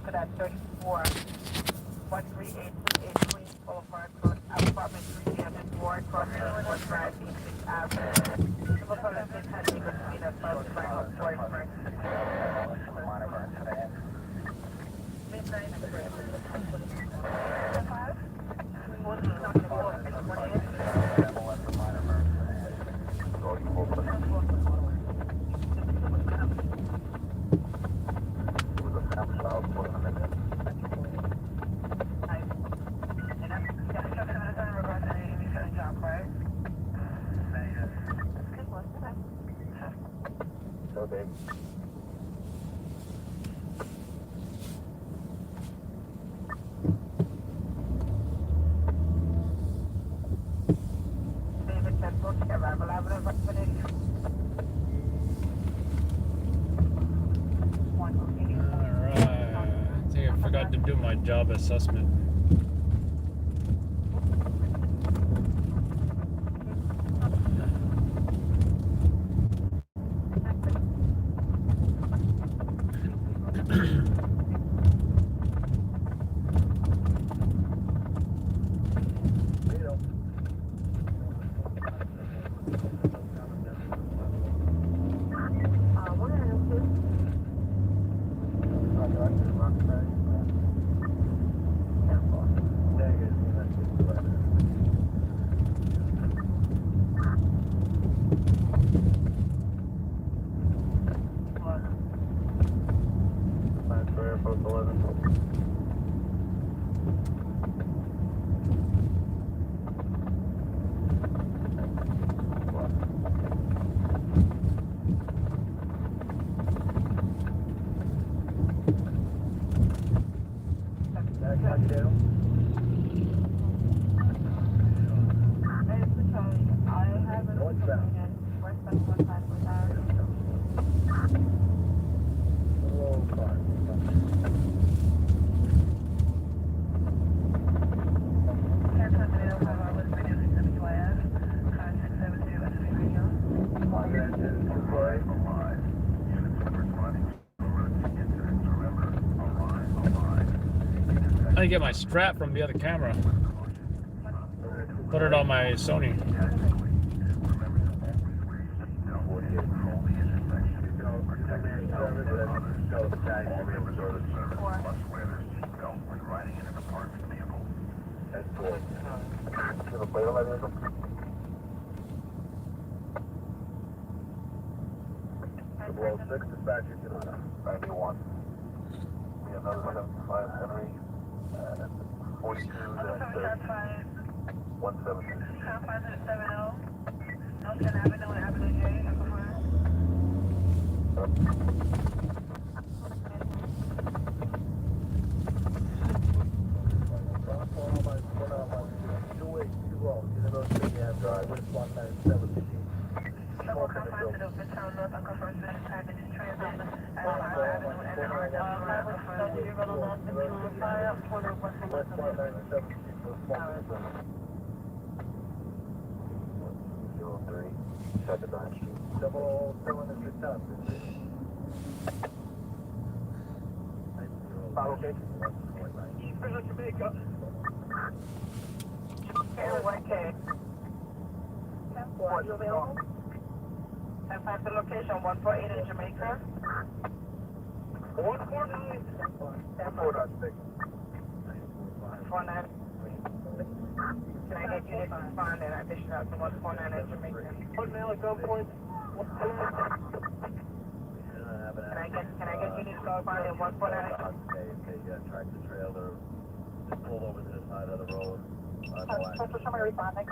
posted at 34 13828 Queens Boulevard, apartment 304, cross North Drive, East 6th Avenue. Civil code of 600 between us, both Franklin, Forest. Midnight, to do my job assessment. I get my strap from the other camera. Put it on my Sony. Well, 6 dispatcher to 91. We have another 75 Henry. 42 170. Elton Avenue and Avenue J. Are you available? And find the location 148 in Jamaica. 149. 149. 149. Can I get you to find an addition out to 149 in Jamaica? What mail at gunpoint? Can I get you to find it 149? Tractor trailer just pulled over to the side of the road. For somebody responding.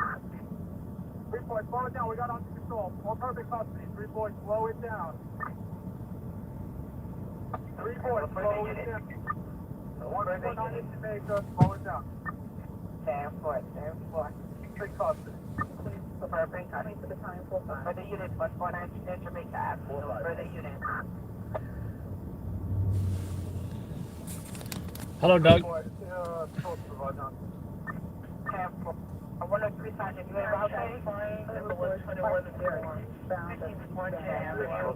3 points, slow it down. We got under control. All perfect custody. 3 points, slow it down. 3 points, slow it down. 149 in Jamaica, slow it down. 10-4. Big custody. Suburban custody for the time 45. For the unit 149 in Jamaica Avenue. For the unit. Hello, Doug. 10-4. 103 Sergeant, you have okay? Number 121 0. 15 Avenue.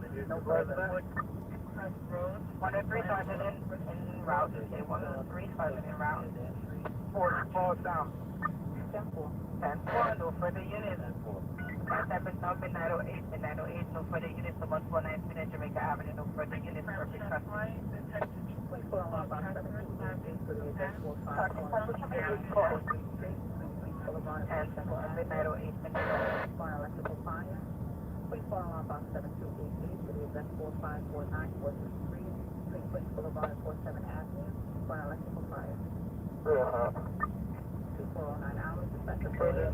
103 sergeant in route. Okay, 103 sergeant en route. 4 falls down. 10-4, no further units. Contact is now midnight 08, midnight 08, no further units to 149 Spinach Jamaica Avenue, no further units, perfect trust. And midnight 08, midnight 08. Electrical fire. Please follow on box 7288 for the address 4549 463, Queens Boulevard, 47 Avenue, fire electrical fire. 2409 hours, dispatcher further.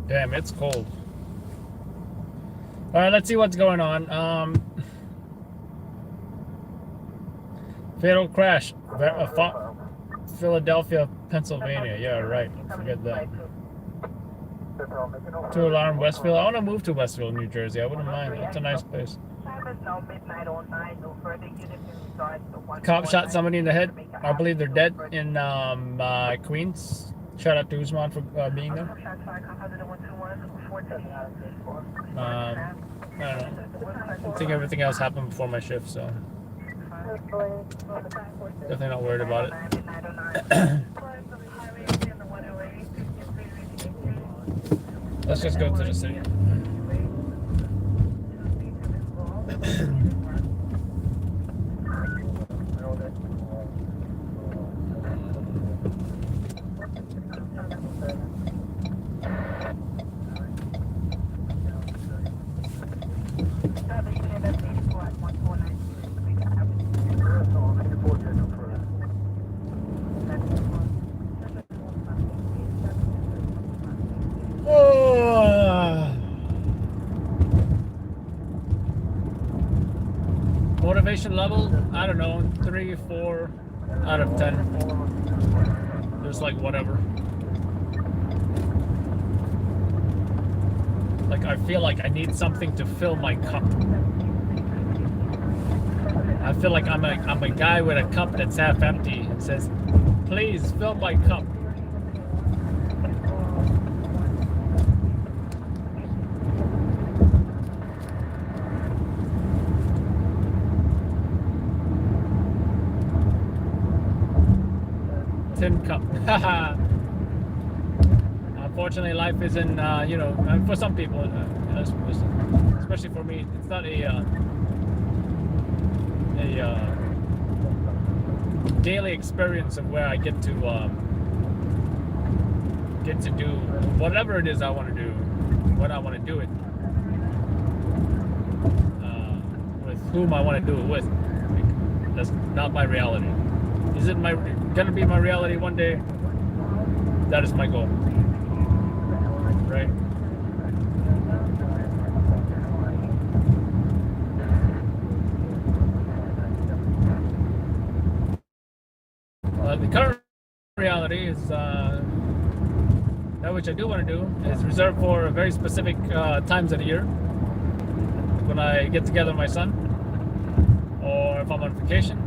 Damn, it's cold. All right, let's see what's going on. Fatal crash, Philadelphia, Pennsylvania. Yeah, right. Forget that. 2-alarm Westfield. I want to move to Westfield, New Jersey. I wouldn't mind. It's a nice place. Cop shot somebody in the head. I believe they're dead in Queens. Shout out to Usman for being there. I don't know. I think everything else happened before my shift, so definitely not worried about it. Let's just go to the city. Motivation level, I don't know, 3, 4 out of 10. Just like whatever. Like I feel like I need something to fill my cup. I feel like I'm a guy with a cup that's half empty and says, "Please fill my cup." Tin cup. Unfortunately, life isn't, you know, for some people, especially for me, it's not a daily experience of where I get to do whatever it is I want to do, when I want to do it, with whom I want to do it with. That's not my reality. Is it gonna be my reality one day? That is my goal. Right? The current reality is that which I do want to do is reserved for very specific times of the year. When I get together with my son, or if I'm on vacation.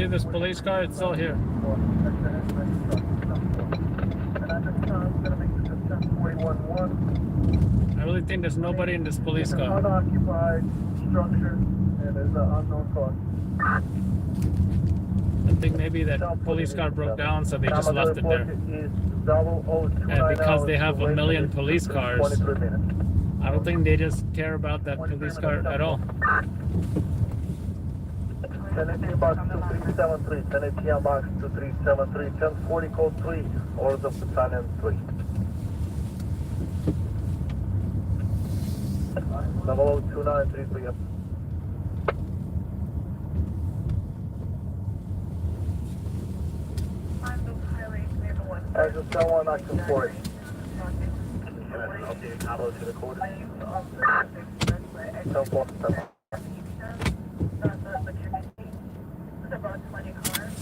see this police car? It's still here. I really think there's nobody in this police car. Unoccupied structure and there's an unknown cause. I think maybe that police car broke down, so they just left it there. And because they have 1 million police cars, I don't think they just care about that police car at all. 10 ATM box 2373, 10 ATM box 2373, 1040 code 3, orders of battalion 3. 002933. Exit 71, action 40. Okay, Cabo to the quarter. 1047. About 20 cars.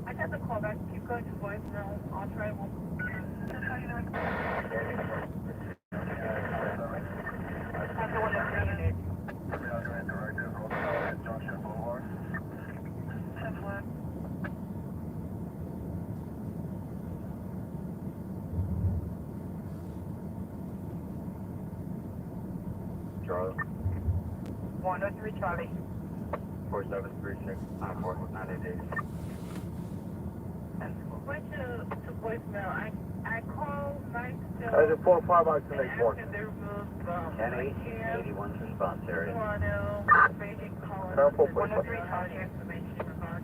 I got the call back. Keep going to voicemail. I'll try one. That's the one that's in it. Charlie. 103 Charlie. 4736 9498. Went to voicemail. I called Mike still. Exit 45, action 81. They removed 1081's response area. Toronto, Beijing calling. 103 Charlie information regard.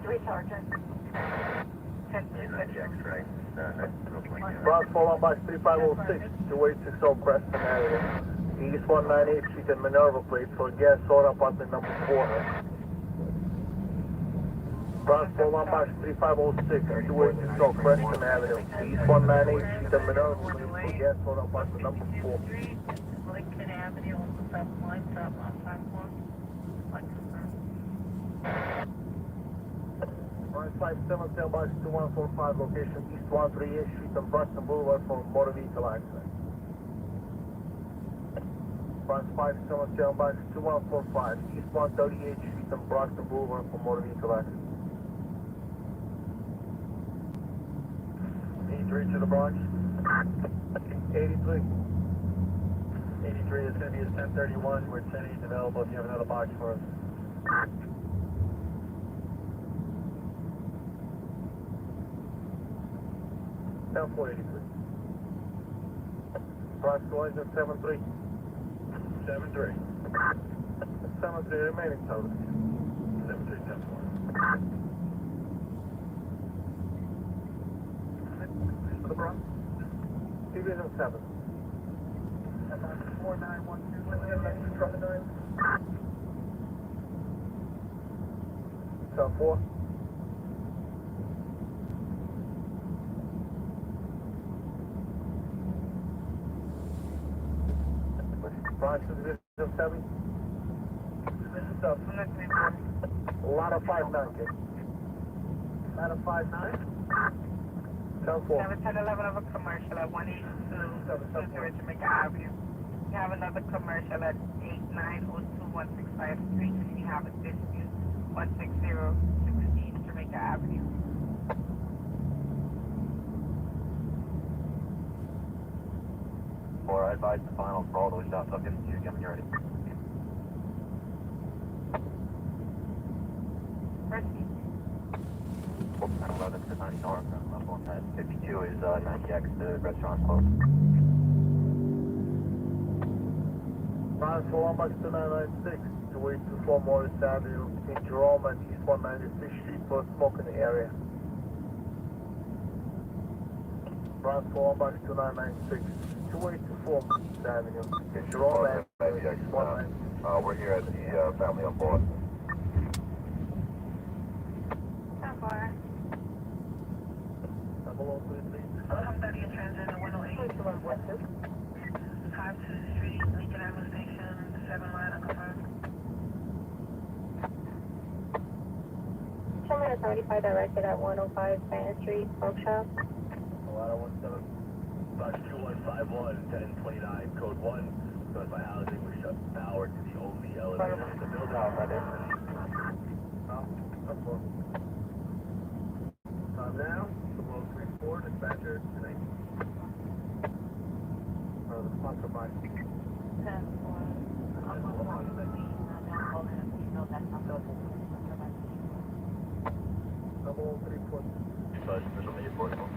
3 Sergeant. 10 X-ray. Bronx 41 box 3506, 2860 Preston Avenue. East 198 Street and Minerva plate for gas soda apartment number 4. Bronx 41 box 3506, 2860 Preston Avenue. East 198 Street and Minerva plate for gas soda apartment number 4. Lincoln Avenue on the south line, south on platform. Bronx 577 box 2145, location East 138 Street and Preston Boulevard for motor vehicle accident. Bronx 577 box 2145, East 138 Street and Brockton Boulevard for motor vehicle accident. 83 to the Bronx. 83. 83 is going to be at 1031. We're 10-8 available if you have another box for us. Down 483. Bronx collision 73. 73. 73 remaining total. 73, 10-4. To the Bronx. Division 7. 4912. 4. Bronx Division 7. Division 7. A lot of 5-9, kid. A lot of 5-9. 10-4. 71011 of a commercial at 182 Jamaica Avenue. You have another commercial at 8902-165 Street. If you have a dispute, 16016 Jamaica Avenue. Or I advise the final for all those shots. I'll give it to you again when you're ready. Proceed. 11 to 90 north, level 52 is 90X, the restaurant's closed. Bronx 41 box 2996, 2824 Morris Avenue, St. Jerome and East 196th Street for smoking area. Bronx 41 box 2996, 2824 Morris Avenue, St. Jerome and East 196th. We're here at the family on board. What two? 52 Street, Lincoln Avenue Station, 7 line, unconfirmed. Show me a 75 directed at 105 Fannin Street, Oakshop. Alana 2151, 1029, code 1. Notify housing was shut power to the only elevator in the building. Now, below 34, dispatcher, tonight. The sponsor by 10-4. I'm on the phone with me. Now call in and know that's not the 0034. Bus, official need portable.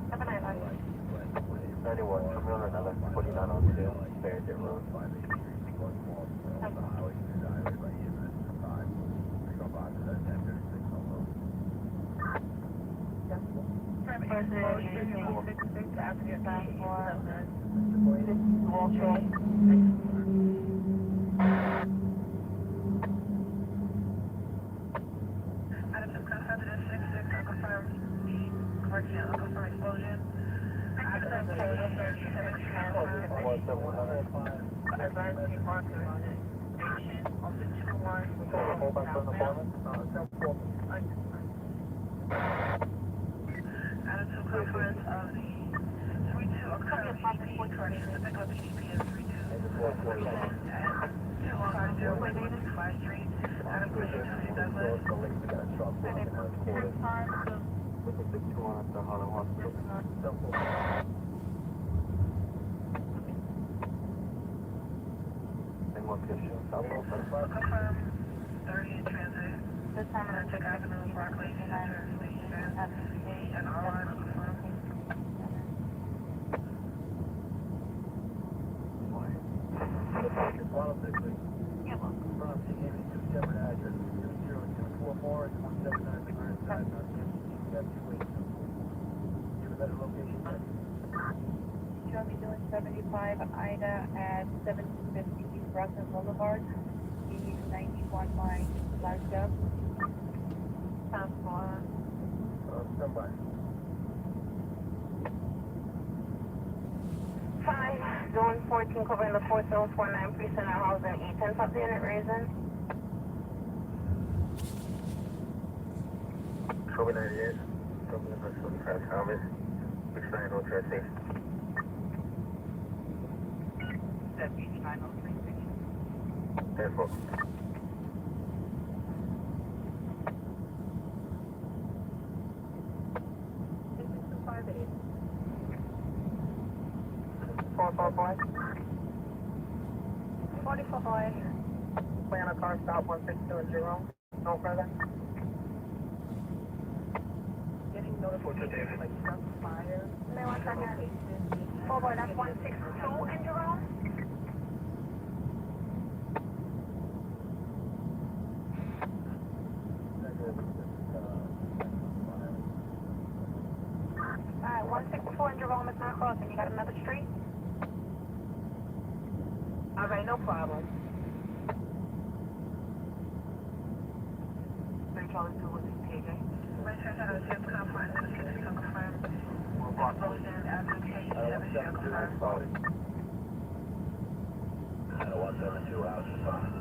Have a nice night. 91, coming on another 4902, Farragut Road. Explosion. Attitude conference of the 3-2 occurred PDP correction to pick up PDP at 3-2. At 210 Fly Street, Adam Christian, Douglas. Confirm 30 in transit. This time I'm Check Avenue, Barclays Center, Station, and R1 confirm. Show me doing 75 Ida at 1750 East Rockland Boulevard. The 91 line, flagged up. Sounds for Standby. 5, zone 14, covering the 4049 precinct of housing, E10 top the unit reason. Kobe 98, Kobe National Crash Helmet, Explain no tracing. That beach 903. 10-4. This is 258. 44 boy. 44 boy. Plan a car stop 162 in Jerome. No further. Getting notification like some fire. May 1 second. 4 boy, that's 162 in Jerome. Alright, 164 in Jerome is not crossing. You got another street? Alright, no problem. 3 Charlie 2 was KJ. Return to the ship conference and assist confirmed. Explosion after K7 confirmed. 172 house is fine.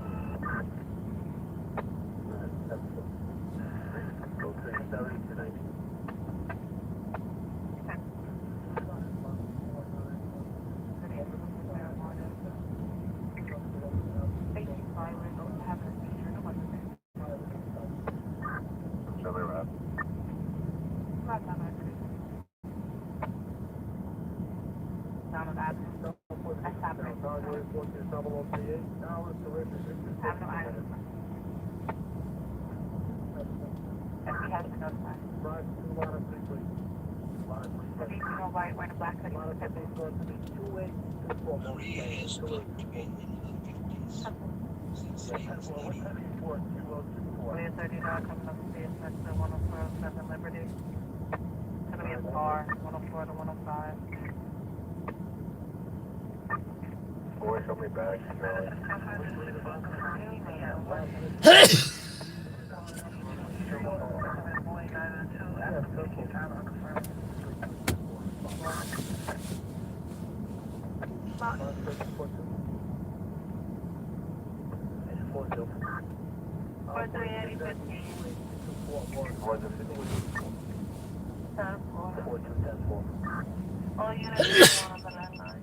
Go 370 tonight. Chili wrap. Down on Avenue. That's happening. Avenue 038. Now it's terrific. Avenue Island. Everybody has to notify. Drive to Lana 3, please. Lana 3, So please. these are no white wearing a black hoodie. Lana 3 is going to be 2824. Maria has booked in another 50s. Since What time is report? 2024. We're 30 coming up to the Center 104 Liberty. It's gonna be a car, 104 to 105. Boy, show me back. Roger 50. 10-4. 4210-4. All units are on the landline.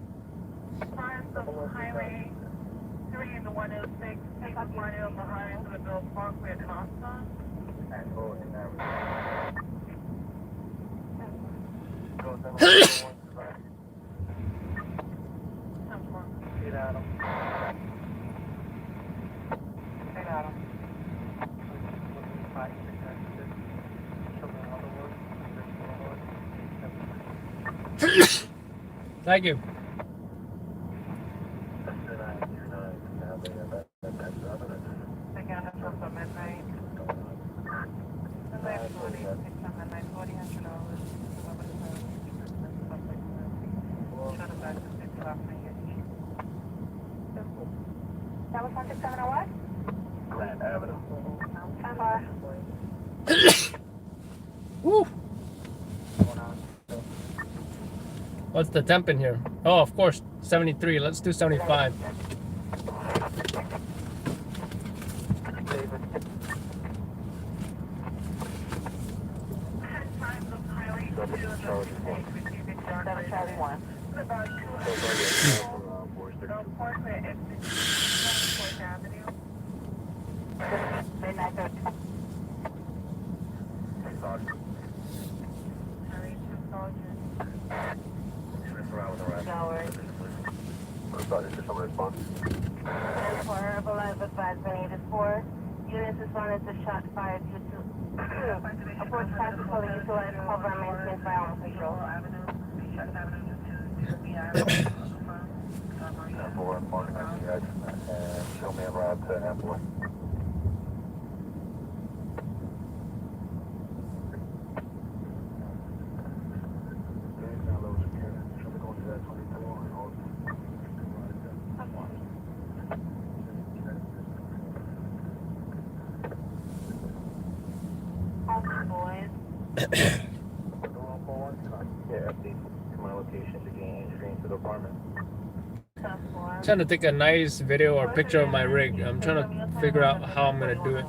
Clients of Highway 3 and the 106, take up 1 on the highway to the Bill Parkway at Costa. Thank you. Again, it's also midnight. Midnight 40, midnight 40, $100. Shut it back to 6 o'clock. That was 167 what? Grand Avenue. Woo. What's the temp in here? Oh, of course, 73. Let's do 75. Units responded to shots fired due to approach tactical utilize cover and maintain firearm control. Show me a route to Apple. I'm trying to take a nice video or picture of my rig. I'm trying to figure out how I'm gonna do it.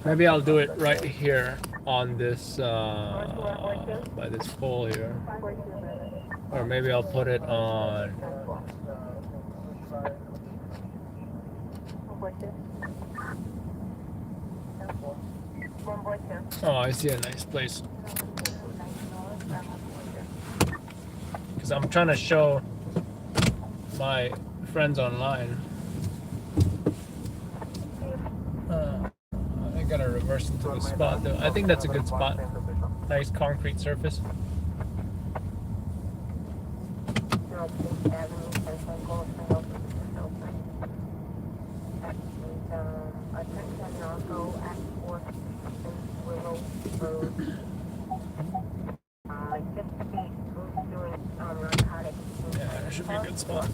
Maybe I'll do it right here on this by this pole here, or maybe I'll put it on. Oh, I see a nice place. Because I'm trying to show my friends online. I gotta reverse into the spot though. I think that's a good spot. Nice concrete surface. Yeah, that should be a good spot.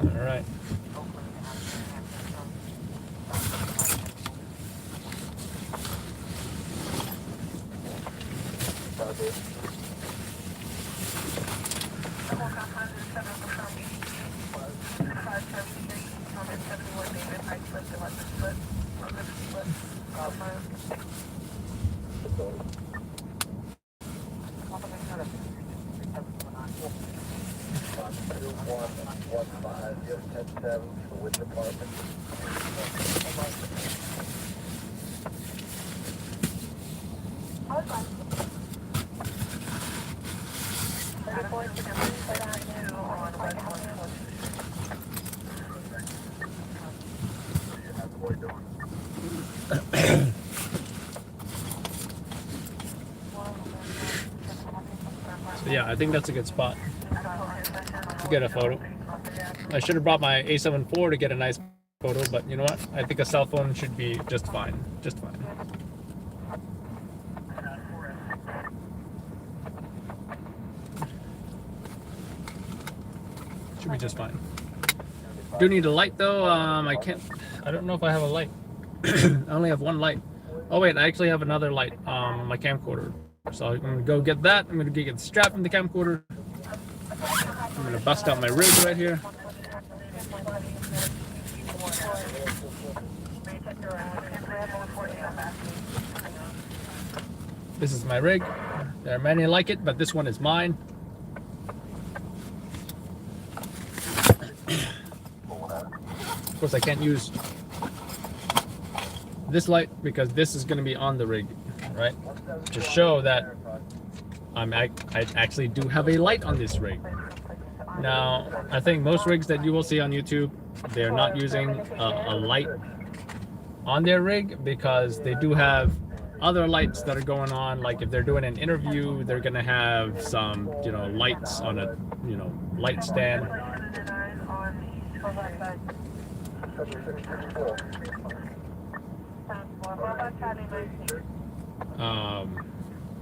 All right. So yeah, I think that's a good spot to get a photo. I should have brought my A7 IV to get a nice photo, but you know what? I think a cell phone should be just fine. Just fine. Should be just fine. Do need a light though. I don't know if I have a light. I only have one light. Oh wait, I actually have another light. My camcorder. So I'm gonna go get that. I'm gonna go get the strap from the camcorder. I'm gonna bust out my rig right here. This is my rig. There are many like it, but this one is mine. Of course, I can't use this light because this is going to be on the rig, right? To show that I actually do have a light on this rig. Now, I think most rigs that you will see on YouTube, they're not using a light on their rig because they do have other lights that are going on. Like if they're doing an interview, they're going to have some, lights on a, light stand.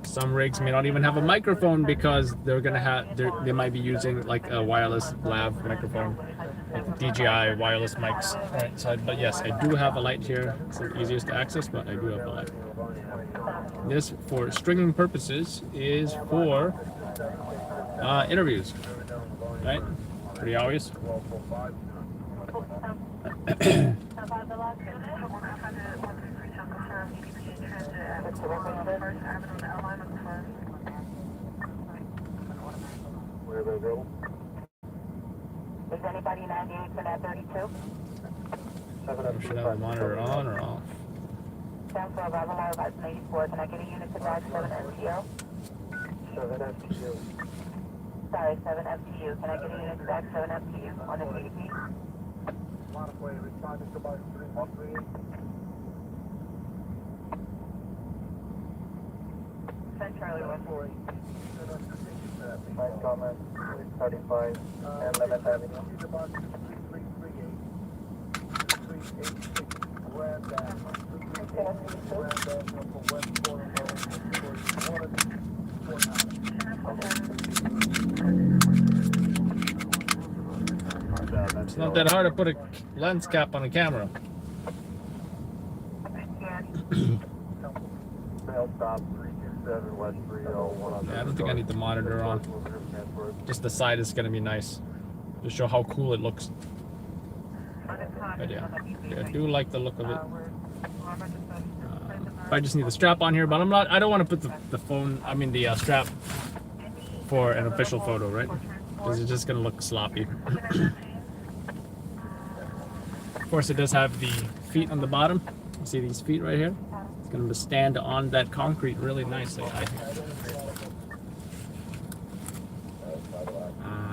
Some rigs may not even have a microphone because they're gonna have they might be using like a wireless lav microphone, like the DJI wireless mics. Right. So, but yes, I do have a light here. It's the easiest to access, but I do have a light. This, for stringing purposes, is for interviews. Right. Pretty obvious. Is anybody 98 for that 32? Should I have a monitor on or off? 10 for 11, I about 84. Can I get a unit to drive 7 FTO? 7 FTU. Sorry, 7 FTU. Can I get a unit to drive 7 FTU on the CDP? Send Charlie 148. Nice comment. 35 and 11th Avenue. It's not that hard to put a lens cap on a camera. Yeah, I don't think I need the monitor on. Just the side is going to be nice to show how cool it looks. But yeah, I do like the look of it. I just need the strap on here, but I don't want to put the strap for an official photo, right? Because it's just going to look sloppy. Of course, it does have the feet on the bottom. You see these feet right here? It's going to stand on that concrete really nicely, I think.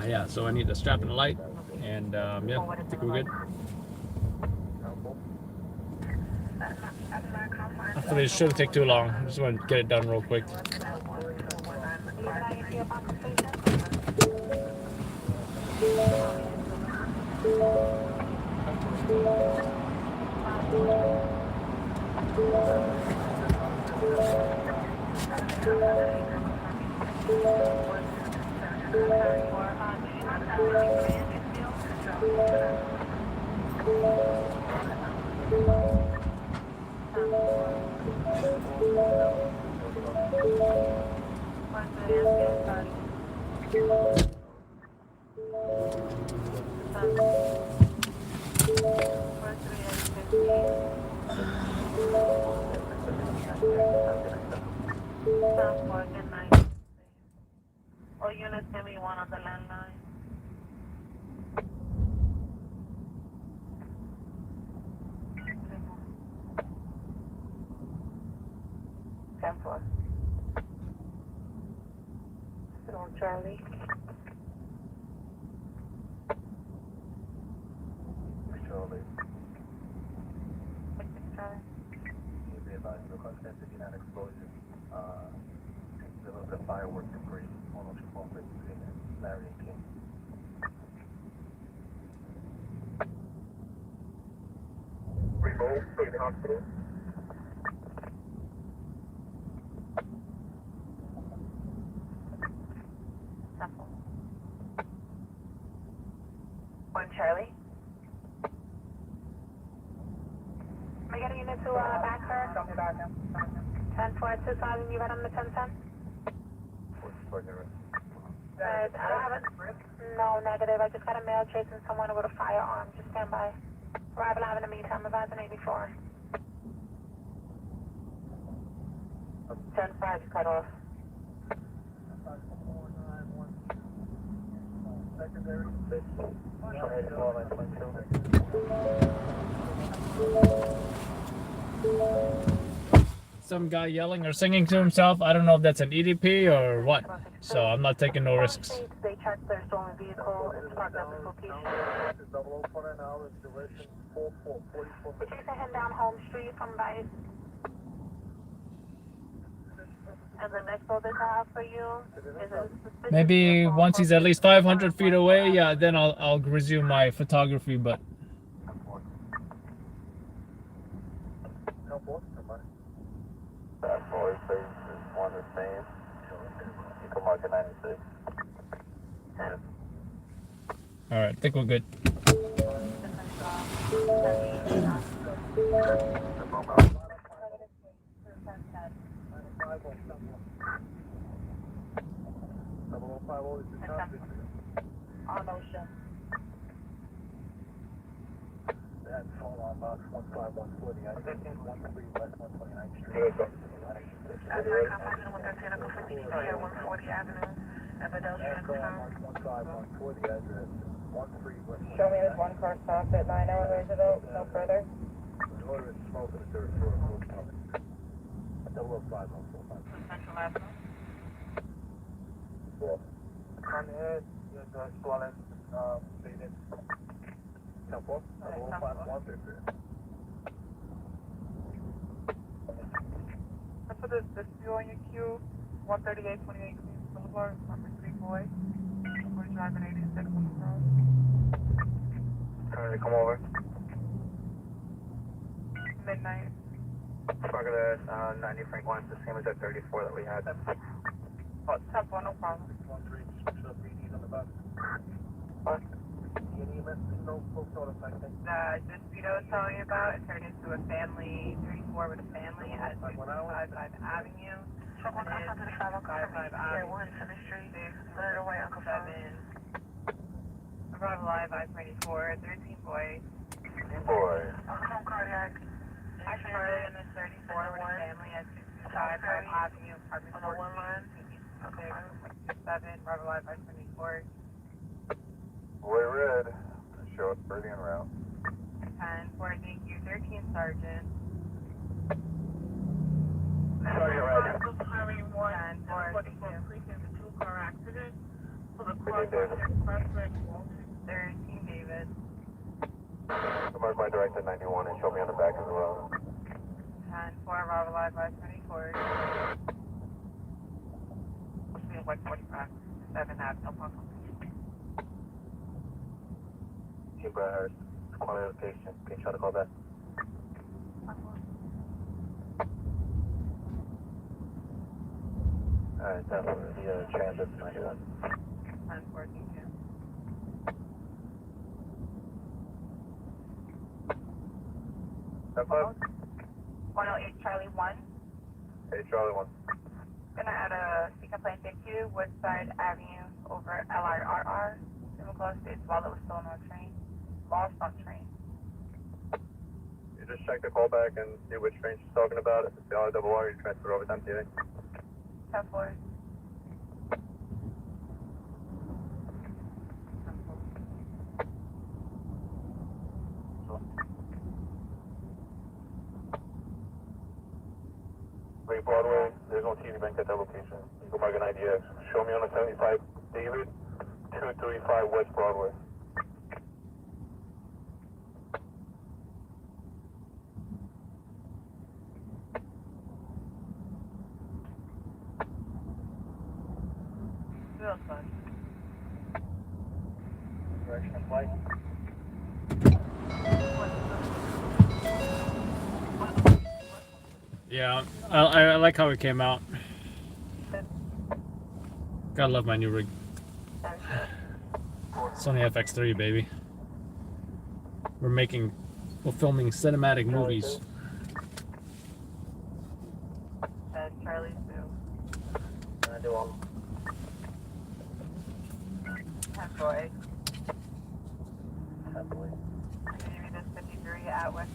Yeah, so I need the strap and the light, and yeah, I think we're good. Hopefully it shouldn't take too long. I just want to get it done real quick. All units, give me one on the landline. Temple. No, Charlie. Charlie. Charlie. You'll be advised of the density and explosion. The fireworks debris on Ocean Complex between Larry and King. Remote from the hospital. One Charlie. Am I getting unit to back her? 10-4, 2000, you got on the 10-10? Guys, I don't have a... No, negative. I just got a male chasing someone with a firearm. Just stand by. Arrival live in the meantime. Advance on 84. 10-5 cut off. Secondary. Some guy yelling or singing to himself. I don't know if that's an EDP or what. So I'm not taking no risks. They checked their stolen vehicle and parked at this location. We're chasing him down Home Street from Vice. And the next notice I have for you is a suspicious Maybe vehicle once he's at least 500 feet away, yeah, then I'll resume my photography. But That boy face is one the same. You can mark it 96. all right, I think we're good. On motion. That's all on box 15140. I think 13 West 129th Street. That's right, I'm on 113 Uncle 50 here, 140 Avenue, Evadelphia, Town. 15140 address. 13 West. Show me this one car stopped at 9 Roosevelt, no further. The order is smoke in the third floor of Road Common. 00545. Central Avenue. Well, on the head, you're the swollen, faded. Temple, 05133. For this fuel on your queue, 138 28 Queens Boulevard, number 3 boy. We're driving 86 on the road. Trying to come over. Midnight. Park at 90 Frank Wine, the same as that 34 that we had. Temple, no problem. 13, switch up BDs on the bus. What? No photo affecting. The dispute I was telling you about, it turned into a family, 34 with a family at 255 Avenue. Truck 135 Uncle 50, Pier 1, Center Street, Letter Away, Uncle 7. Arrival live, I-24, 13 boy. Boy. Home cardiac. Charlie in the 34 with a family at 255 Avenue, apartment 14. On the 1 line. Okay, 7, Arrival live, I-24. Boy red. Show us birdie en route. 10, 4, thank you, 13 Sergeant. Sorry, red. 10, 4, thank you. Two-car accident. So the car was 13 David. Mark my direct at 91 and show me on the back as well. 10, 4, Arrival live, I-24. Speed 145, 7 half, no problem. Team Brad, quality location. Can you try to call back? Alright, that's the transit 91. 10, 4, thank you. Step up. 108 Charlie 1. Hey, Charlie 1. Gonna add a speaker plane, thank you. Woodside Avenue over LIRR. Simicolo states while it was still on our train. Lost on train. You just check the callback and see which train she's talking about. If it's the RRR, you transfer over to MTA. 10 4. Great Broadway, there's no TD Bank at that location. You can mark an IDX. Show me on the 75 David, 235 West Broadway. Real fun. Direction of flight. Yeah, I like how it came out. Gotta love my new rig. Sony FX3, baby. We're filming cinematic movies. And Charlie 2. I do all. Boy. Maybe this 53 at West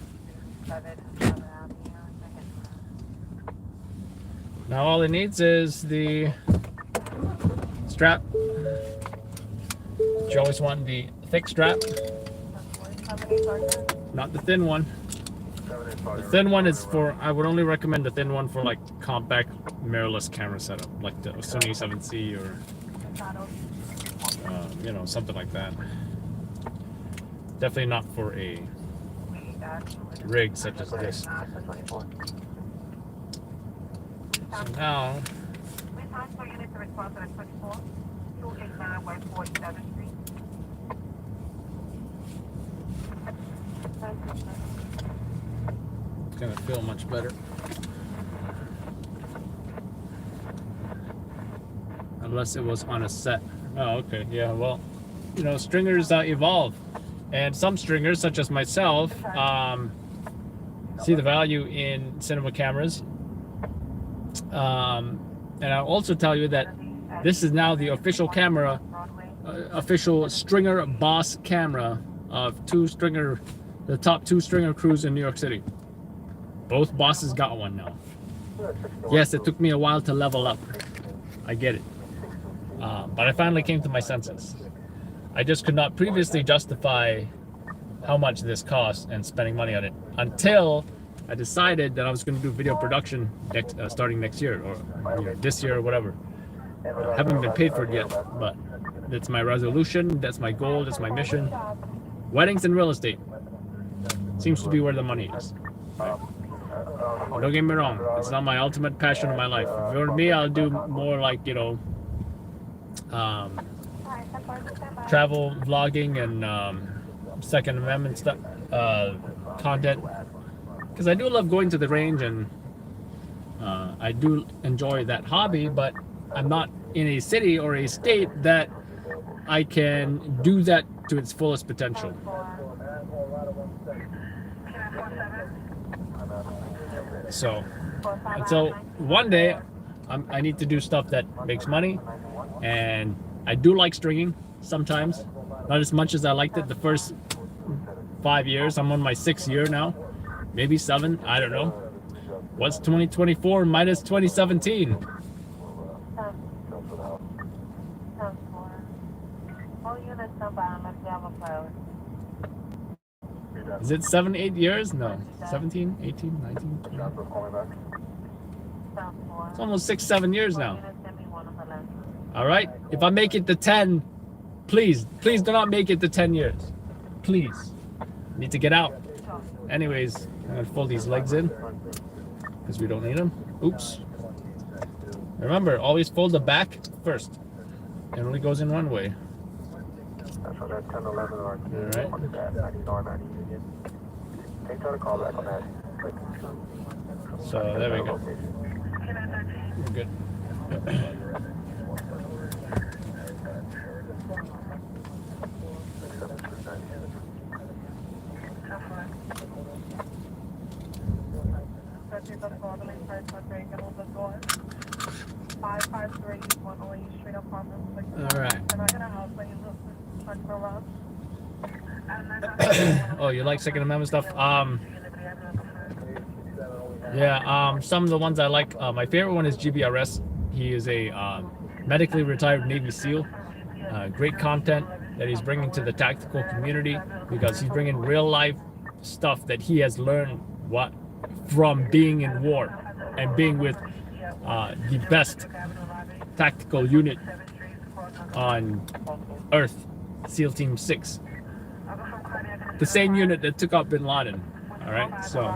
7 Avenue. Now all it needs is the strap. You always want the thick strap, not the thin one. The thin one is for, I would only recommend the thin one for like compact mirrorless camera setup, like the Sony 7C or you know, something like that. Definitely not for a rig such as this. So now, it's gonna feel much better. Unless it was on a set. Oh, okay. Yeah, well, you know, stringers evolve. And some stringers, such as myself, see the value in cinema cameras. And I'll also tell you that this is now the official camera, official stringer boss camera of the top 2 stringer crews in New York City. Both bosses got one now. Yes, it took me a while to level up. I get it. But I finally came to my senses. I just could not previously justify how much this cost and spending money on it until I decided that I was going to do video production starting next year or this year or whatever. I haven't been paid for it yet, but that's my resolution, that's my goal, that's my mission. Weddings and real estate seems to be where the money is. Don't get me wrong, it's not my ultimate passion in my life. For me, I'll do more like, you know, travel vlogging and Second Amendment stuff, content, because I do love going to the range and I do enjoy that hobby, but I'm not in a city or a state that I can do that to its fullest potential. So until one day I need to do stuff that makes money, and I do like stringing sometimes, not as much as I liked it the first 5 years. I'm on my 6th year now, maybe 7, I don't know. What's 2024 minus 2017? Is it 7, 8 years? No, 17, 18, 19, 20. It's almost 6, 7 years now. All right, if I make it to 10, please do not make it to 10 years. Please, need to get out. Anyways, I'm gonna fold these legs in because we don't need them. Oops. Remember, always fold the back first. It only goes in one way. All right. So there we go. We're good. All right. Oh, you like Second Amendment stuff? Yeah. Some of the ones I like. My favorite one is GBRS. He is a medically retired Navy SEAL. Great content that he's bringing to the tactical community because he's bringing real life stuff that he has learned from being in war and being with the best tactical unit on Earth, SEAL Team 6. The same unit that took out Bin Laden. All right, so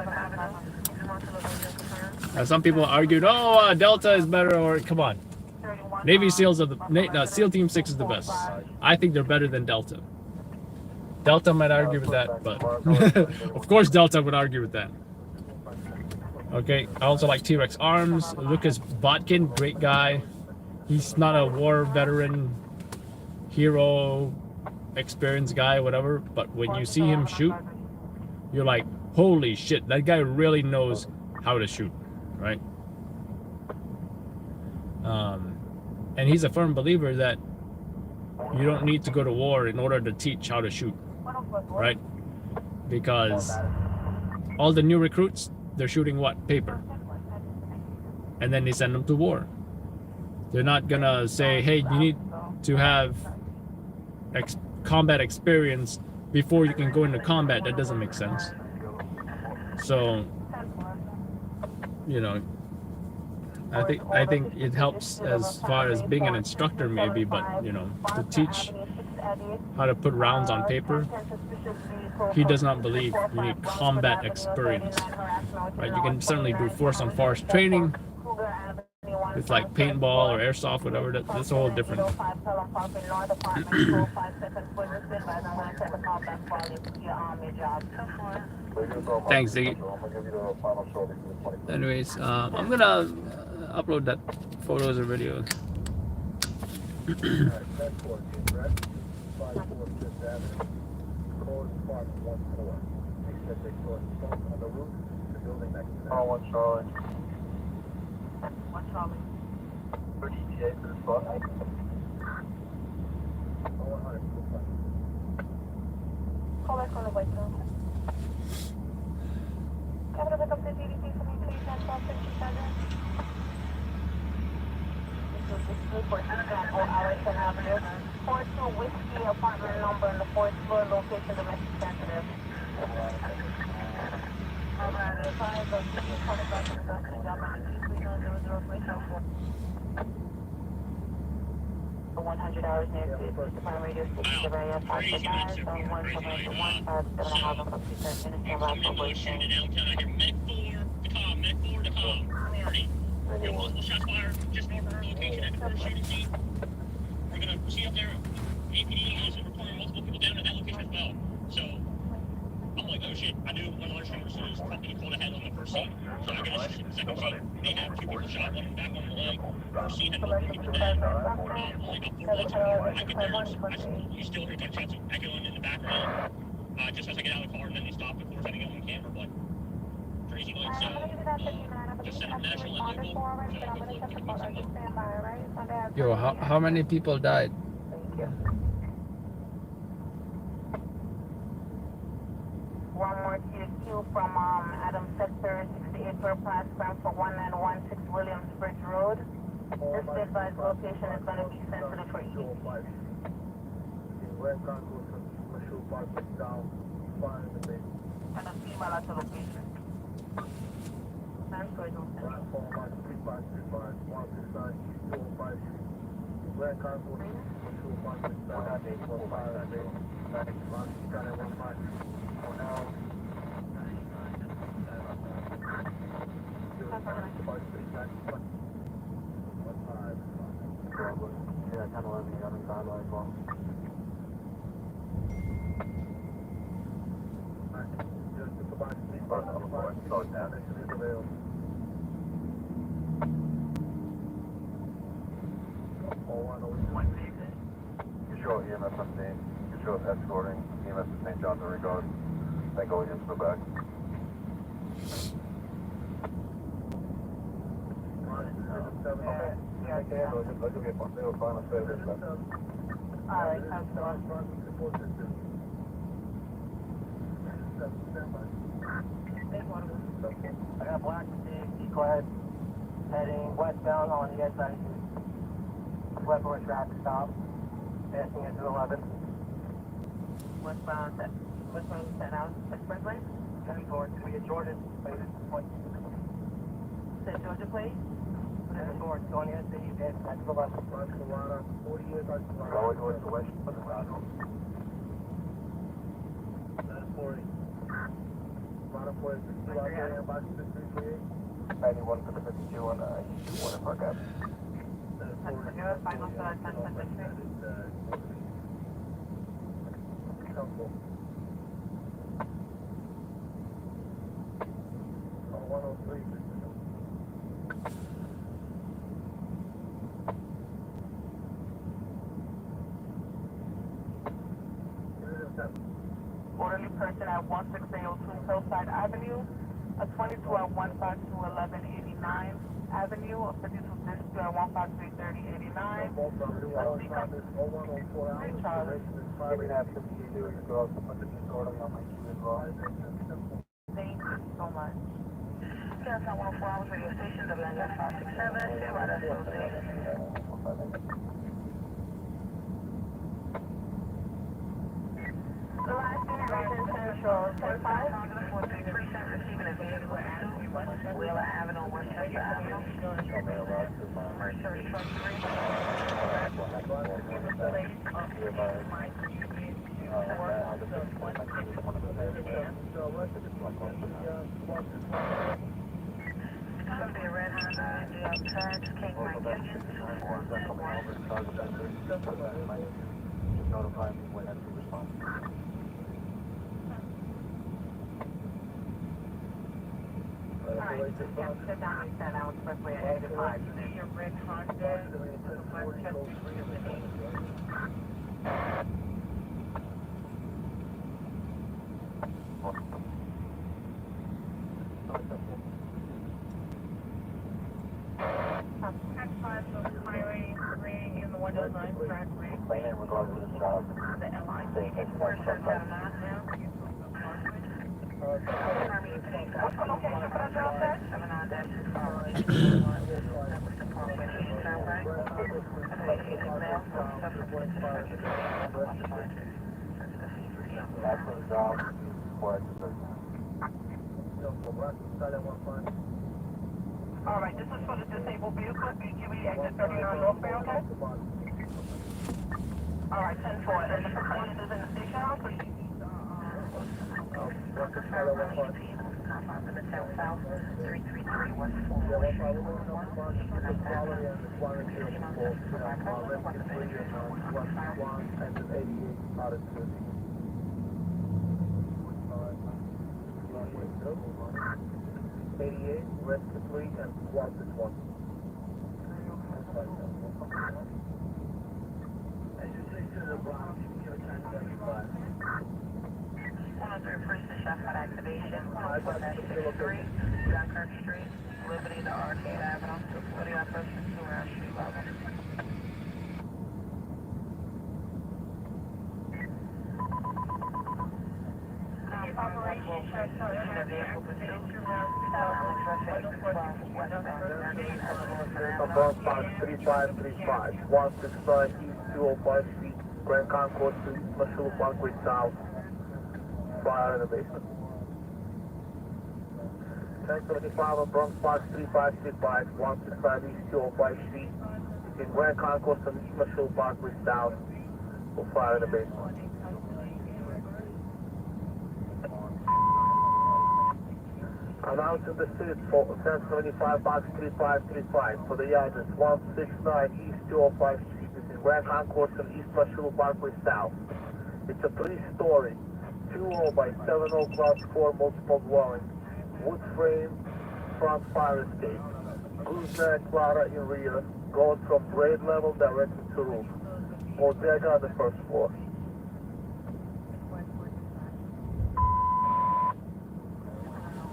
some people argued, oh, Delta is better, or come on. Navy SEALs are SEAL Team 6 is the best. I think they're better than Delta. Delta might argue with that, but of course Delta would argue with that. Okay, I also like T-Rex Arms. Lucas Botkin, great guy. He's not a war veteran, hero, experienced guy, whatever, but when you see him shoot, you're like, holy shit, that guy really knows how to shoot, right? And he's a firm believer that you don't need to go to war in order to teach how to shoot, right? Because all the new recruits, they're shooting what? Paper. And then they send them to war. They're not gonna say, hey, you need to have combat experience before you can go into combat. That doesn't make sense. So, you know, I think it helps as far as being an instructor maybe, but you know, to teach how to put rounds on paper, he does not believe you need combat experience, right? You can certainly do force on force training. It's like paintball or airsoft, whatever. That's all different. Thanks, Ziggy. Anyways, I'm gonna upload that photos or videos. One Charlie. One Charlie. For ETA to the spot. 100. Call back on the white zone. Have a pick up the DDP for me, please, at 1257. This is for example, Allison Avenue. 42 Whiskey apartment number in the 4th floor, location domestic sensitive. 100 hours near to the primary radio station of area 5 to 9, zone 1 to 157.5 up to 10 minutes and last operation. Multiple shots fired just north of her location at the first shooting scene. We're going to see up there, APD is reporting multiple people down at that location as well. So, I'm like, oh shit, I knew one of the streamers was probably called ahead on the first scene. So I get a second scene. They had 2 people shot, one in the back, one in the leg. First scene had multiple people dead. Only got 4 bullets in there. I get there, you still hear gunshots echoing in the background. Just as I get out of the car, and then they stop, of course, I didn't get on camera, but crazy like so. Just sent national and local. Yo, how many people died? One more tier 2 from Adam Sector 68 per class ground for 1916 Williamsbridge Road. This advised location is going to be sensitive for ET. And a female at the location. Control EMS 15. Control escorting EMS to St. John's in regard. Then going into the back. Alright, I got black fatigue, clad, heading westbound on the SIC. Weapon track stop, passing into 11. westbound 10 out expressway. 10-4, we get Jordan, plated point. Said Georgia plate. 10-4, going in the east, back to the left. Barcelona, 40 years, Barcelona. Going towards the west. 40. Bottom point, 91 for the 52 on one Park Ave. Final 10 Orderly person at 16802 Hillside Avenue, a 22 at 152 1189 Avenue, a 52 That's 1533089. Both property, all time is 0104 hours, duration is 5 and a half, 58 years ago, so put the disorderly on my queue as well. Thank you so much. Yes, I 104 hours radio station, WNS 567, share by The last generation Central 10-5. Receiving a vehicle at Wheeler Avenue, Westchester Avenue. Mercury truck 3. Could be a red Honda, GL Charge, King Mike Union, 2441. Notify me when that's the response. Alright, sit down and set out quickly at 85. You see your red Honda, Westchester Highway 3 in the 109 track lane. In regards to the job. The LIC headquarters are now. All right, this is for the disabled vehicle. BQE exit 39 North Bay, okay? All right, 10-4. And the complainant is in the station house, or she? South 333 West 88, rest to 3, and squad is 1. As you say to the Bronx, you're trying to 103 Precision Shot activation, 1.63, Dunkirk Street, Liberty to Arcade Avenue, 240 operation 2 around street level. Operation Shot vehicle pursuit, Alex Russell 12 westbound, Bronx Box 3535, 169 East 205 Street, Grand Concourse Street, Mashua Parkway South. Fire in the basement. 1075 on Bronx Box 3535, 165 East 205 Street, between Grand Concourse and East Mashua Parkway South. For fire in the basement. Announcing the street for 1075 Box 3535 for the address 169 East 205 Street, between Grand Concourse and East Mashua Parkway South. It's a 3-story. 2 by 7 class 4 multiple dwelling, wood frame, front fire escape, gooseneck ladder in rear, goes from grade level directly to roof. Bodega on the first floor.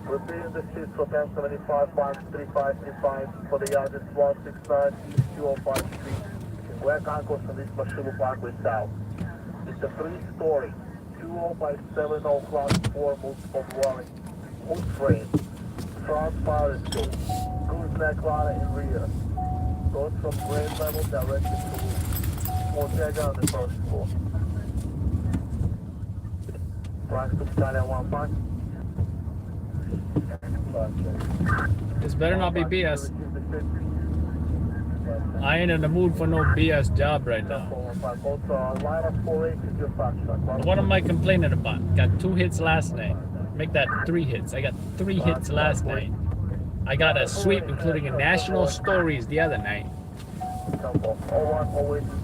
Repeating the street for 1075 Box 3535 for the address 169 East 205 Street, in Grand Concourse and East Mashua Parkway South. It's a 3-story. 2 by 7 class 4 multiple dwelling, wood frame, front fire escape, gooseneck ladder in rear, goes from grade level directly to roof. Bodega on the first floor. Flash to Skyline 15. This better not be BS. I ain't in the mood for no BS job right now. What am I complaining about? Got 2 hits last night. Make that 3 hits. I got 3 hits last night. I got a sweep including a national stories the other night.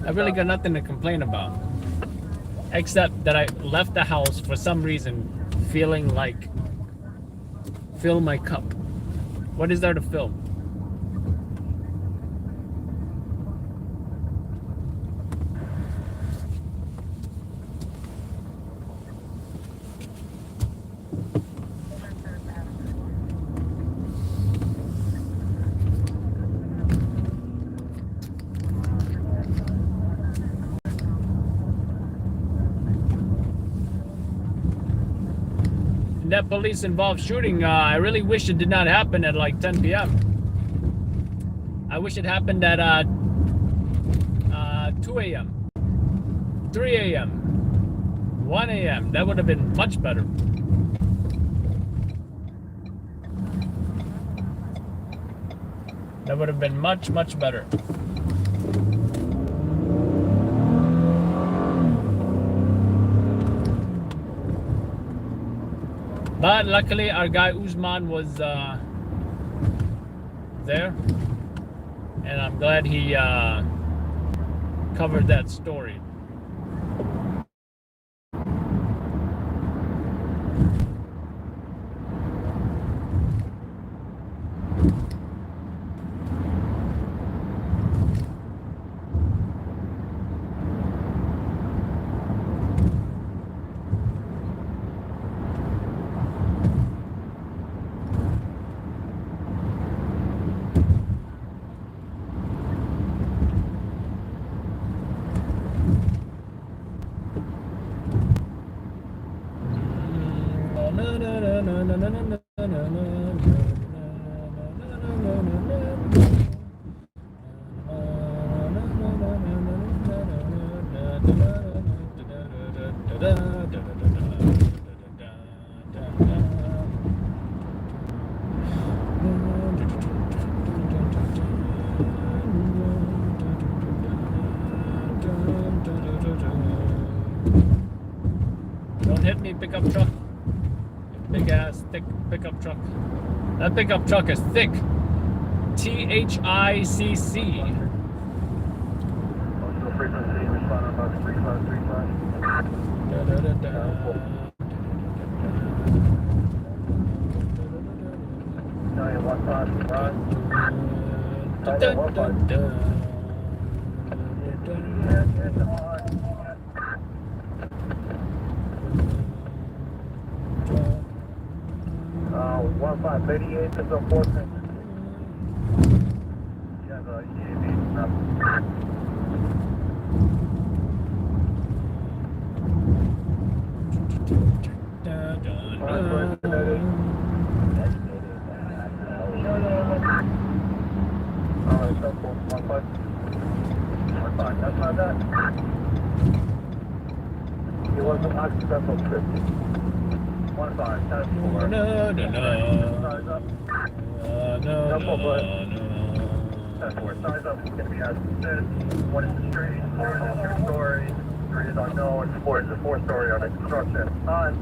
I really got nothing to complain about. Except that I left the house for some reason feeling like fill my cup. What is there to fill? that police involved shooting, I really wish it did not happen at like 10 p.m. I wish it happened at 2 a.m., 3 a.m., 1 a.m. That would have been much better. That would have been much, much better. But luckily our guy Usman was there, and I'm glad he covered that story. Don't hit me, pickup truck. Big ass, thick pickup truck. That pickup truck is thick. T-H-I-C-C. Frequency, respond about 3535. Giant 15, run. Giant 1538 is unfortunate. You have a EAV up. Alright, so cool. 15. 15, that's not that. It was an accidental trip. 15, that's 4. Size up. Jump over it. That's 4. Size up is going to be as this. 1 is the street, 4 is the 2-story, 3 is unknown, 4 is the 4-story under construction. On.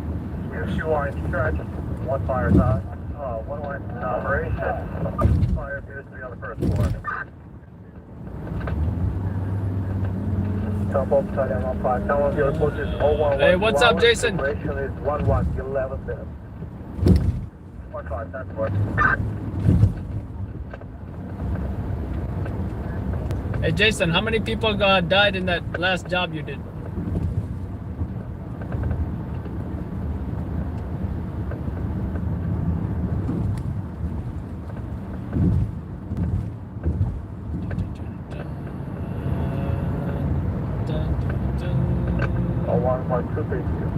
We have 2 lines stretched. 1 fire's on. 1 line in operation. Fire appears to be on the 1st floor. Top up, side down 15. Time of your approach is 011. Hey, what's up, Jason? Duration is 11 minutes. 15, that's what. Hey, Jason, how many people died in that last job you did?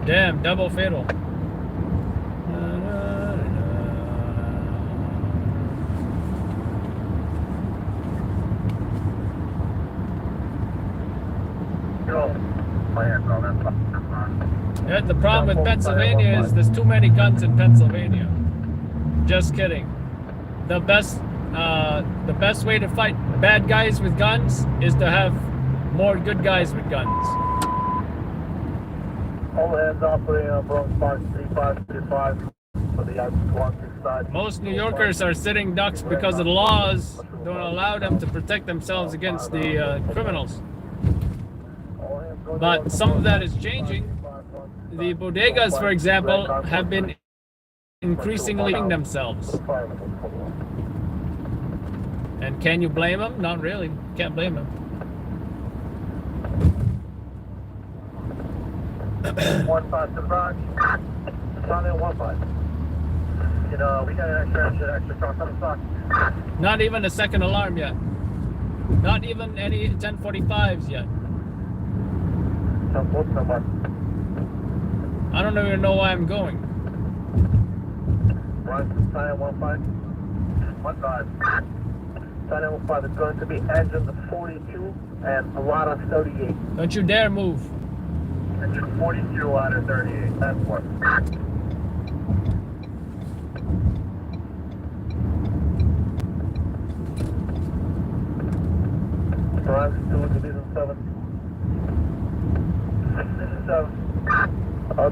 Damn, double fatal. Yeah, the problem with Pennsylvania is there's too many guns in Pennsylvania. Just kidding. The best way to fight bad guys with guns is to have more good guys with guns. All hands operating on Bronx Park 3535 for the I-1 side. Most New Yorkers are sitting ducks because the laws don't allow them to protect themselves against the criminals. But some of that is changing. The bodegas, for example, have been increasingly themselves. And can you blame them? Not really. Can't blame them. 15 to Bronx. Sunday 15. You know, we got an extra truck on the stock. Not even a second alarm yet. Not even any 1045s yet. I don't even know why I'm going. Right, China 15. 15. China 15 is going to be engine the 42 and a lot of 38. Don't you dare move. Engine 42, ladder 38. That's what. France 2, Division 7. Division 7.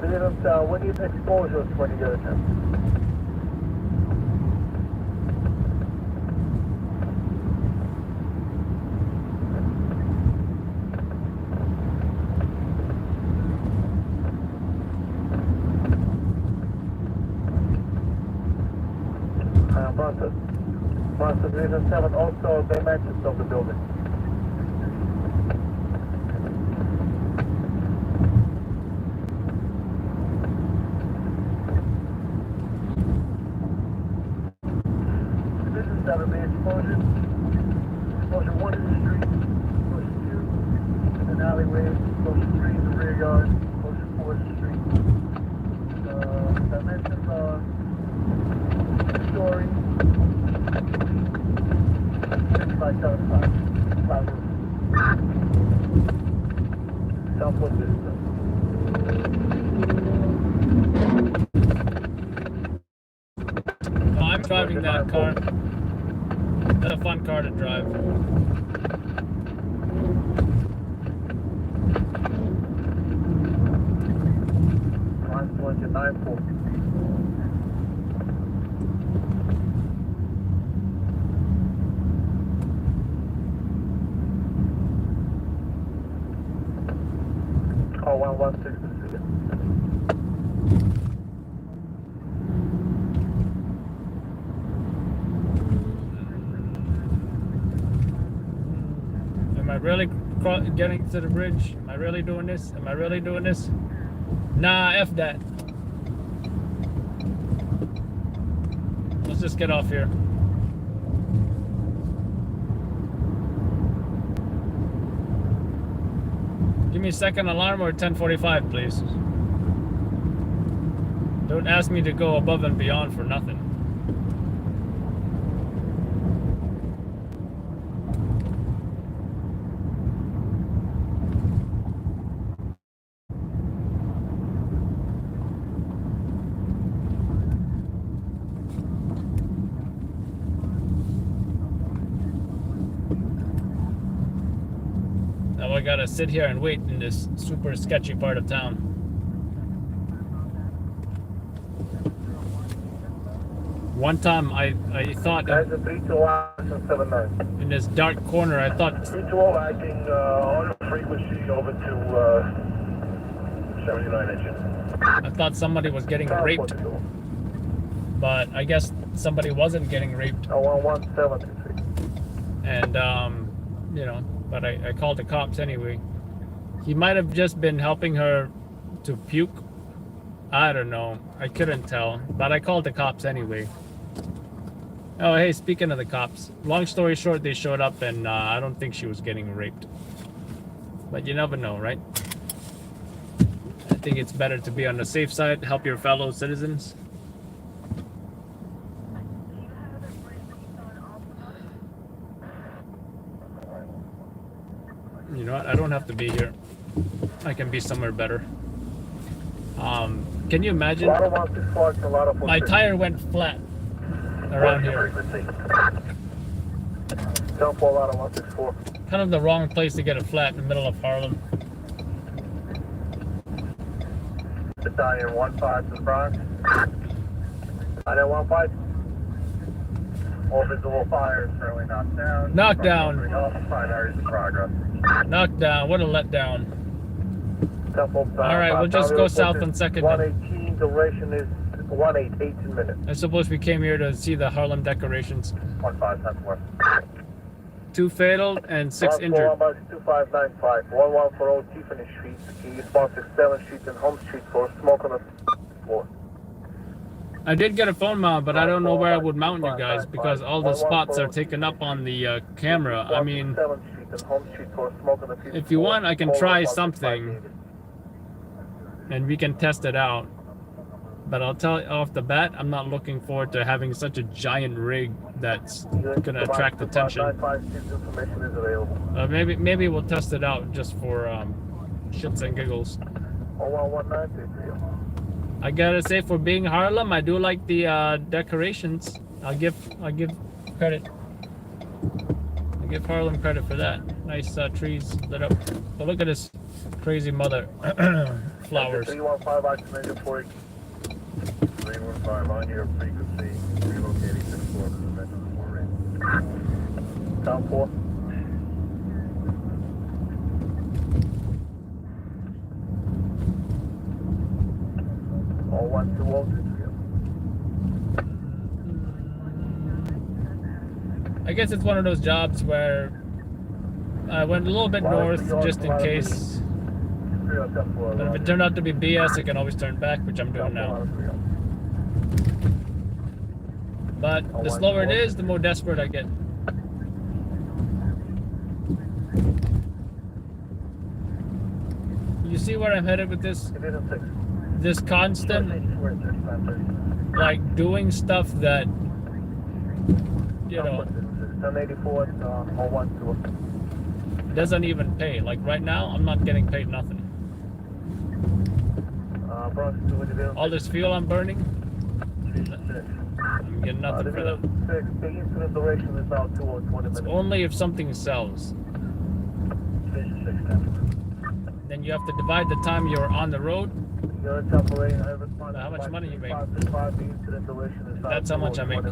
Division 7, we need exposures when you get a chance. Master Division 7, also dimensions of the building. Division 7, the explosion. Explosion 1 in the street. Explosion 2 in an alleyway. Explosion 3 in the rear yard. Explosion 4 in the street. Dimensions are 6 stories. 6575. Flat roof. Southwest distance. Oh, I'm driving that car. That's a fun car to drive. Line 29.4. Call 116 to see it. Am I really getting to the bridge? Am I really doing this? Am I really doing this? Nah, F that. Let's just get off here. Give me a second alarm or 10:45, please. Don't ask me to go above and beyond for nothing. Now I gotta sit here and wait in this super sketchy part of town. One time I thought Guys, a 321 in this dark corner, I thought 312 acting on frequency over to 79 engine. I thought somebody was getting raped, but I guess somebody wasn't getting raped. 11723. And you know, but I called the cops anyway. He might have just been helping her to puke. I don't know. I couldn't tell, but I called the cops anyway. Oh, hey, speaking of the cops, long story short, they showed up and I don't think she was getting raped. But you never know, right? I think it's better to be on the safe side, help your fellow citizens. You know what? I don't have to be here. I can be somewhere better. Can you imagine? My tire went flat around here. Kind of the wrong place to get a flat in the middle of Harlem. Battalion 15 to the Bronx. Battalion 15. All visible fires currently knocked down. Knockdown. Primaries in progress. Knockdown. What a letdown. Alright, we'll just go south on 2nd. 118, duration is 18 minutes. I suppose we came here to see the Harlem decorations. 15 2 fatal and 6 injured. 2595, 1140 Tiffany Street, key responsive 7th Street and Home Street for smoke on the floor. I did get a phone mount, but I don't know where I would mount you guys because all the spots are taken up on the camera. I mean, if you want, I can try something and we can test it out. But I'll tell you off the bat, I'm not looking forward to having such a giant rig that's gonna attract attention. Information is available. Maybe we'll test it out just for shits and giggles. 0119. I gotta say, for being Harlem, I do like the decorations. I'll give credit. I give Harlem credit for that. Nice trees lit up. But look at this crazy mother flowers. 315 oxygen 40. 315 on your frequency. Relocating 64 to the dimension 4 range. Town 4. All 120. I guess it's one of those jobs where I went a little bit north just in case. But if it turned out to be BS, I can always turn back, which I'm doing now. But the slower it is, the more desperate I get. You see where I'm headed with this? This constant, like, doing stuff that, you know, doesn't even pay. Like right now, I'm not getting paid nothing. All this fuel I'm burning, you get nothing for that. It's only if something sells. Then you have to divide the time you're on the road. How much money you make. That's how much I make.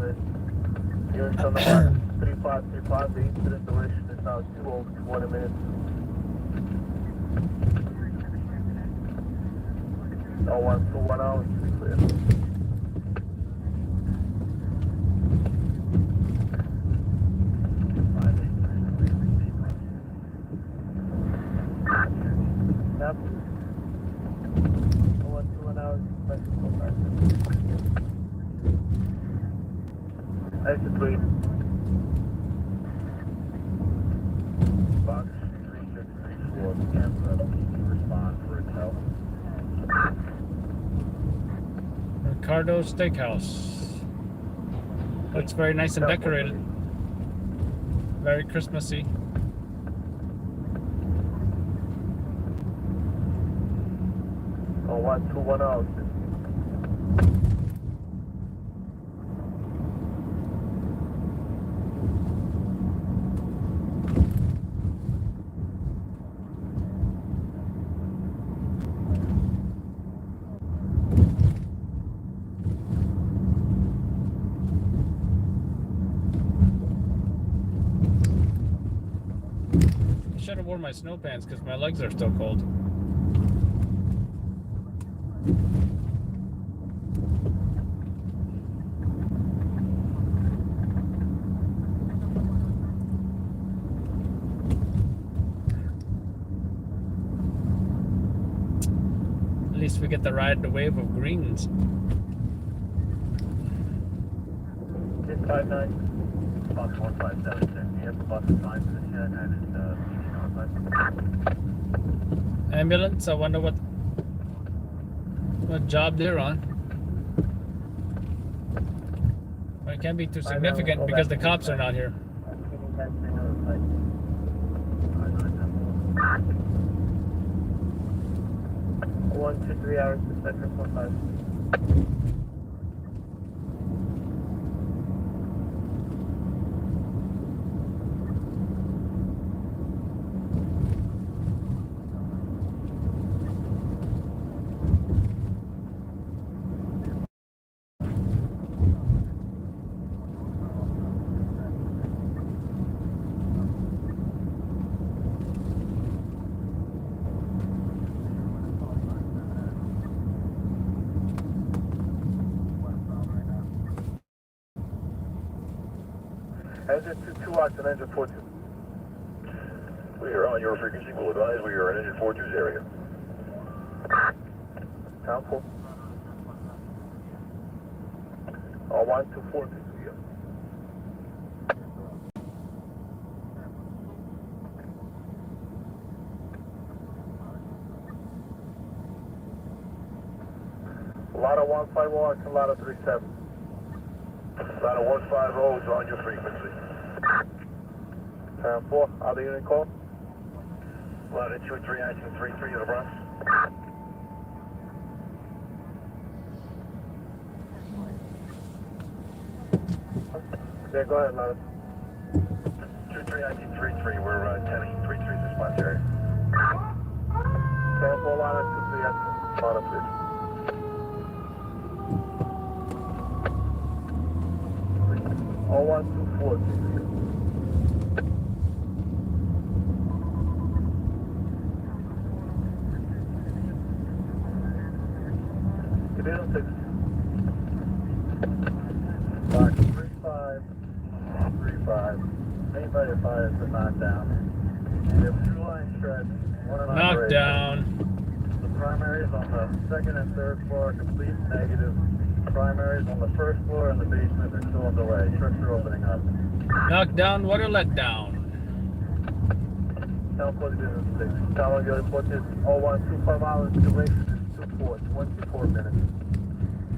3535, the incident duration is now 2 over 20 minutes. Oh, 1 hour, to be clear. Yep. 1 hour, exit 3. Box 3634, camera, respond for hotel. Ricardo Steakhouse. Looks very nice and decorated. Very Christmassy. Oh, 1 hour. I should have worn my snow pants because my legs are still cold. At least we get to ride the wave of greens. 59, box 1576. Yes, bus assigned to the shed and it's Ambulance, I wonder what job they're on. Well, it can't be too significant because the cops are not here. 1 to 3 hours to sector 45. Engine 22 watts and engine 42. We are on your frequency. We'll advise we are in engine 42's area. Town 4. All 1 to 4. Ladder 150 to Ladder 37. Ladder 150 is on your frequency. 4, other unit call. Ladder 23, action 33 to the Bronx. Yeah, go ahead, Ladder. 23, action 33, we're 10-833 response area. 4, Ladder 23, action, Ladder 3. Oh, 124. Division 6. Box 3535. Anybody fires the knockdown. We have 2 line stretch, 1 on Knockdown. The primaries on the 2nd and 3rd floor are complete negative. Primaries on the 1st floor and the basement are still underway. Trucks are opening up. Knockdown, what a letdown. Town 40 Division 6. Tower, your report is 0125 hours. Duration is 24 minutes.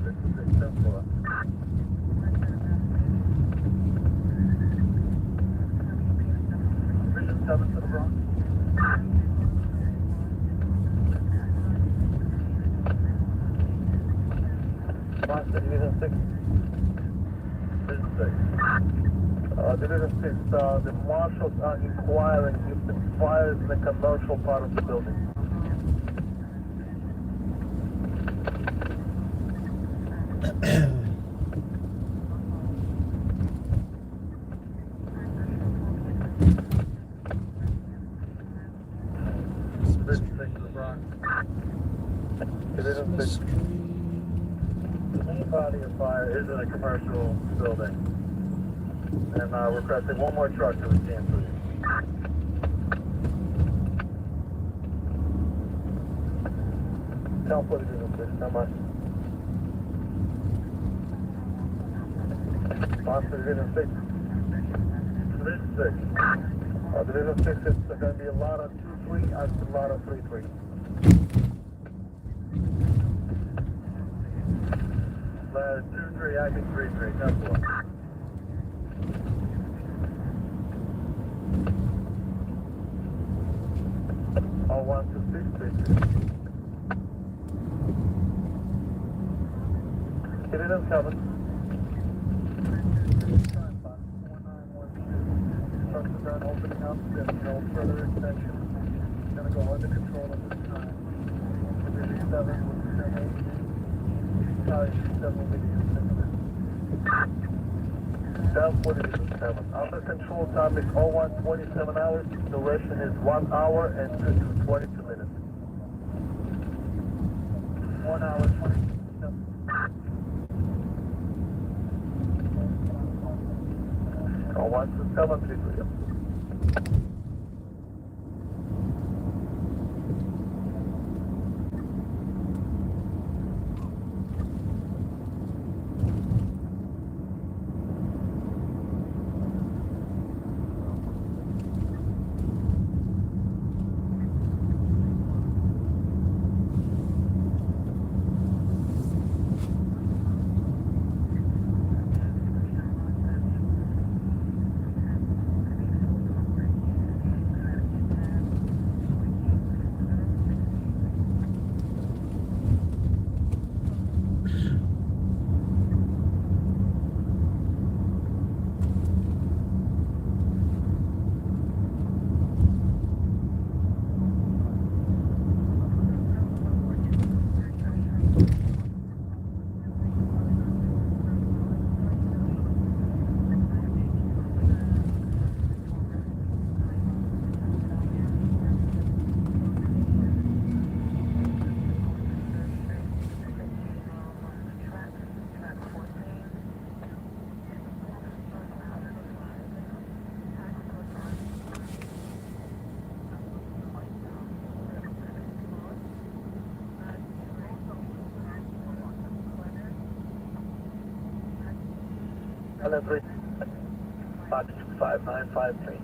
This is the 10th floor. Division 7 to the Bronx. Monster Division 6. Division 6. Division 6, the marshals are inquiring if the fire is in the commercial part of the building. Division 6 to the Bronx. Division 6. The main body of fire is in a commercial building. And requesting one more truck to the scene, please. Town 40 Division 6, stand by. Monster Division 6. Division 6. Division 6, it's going to be a lot of 2-3 and a lot of 3-3. Ladder 2-3, acting 3-3, 10-4. All 1 to 6, 3. Division 7. Trucks are done opening up. There's no further extension. It's going to go under control at this time. Division 7 with 10-8. Sorry, 7 will be the Down 40 Division 7. Under control time is 0127 hours. Duration is 1 hour and 22 minutes. 1 hour 22 minutes. 12733. Hello, 3. Box 5953,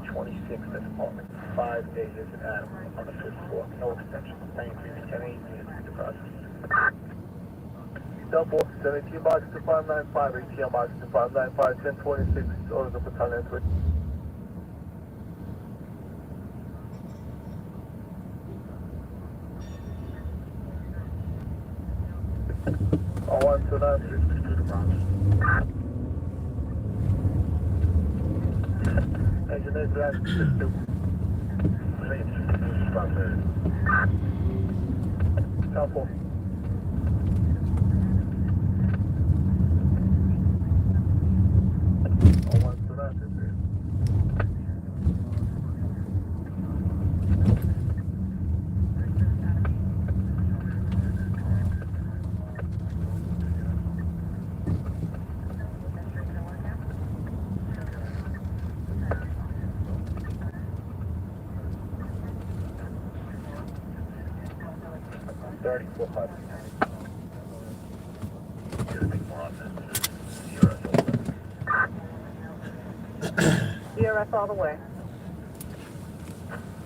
1026, that's apartment 5A is an animal on the 5th floor. No extension. 93, 10-8 minutes to process. Double 17 box to 595, ATM box to 595, 1026, orders of battalion switch. All 129, 62 to Bronx. Engineers, that's 62. Couple. All 129, 34. DRS all the way.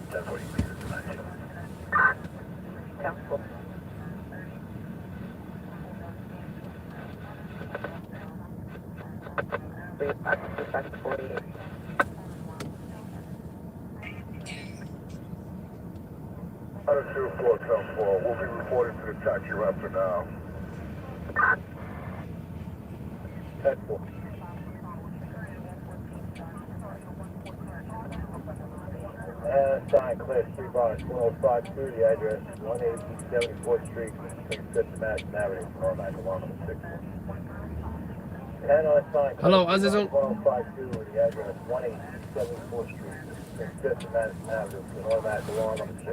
1040 meters tonight. 10-4. Back to 48. Other 04, 10-4, we'll be reporting to the taxi raptor now. 10-4. Sign class 3 box 1052, the address 180 74th Street, between 5th and Madison Avenue, Normac, along with 6. And sign Hello, class 3 Azizun. box 1052, the address 180 74th Street, between 5th and Madison Avenue, Normac, along with 6.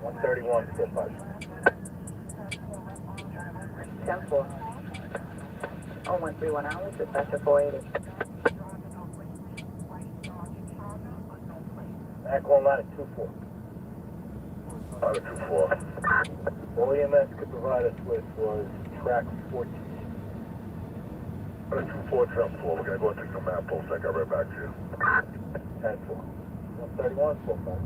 131, 5. 10-4. 0131 hours, dispatcher 480. Back on line at 24. Line at 24. All EMS could provide us with was track 14. Line at 24, jump 4. We're going to go and take some map pulse. I got right back to you. 10-4. 131, 45.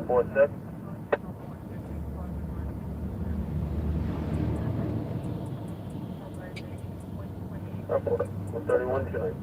Four six. Up 131 tonight.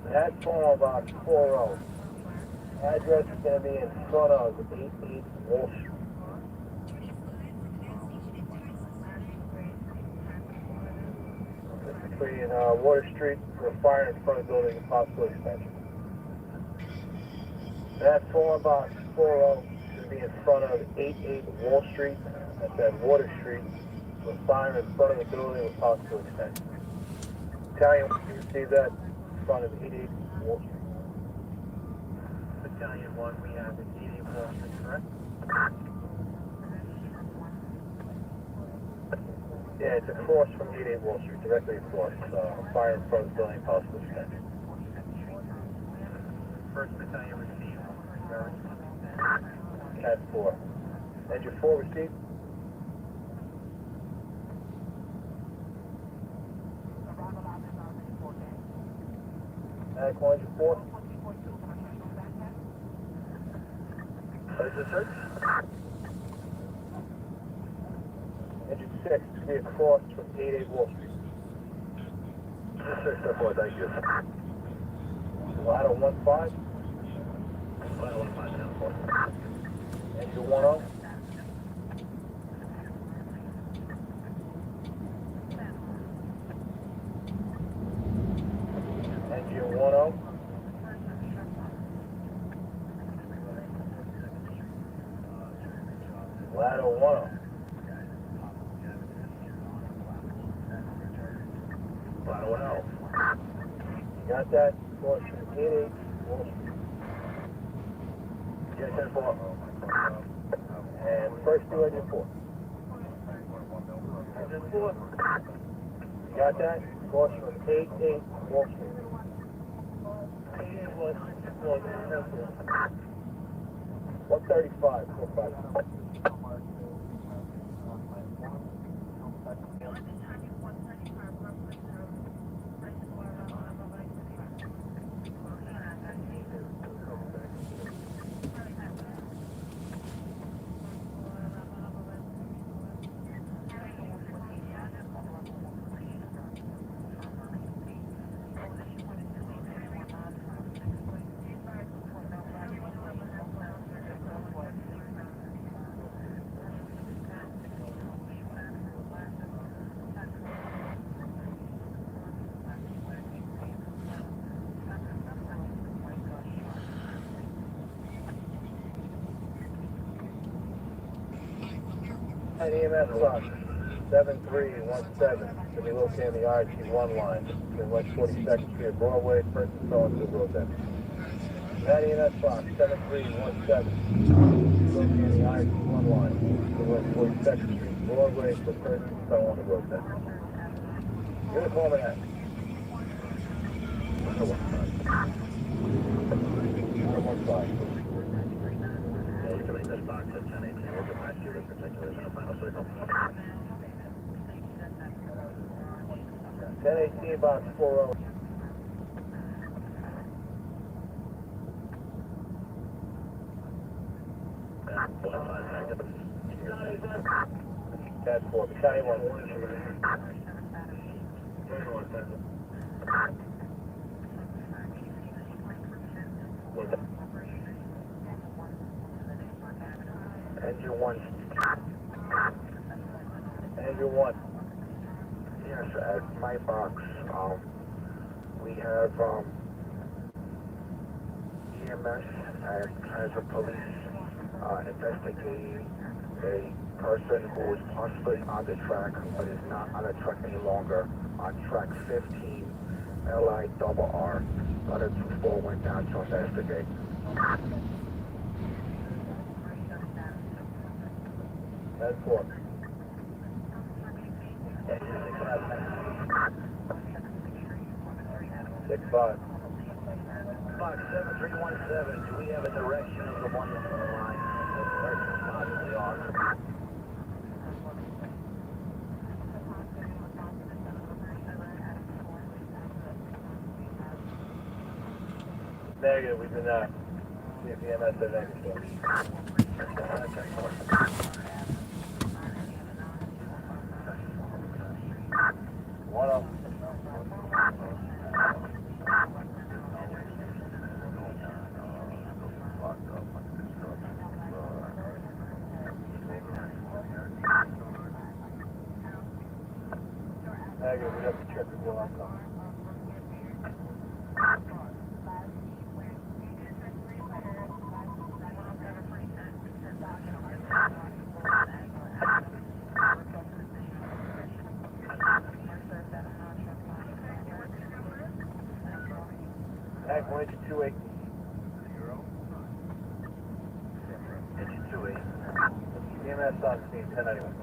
That's phone box 40. Address is going to be in front of 88 Wall Street. It's between Water Street for a fire in front of the building and possible extension. That phone box 40 is going to be in front of 88 Wall Street. That's at Water Street for a fire in front of the building with possible extension. Italian, you see that? Front of 88 Wall Street. Battalion 1, we have 88 Wall Street, correct? Yeah, it's across from 88 Wall Street, directly across. Fire in front of the building, possible extension. First Battalion received. Cat 4. Engine 4 received. Engine 4. Engine 6? Engine 6, to be across from 88 Wall Street. Engine 6, step 4, thank you. Ladder 15. Ladder 15, down 4. Engine 10. Engine 10. Ladder 10. Ladder 10. You got that? Course from 88 Wall Street. Yeah, 10 4. And first to engine 4. Engine 4. You got that? Course from 88 Wall Street. 88 Wall Street. 135. 45. And EMS box 7317 to be located on the RT1 line between West 42nd Street and Broadway, first and so on to the road then. That EMS box 7317 to be located on the RT1 line between West 42nd Street and Broadway, for first and so on the road then. Give a call to that. Ladder 15. Yeah, you can leave this box at 1018. We'll get back to you with particulars in the final signal. 1018 box 40. That's 4. Battalion 1. Engine 1. Engine 1. Yes, at my box, we have EMS and Transit Police investigating a person who is possibly on the track, but is not on the track any longer, on track 15, LIRR. Letter 24 went down to investigate. That's 4. Engine 6 5. 6-5. Box 7317, do we have a direction of the one that's on the line? The person possibly on. Negative, we've been see if EMS says anything. One up. Negative, we have to check the bill outcome. Ag 128. Engine 28. EMS on scene, 1091.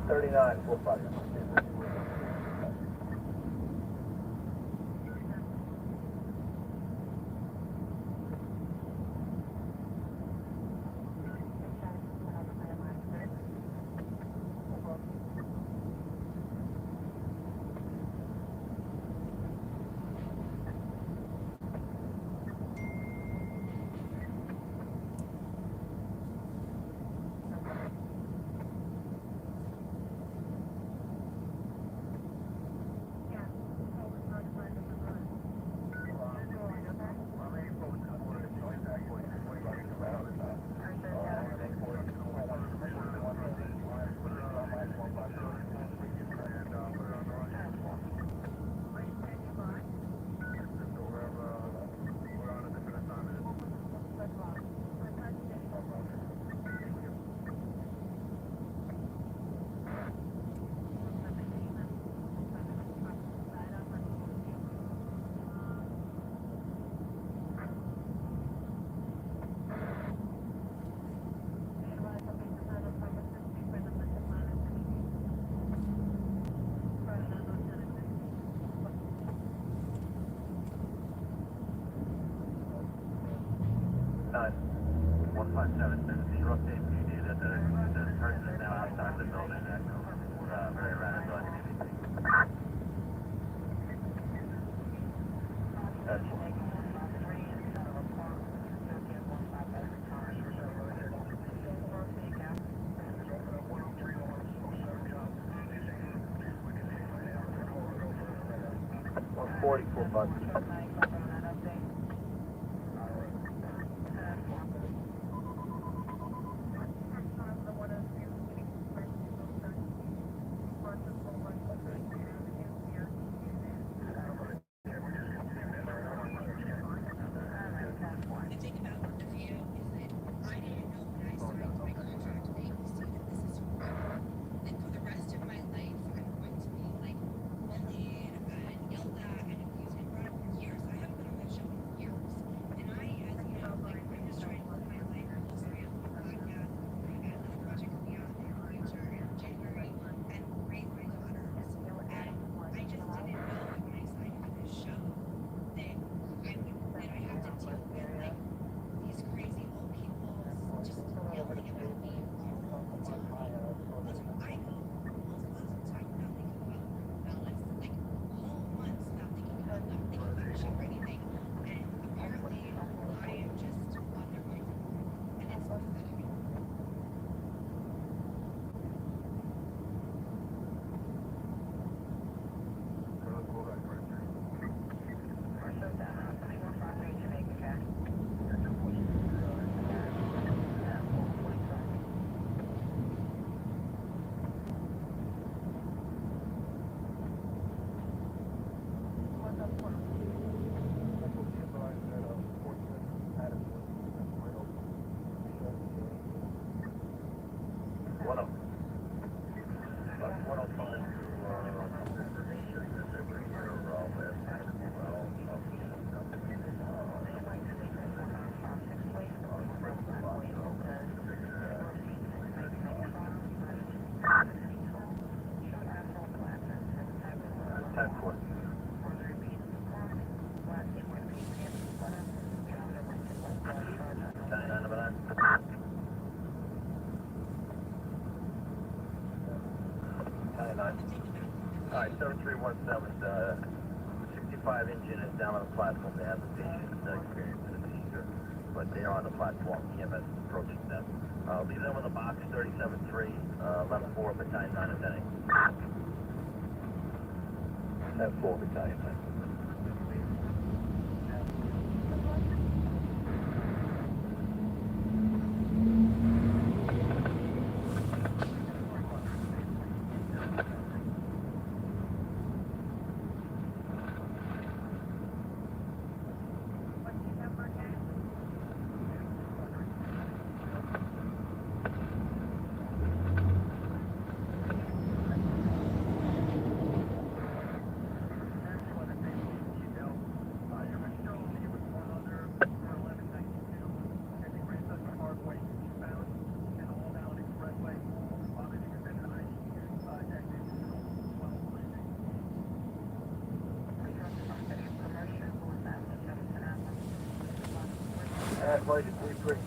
139, 45. 157, you update PD that the person is now outside the building. That's very random. That's 144 bucks. Alright, 7317, 65 engine is down on the platform. They have the patient experience in the procedure, but they are on the platform. EMS is approaching them. Leave them with a box 37-3, 11-4, battalion 9 and 10. 10-4, battalion 9. Flight is 3-3.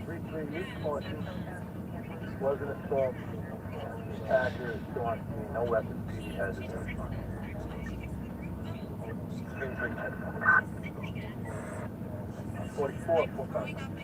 3-3, use caution. Wasn't assault. Attacker is still on scene. No weapons. PD has it. 3-3. 44, 4-5.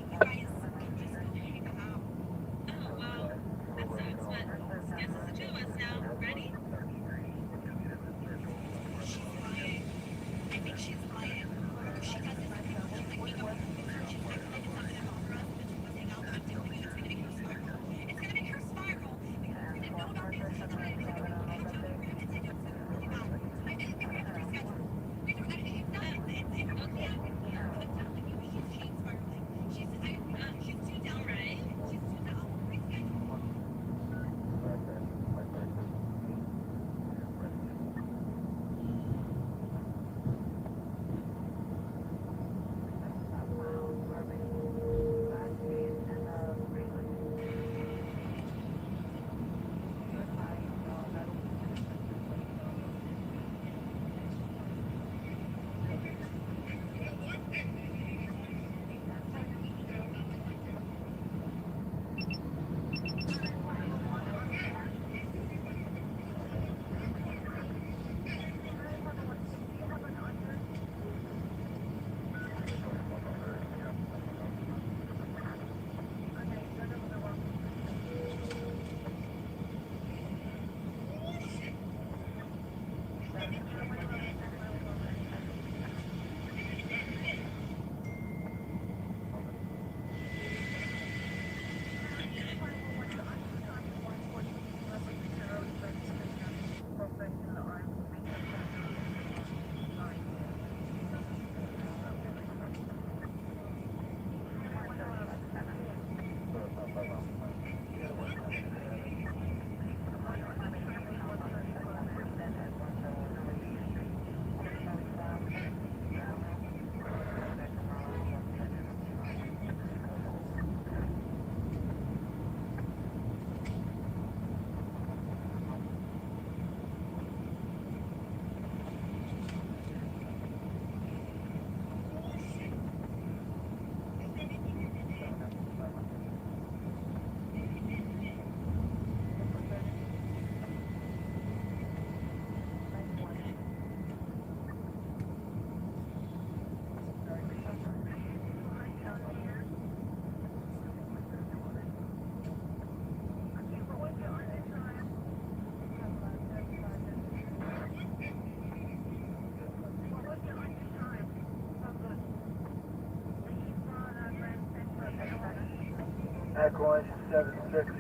Echo engine 76.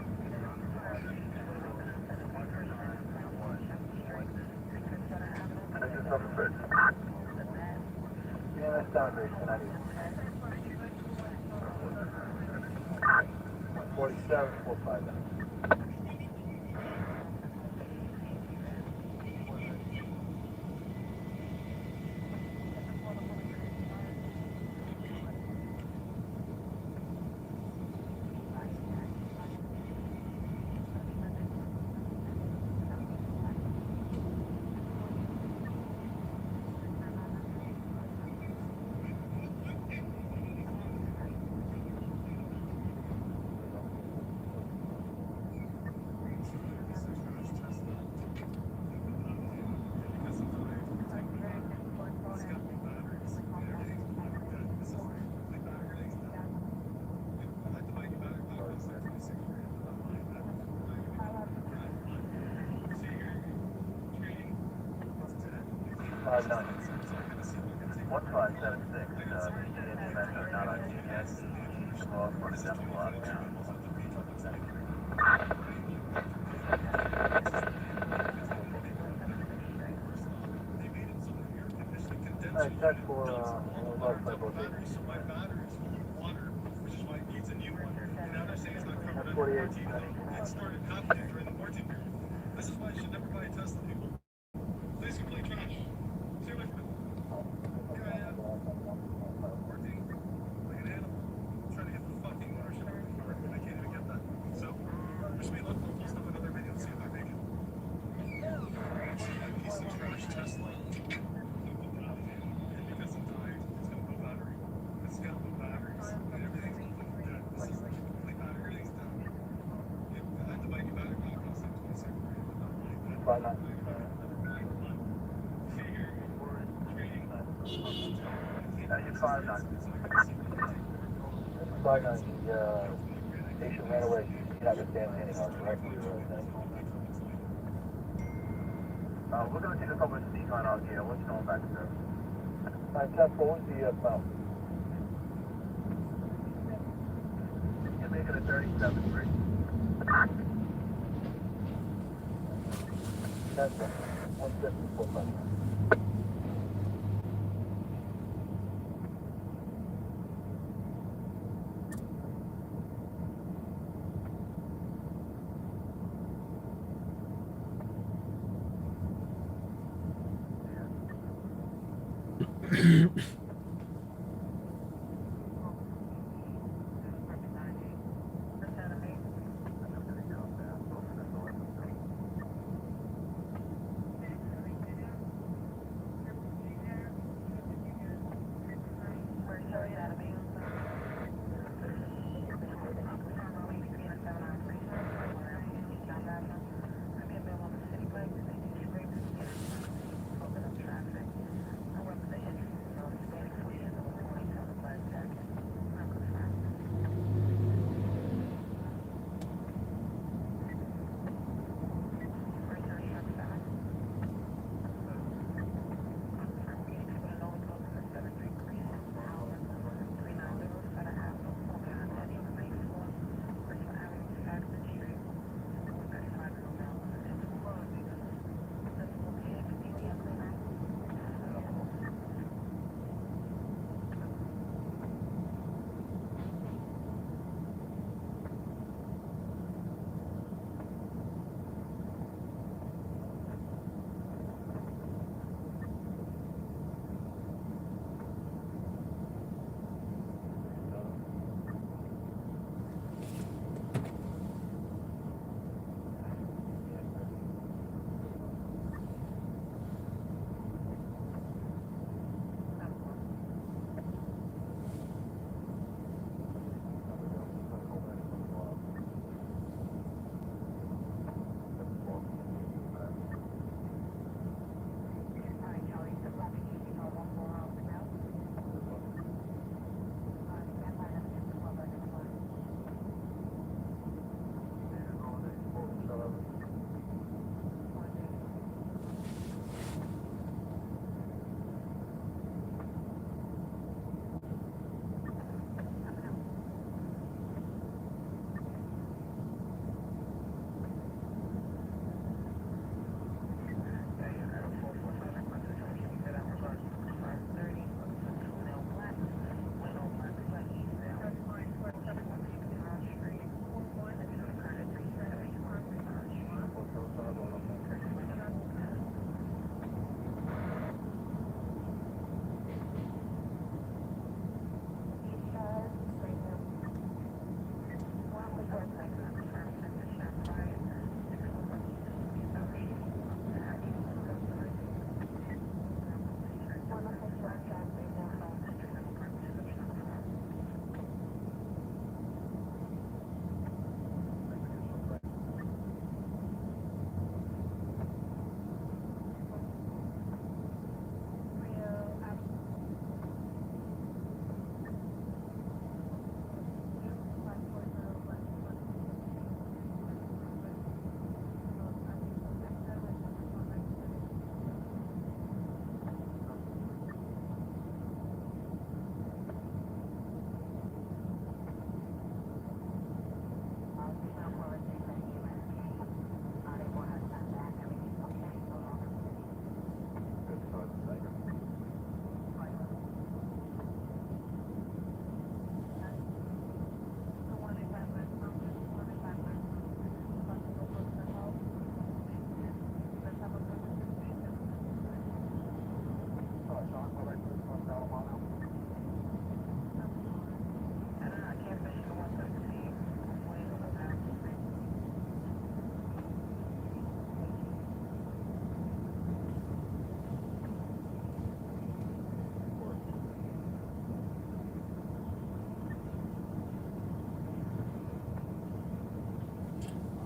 Engine 76. EMS downgrade, 1090. 47, 45 down. Five nine. 1576, EMS are not on duty yet. Slow for the demo lockdown. Alright, check for left side location. My battery's full of water, which is why it needs a new one. And now they're saying it's not covered under 48. warranty. It started happening during the warranty period. This is why you should never buy a Tesla, people. Please complete trash. Stay away from it. Here I am. Working like an animal. Trying to get the fucking ownership of the car, and I can't even get that. So, wish me luck. We'll post up another video and see if I make it. That piece of trash Tesla. And because it died, it's got no battery. It's got no batteries. And everything's completely dead. This is like complete battery. Everything's done. I had to buy a new battery pack. Cost like $27,000. Five nine. Engine 59. 5-9, the station ran away. You have a stand standing on directly. We're going to take a couple of sneak on out here. What's going back to service? Alright, check for what's the smell? You're making a 37-3. That's 150, 45.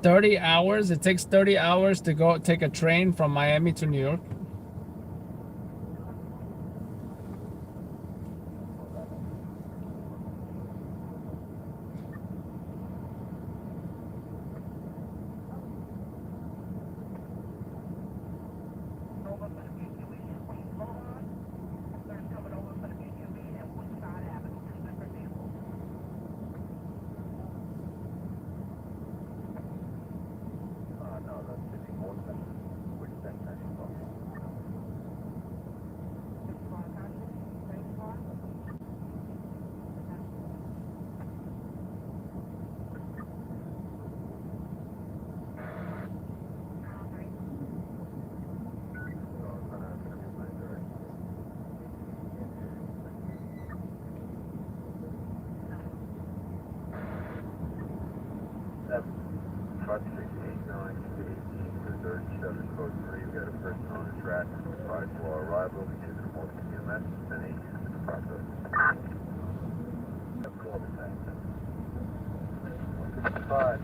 30 hours. It takes 30 hours to go take a train from Miami to New York. No, that's 50 more than which then Truck 689 to 37 code 3. We got a person on the track. Prior to our arrival, we took a multi QMS and a in the process. Call the same. 5.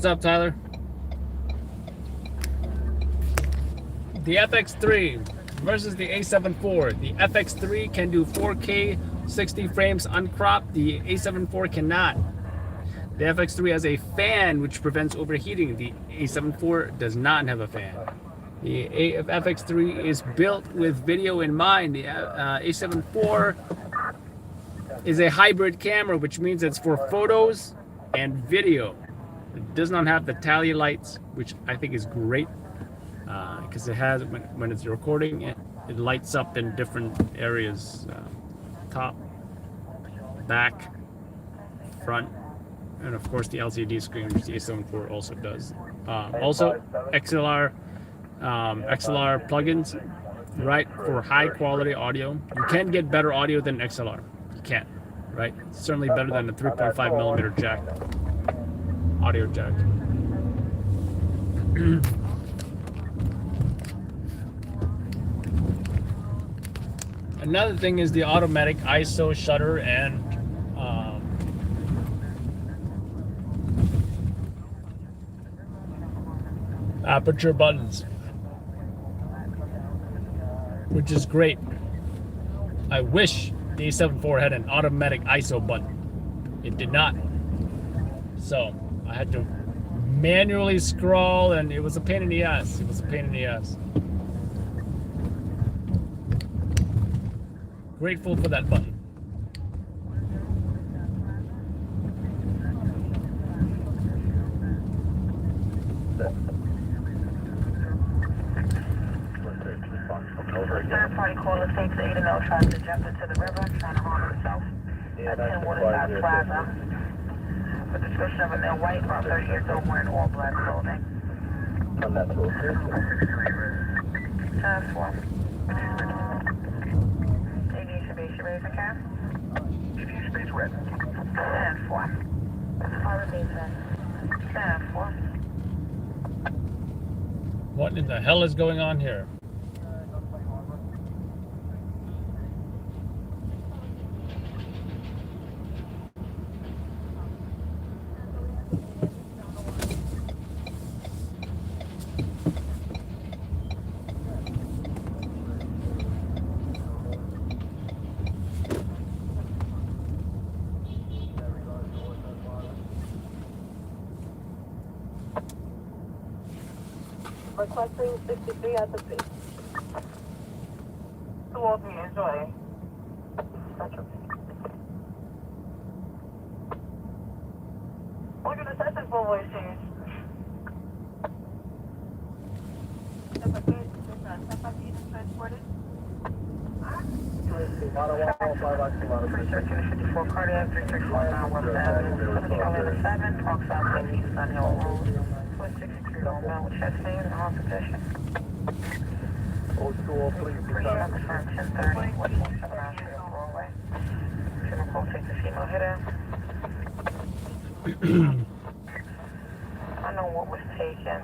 What's up, Tyler? The FX3 versus the A7 IV. The FX3 can do 4K 60 frames uncropped. The A7 IV cannot. The FX3 has a fan which prevents overheating. The A7 IV does not have a fan. The FX3 is built with video in mind. The A7 IV is a hybrid camera, which means it's for photos and video. It does not have the tally lights, which I think is great, because it has, when it's recording, it lights up in different areas, top, back, front, and of course the LCD screen, which the A7 IV also does. Also, XLR plugins, right, for high quality audio. You can get better audio than XLR. You can, right? It's certainly better than the 3.5 millimeter jack, audio jack. Another thing is the automatic ISO shutter and aperture buttons, which is great. I wish the A7 IV had an automatic ISO button. It did not. So I had to manually scroll, and it was a pain in the ass. It was a pain in the ass. Grateful for that button. Third party caller states the 8 male tries to jump into the river, trying to harm himself at 10 Waterside Plaza. The description of a male white, about 30 years old, wearing all black clothing. Task force. Aviation base, you ready for cast? Aviation base red. Stand for. Pilot base red. Stand for. What in the hell is going on here? Requesting 63 at the base. Towards me, enjoy. Look at the session for voice change. Transported. Research Unit 54 cardiac, 3619 West Avenue, Charlotte 7, Park South, East Sun Hill Road. 663 northbound with chest pain and heart condition. Appreciate on the front 1030, West 179 Street on Broadway. General call takes a female hitter. I know what was taken.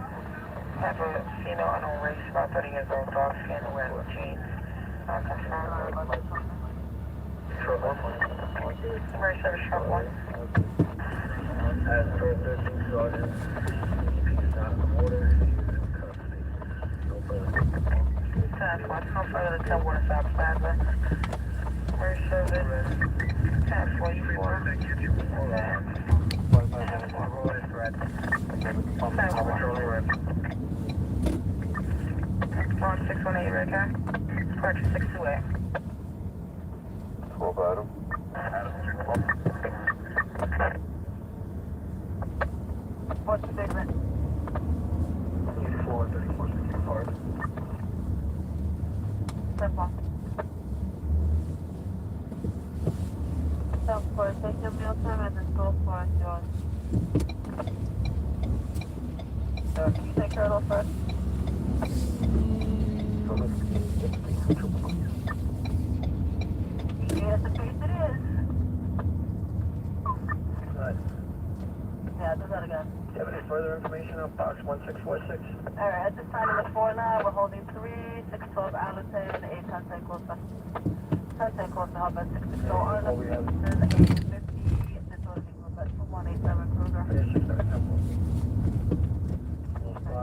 Have a female unknown race, about 30 years old, dark skin, wearing with jeans. Confirmed. Emergency service truck 1. As per 13 Sergeant, out of the water, no further. Time for no further than 10 Waterside Plaza. Emergency service. Time for you for. Launch 618 red car. Departure 628. 12 Adam. What's the statement? 34, 34, 65. Simple. South Forest, take your meal time and then go for it, George. Can you take her a little first? Yes, the case it is. Yeah, do that again. Do you have any further information on box 1646? Alright, at this time in the 4-9, we're holding 3, 612 Allerton, 8 contact close to contact close to hub at 660 Arnold, 850, this one is at 2187 Kruger. A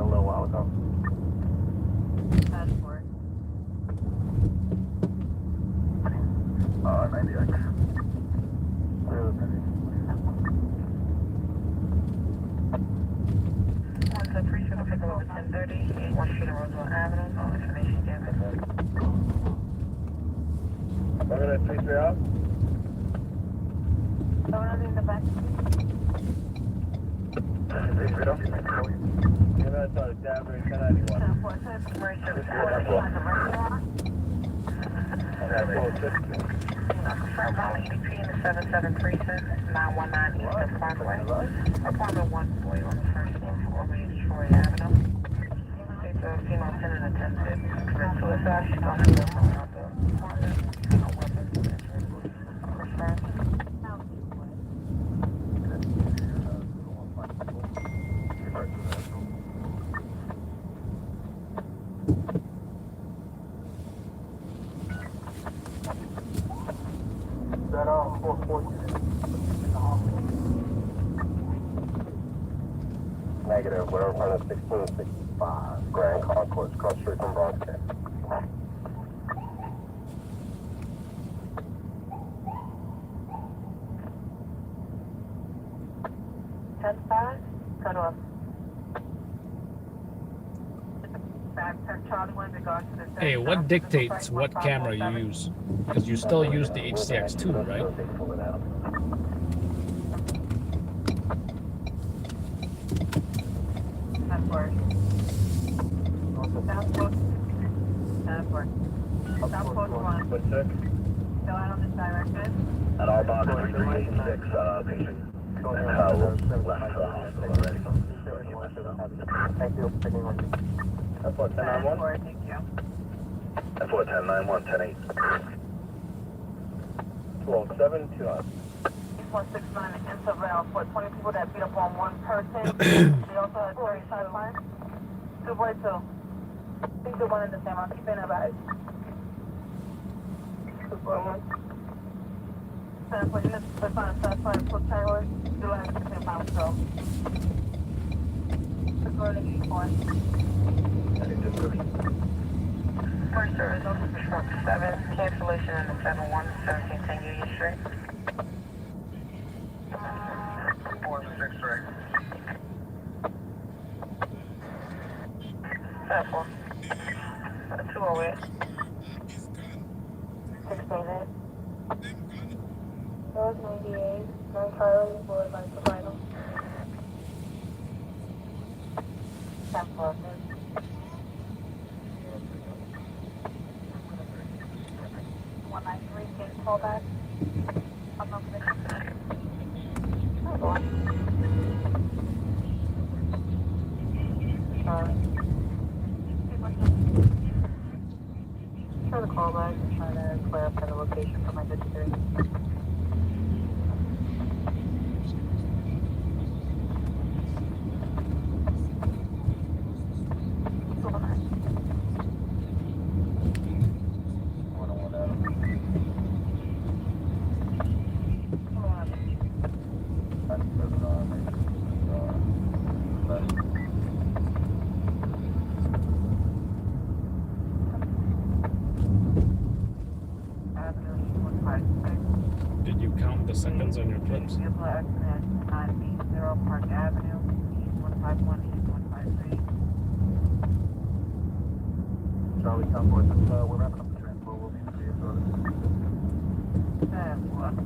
little while ago. Passport. 90X. Once a pre-shuttle pick up over 10:30, 1 Street and Roosevelt Avenue. All information given. I'm gonna take her out. Someone in the back. You're gonna try to Danbury 1091. Confirm all EDP in the 7736, 919 East Parkway. Apartment 140 on the first floor, 480 Troy Avenue. It's a female tenant attempted commit suicide. She's on the phone out the apartment. No weapons. Confirmed. That 440. Negative, we're in front of 1665 Grand Concourse, cross street from Broadcast. Cut off. Charlie, in regards to the Hey, what dictates what camera you use? Because you still use the HCX2, right? Passport. Passport. Passport 1. What's that? Go out on this direction. At all box 386, patient. Left the hospital already. Thank you. That's what, 1091? Passport, thank you. That's what, 1091, 108. 207, 209. 169 in Intervale for 20 people that beat up on one person. They also had 35 fines. 242. I think they're one in the same. I'll keep in about it. 241. For units, the fine satisfied for terror, July 16 pounds ago. The burning point. First service, officer Shrub 7, cancellation in the 71, 1710 Union Street. 46, right? 7-4. 208. 688. Road 98, 9 Charlie, Board by the vital. 10-4. 193, can you call back? I'm not going to. Try to call back and try to clarify the location for my district. Did you count the seconds on your clips? Vehicle accident, 980 Park Avenue, East 151, East 153. Charlie, Concourse, we're wrapping up the transport. We'll be free as well. 10-4.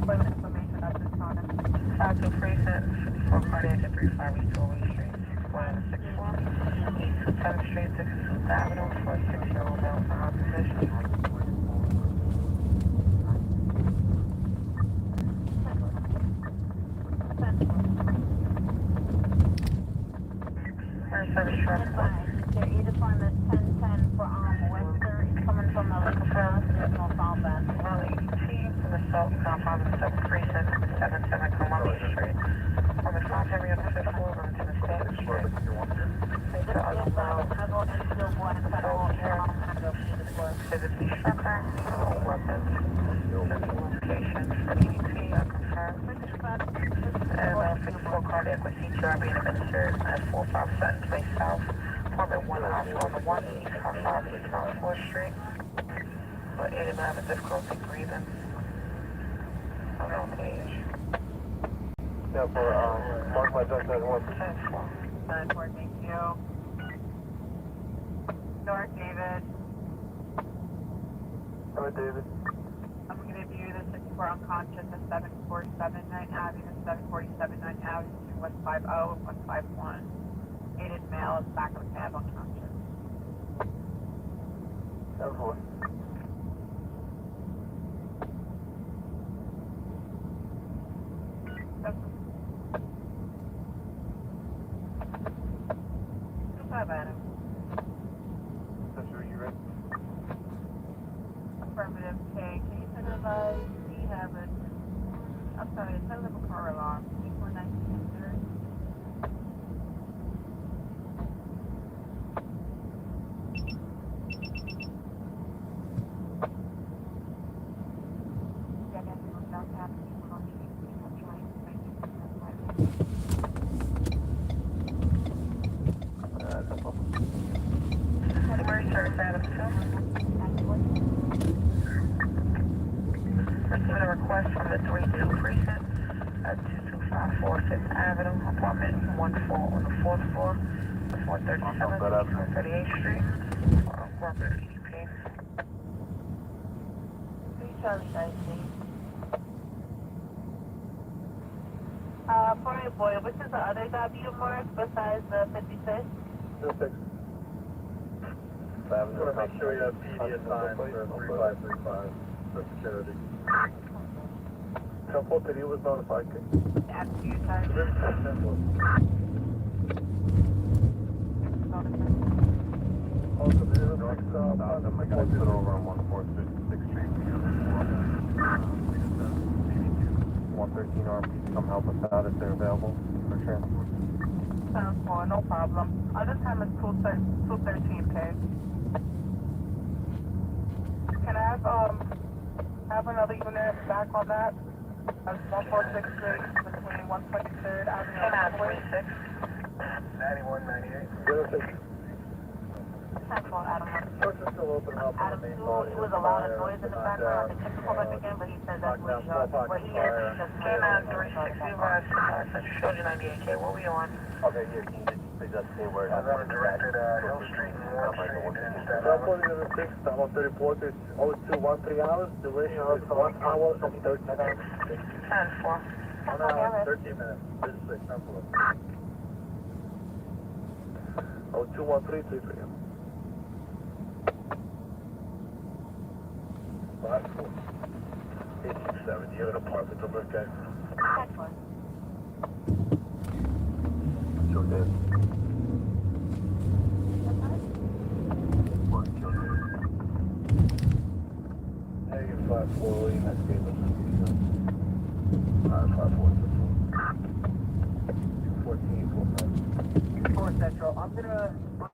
Further information at this time. 52 Precinct, 4 cardiac at 35 East 208 Street, 6164. East 10th Street, 62th Avenue, for a 6-year-old male for opposition. Service truck. They're either from the 1010 for Western, coming from the Lincoln Trail, there's no southbound. EDT from the south, compound of the 7th Precinct, 77 Columbia Street. On the top area of the 5th floor, over to the Standard Street. They just get the activity structure, weapons, location, EDP, confirmed. And 54 cardiac with CTR being administered at 45 Sutton Place South, apartment 1 hospital on the 1 East Hot East South 4th Street. But 89 having difficulty breathing. Okay. Yeah, for, mark my jump at 1%. 10-4, thank you. North David. Alright, David. I'm going to view the 64 unconscious at 7479 Avenue, 7479 Avenue, 150, 151. Aided male is back of the cab unconscious. 10-4. Adam. Central, you ready? Affirmative. Okay, can you send us rehab it? I'm sorry, it's a little car alarm. 2419. Receiving a request from the 3-2 precinct at 2254 5th Avenue, apartment 1-4 on the 4th floor, 437 38th Street, corporate EDP. Charlie 19. For a boy, which is the other W mark besides the 56? 56. I just want to make sure you have PD assigned for 3535 for security. Temple City was notified. That's you, sorry. Also, the next I'm going to sit over on 146th Street. 113 RP to come help us out if they're available for transport. Sounds cool, no problem. Other time is 213, okay? Can I have another unit back on that? That's 146 Street between 123rd Avenue and 46. 9198. Adam. Doors are still open up on Adam, the main it volume. was a lot of noise in the background. I checked the call back again, but he said that's what he is. He just came out 360 West, Children 98K. What were you on? Okay, here, can you please just say where it has been directed Hill Street and Warren Street. Airport is on 6, down 34, 0213 hours, duration is 1 hour and 13 minutes. 10-4. 1 hour, 13 minutes. This is 6, 10-4. 0213 for you. 5-4. 867, do you have an apartment to look at? 10-4. Sure did. Negative 5-4, William, that's good. 5-4, 4 Central. I'm gonna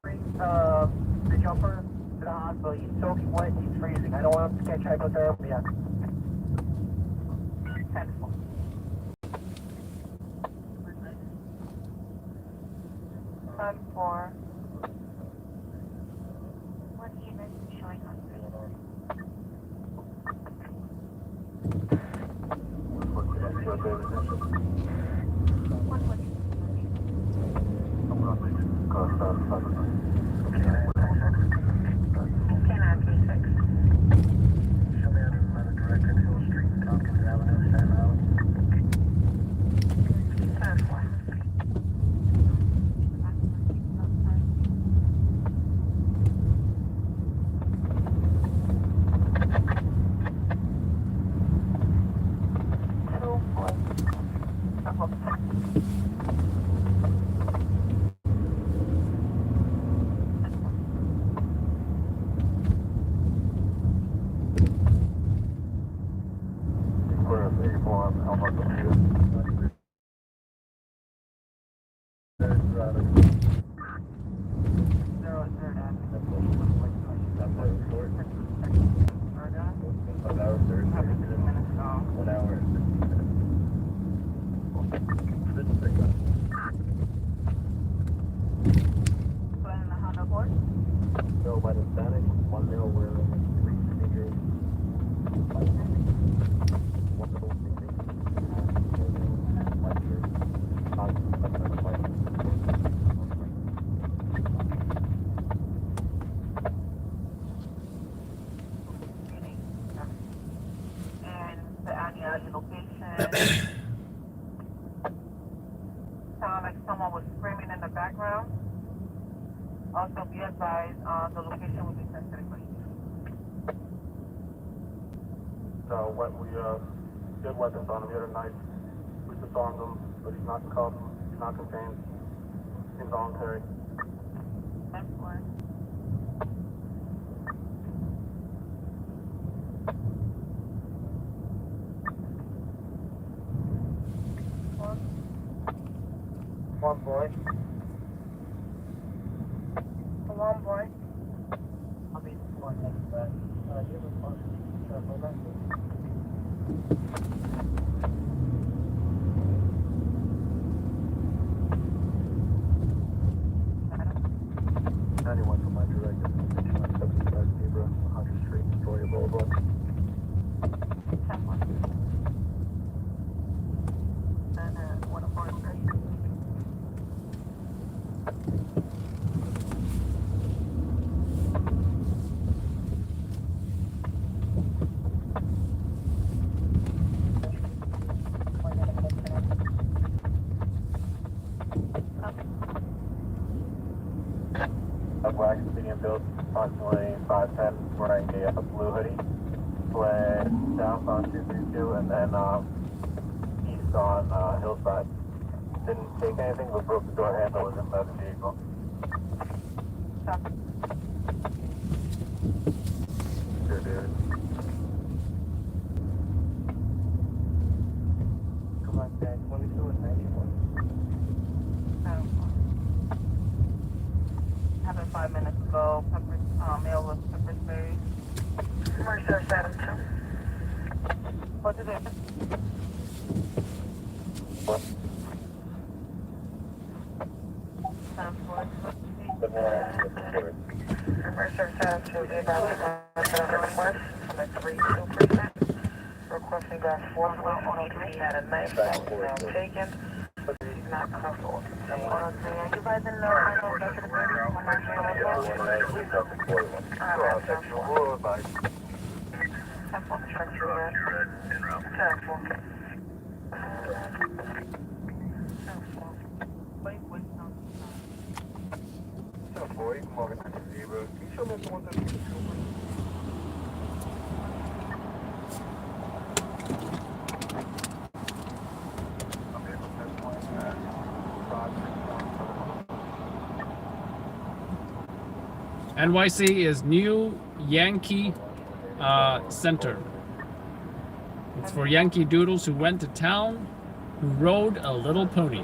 bring the jumper to the hospital. He's soaking wet, he's freezing. I don't want him to catch hypothermia. 10-4. What unit is showing on Probably 2 minutes ago. 1 hour. Playing the Honda Accord. No, by the Spanish, 1 male wearing 3 sneakers. One little sneaker. White shirt. And the ideology location. Sounded like someone was screaming in the background. Also, be advised, the location will be sensitive for you. So when we did weapons on him the other night, we disarmed him, but he's not cuffed, he's not contained, involuntary. Excellent. One boy. One boy. I'll be the one next to that. Do you have a phone? Phone number? Anyone from my director, 75 Zebra, 100 Street, Victoria Boulevard. 10-1. And what a board person. A black medium build, approximately 5'10", wearing a blue hoodie. Went south on 232 and then east on Hillside. Didn't take anything, but broke the door handle, was inside the vehicle. Stop. Sure, dude. Come on, Jack. 22 and 91. Happened 5 minutes ago. Male was pepper spray. Commercial Adam 2. What is it? What? Good morning. Commercial Adam 2. Request. Select 3-2%. Requesting gas 4.103 at a knife that was now taken. He's not cuffed or contained. You guys in love? I know that's the word. Boy, morgen aan de Zebra. Die zo met 100 NYC is New Yankee Center. It's for Yankee Doodles who went to town, who rode a little pony.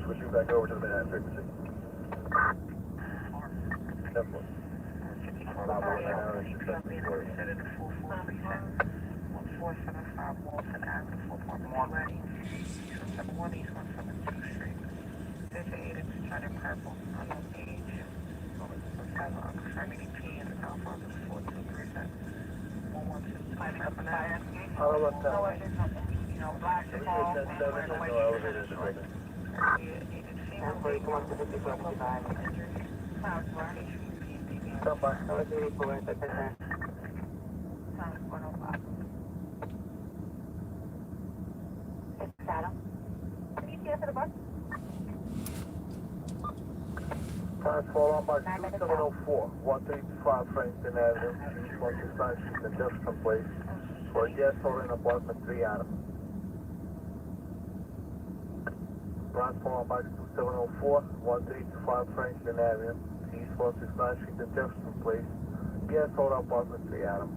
Switch you back over to the Manhattan frequency. Simple. About 1 hour and 6 seconds. 1475 Walton Avenue, 4.1 ready. 271 East 172 Street. There's an 8 inch turning purple, unknown age. Confirm EDP and the Alpha is 4237. 112. How about that? No, there's nothing. You know, black, small, no elevators are breaking. Come by. It's Adam. Can you see us at the bus? Cars fall on by 2704, 135 Franklin Avenue, East 169 Street, and Jefferson Place, for a guest holding apartment 3 Adam. Transform box 2704, 1325 Franklin Avenue, East 169th Street and Jefferson Place. Gas soda apartment 3 Adam.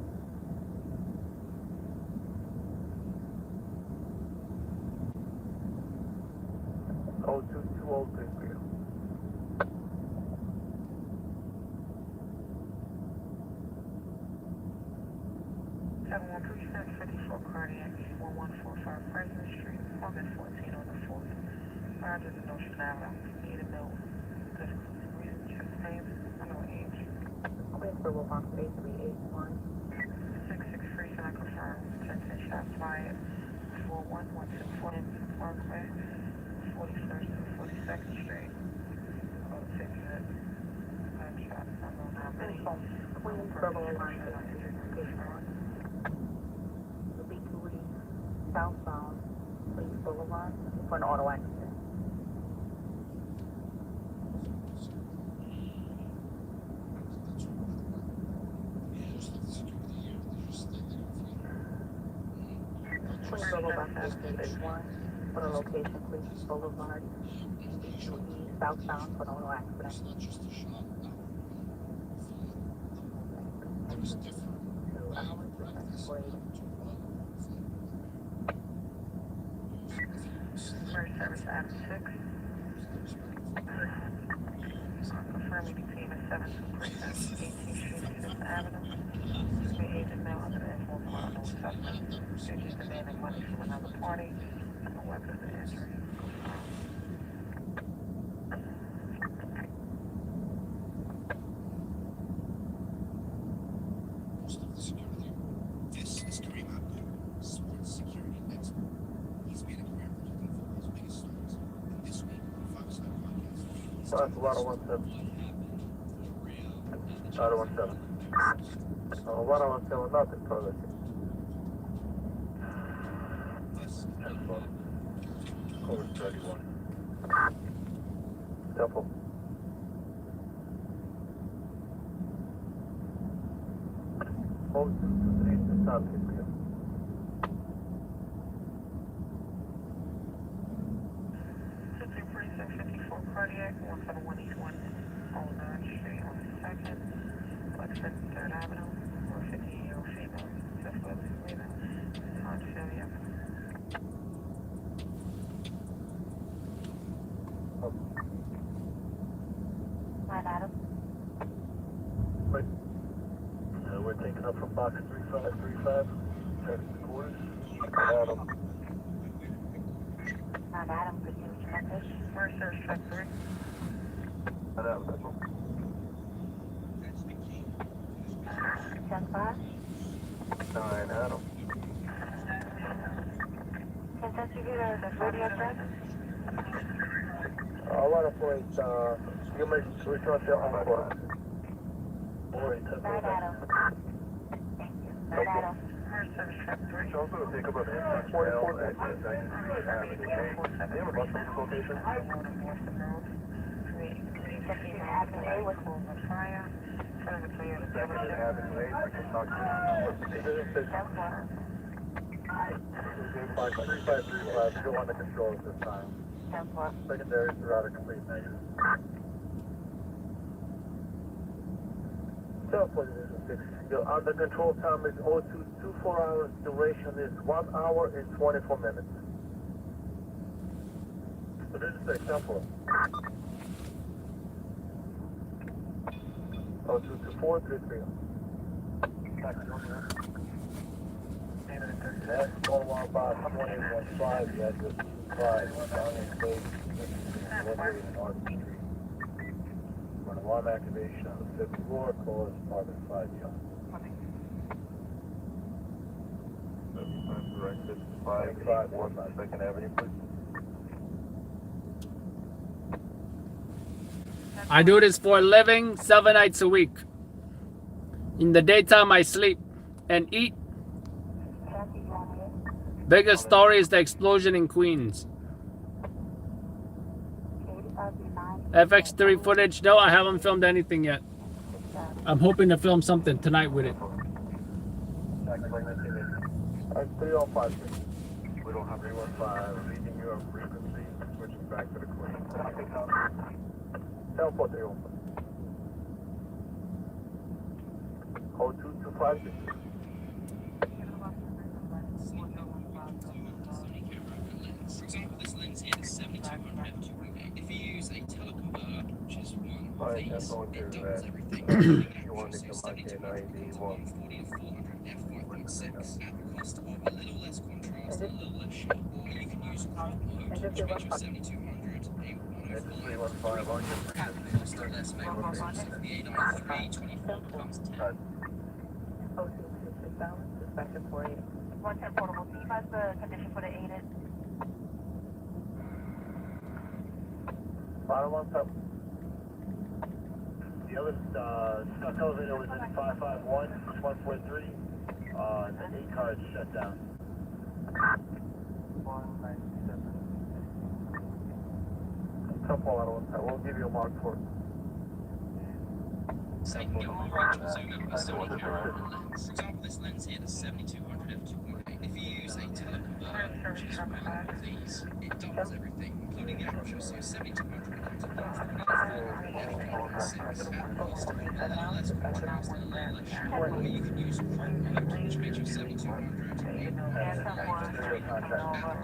Oh, 22033. 713-654 cardiac, 1145 President Street, August 14 on the 4th. Roger the Notion Avenue, need a note. This reason chest pain, I know age. Clear for Wilmot 3381. 663, can I confirm? 10 shots fired. 41124 Parkway, 41st and 42nd Street. Oh, take that. Gunshots, I don't know how many. Queens Borough line southbound, Queens Boulevard, for an auto accident. Queens Boulevard 561, for the location, Queens Boulevard, southbound, for an auto accident. 2 hours, great. First service Adam 6. Confirming the team is 723 18th Street and 5th Avenue. The agent now under the influence of unknown suspect. Agent demanding money from another party. And the weapons of injury. Most of the security. This is Kareem Abdul, sports security expert. He's made a career predicting football's biggest stories. And this week on Fox 9 Podcast, That's a lot of 17. Out of 17. A lot of 17, nothing further. Over 31. Temple. Oh, 223 to South Korea. Cardiac, 171 East 109th Street on the 2nd, Lexington 3rd Avenue, or 50-year-old female, suspect leaving, heart failure. Hi, Adam. Wait. We're taking up from box 3535, check the quarters. Adam. Hi, Adam. Could you reach your message? First service check 3. Adam, that's one. 10-5. 9, Adam. Can that you get the radio address? A lot of points, you may switch on your own course. Night, Adam. Thank you. Night, Adam. First service check 3. It's also going to take about an impact trail at the they have a bunch of locations. Avenue A was on fire. Avenue 8, we can talk to 3535, still under control at this time. Secondaries are out of complete negative. Southwest Division 6. Your under control time is 0224 hours. Duration is 1 hour and 24 minutes. Division 6, Southwest. 022433. That's going on about 2815. You had to 5 down in State, North Street. For an alarm activation on the 5th floor, call us apartment 5 young. Directed 581 2nd Avenue, please. I do this for a living 7 nights a week. In the daytime, I sleep and eat. Biggest story is the explosion in Queens. FX3 footage. No, I haven't filmed anything yet. I'm hoping to film something tonight with it. 305, please. We don't have 315, reading your frequency, switching back to the Queen. Copy, copy. 74315. 0225. For example, this lens here is 7200 f2.8. If you use a teleconverter, which is one of Alright, these, that's all it doubles everything. You want to So get my 7200 becomes 140 to 400 f5.6 at the cost of a little less contrast and a little less shape. Or you can use crop mode, which makes your 7200 a 105 at the cost of less megapixels. So for the 893, 24 becomes 10. 0226 balance, dispatcher 48. 110 portable. Can you pass the condition for the 8 Bottom one, top. The other stuck elevator was in 551, 143. The 8 car is shut down. 197. Top one, we'll give you a mark for it. So you can get more range with zoom out with Sony camera and lens. For example, this lens here, the 7200 f2.8. If you use a teleconverter, which is one of these, it doubles everything, including the aperture. So 7200 becomes a 140 to 400 f5.6 at the cost of a little less contrast and a little less shape. Or you can use crop mode, which makes your 7200 a 105 at the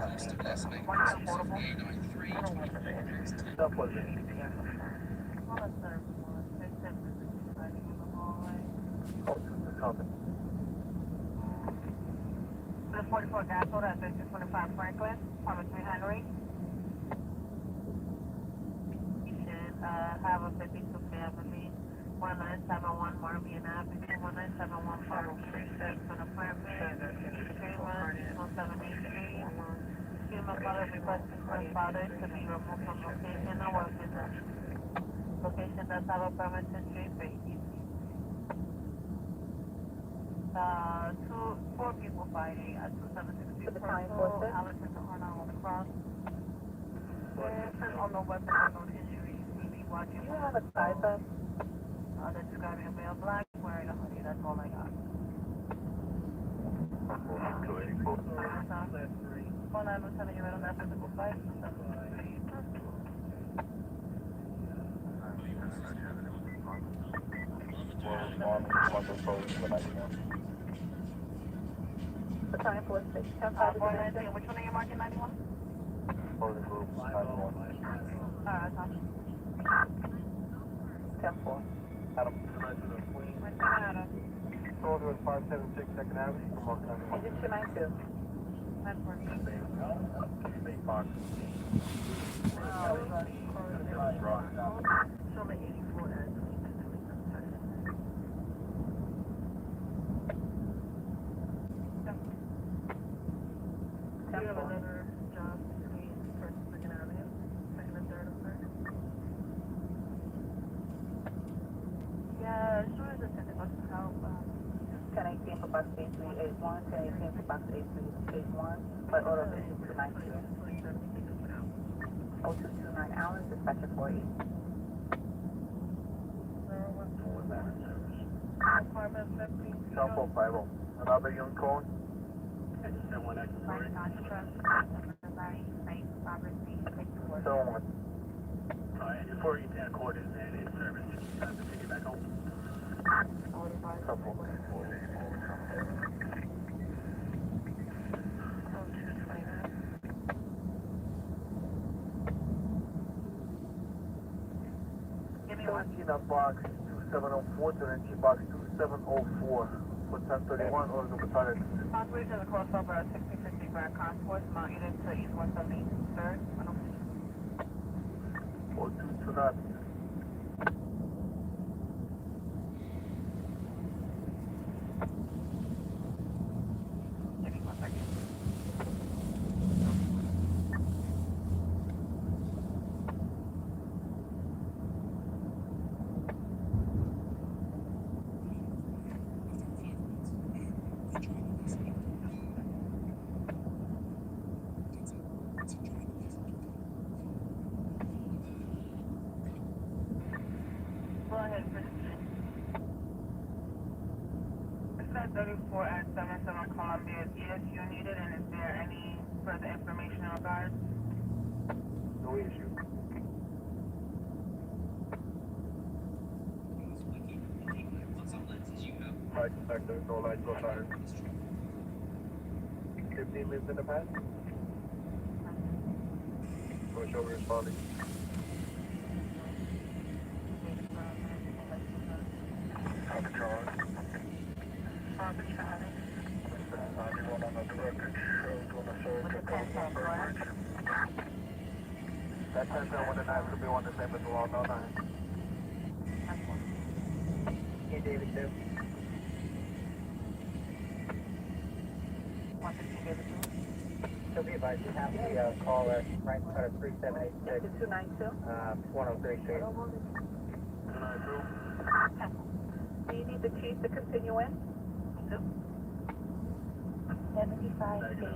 cost of less megapixels. So for the 893, 24 becomes 10. Top one. Copy. The 44 Gasol at 225 Franklin, apartment 3 Henry. You should have a 52 family, 1971 Marmion Avenue, 1971 Park Street, on apartment, 1783. Human mother requesting for father to be removed from location or work visit. Location does have a permanent street for 4 people fighting at 2760 Purple, Allison Arnold on the cross. And on the weapon, no injuries. We watching. Do you have a size up? They're describing a male black wearing a hoodie. That's all I got. Well, I'm telling you, I don't have physical fight. The time for 6. Which one are you marking, 91? Alright, Tom. 10-4. Adam, tonight to the Queen. Adam. Soldier at 576 Second Avenue. I'm marking on the Is it 292? That's working. State box. Show me 84 and 22. You have another job between 1st and 2nd Avenue, 2nd and 3rd and 3rd? Yeah, as soon as it's in the bus to help, 1018 for box 8381, 1018 for box 8381, but order of issue 292. 0229 Allen, dispatcher 48. apartment 15. Cell phone 50. Another young cone. So on. Before you can court is in service, it's time to take it back home. Couple. Give me one. 17 at box 2704 to 19 box 2704 for 1031 or the battalion. Possibly to the crossover at 1650 Grand Concourse, Mount Eden to East 173rd. 0229. Give me 1 second. Go ahead, Christian. It's at 34 at 77 Columbia. Is ESU needed, and is there any further information in regards. No issue. Once I'm lenses, you know. Light detector, no lights, no sirens. 15 minutes in the past. Push over responding. Copy Charlie. Copy Charlie. 91 on the record. Shows on the third. With the 10-10, correct? That 10-10 with the 9 could be one the same as the law, no 9. Hey, David, too. 115, David, too. So be advised, you have the caller right in front of 3786, 292. 103 Street. 292. Do you need the chief to continue in? 75 David,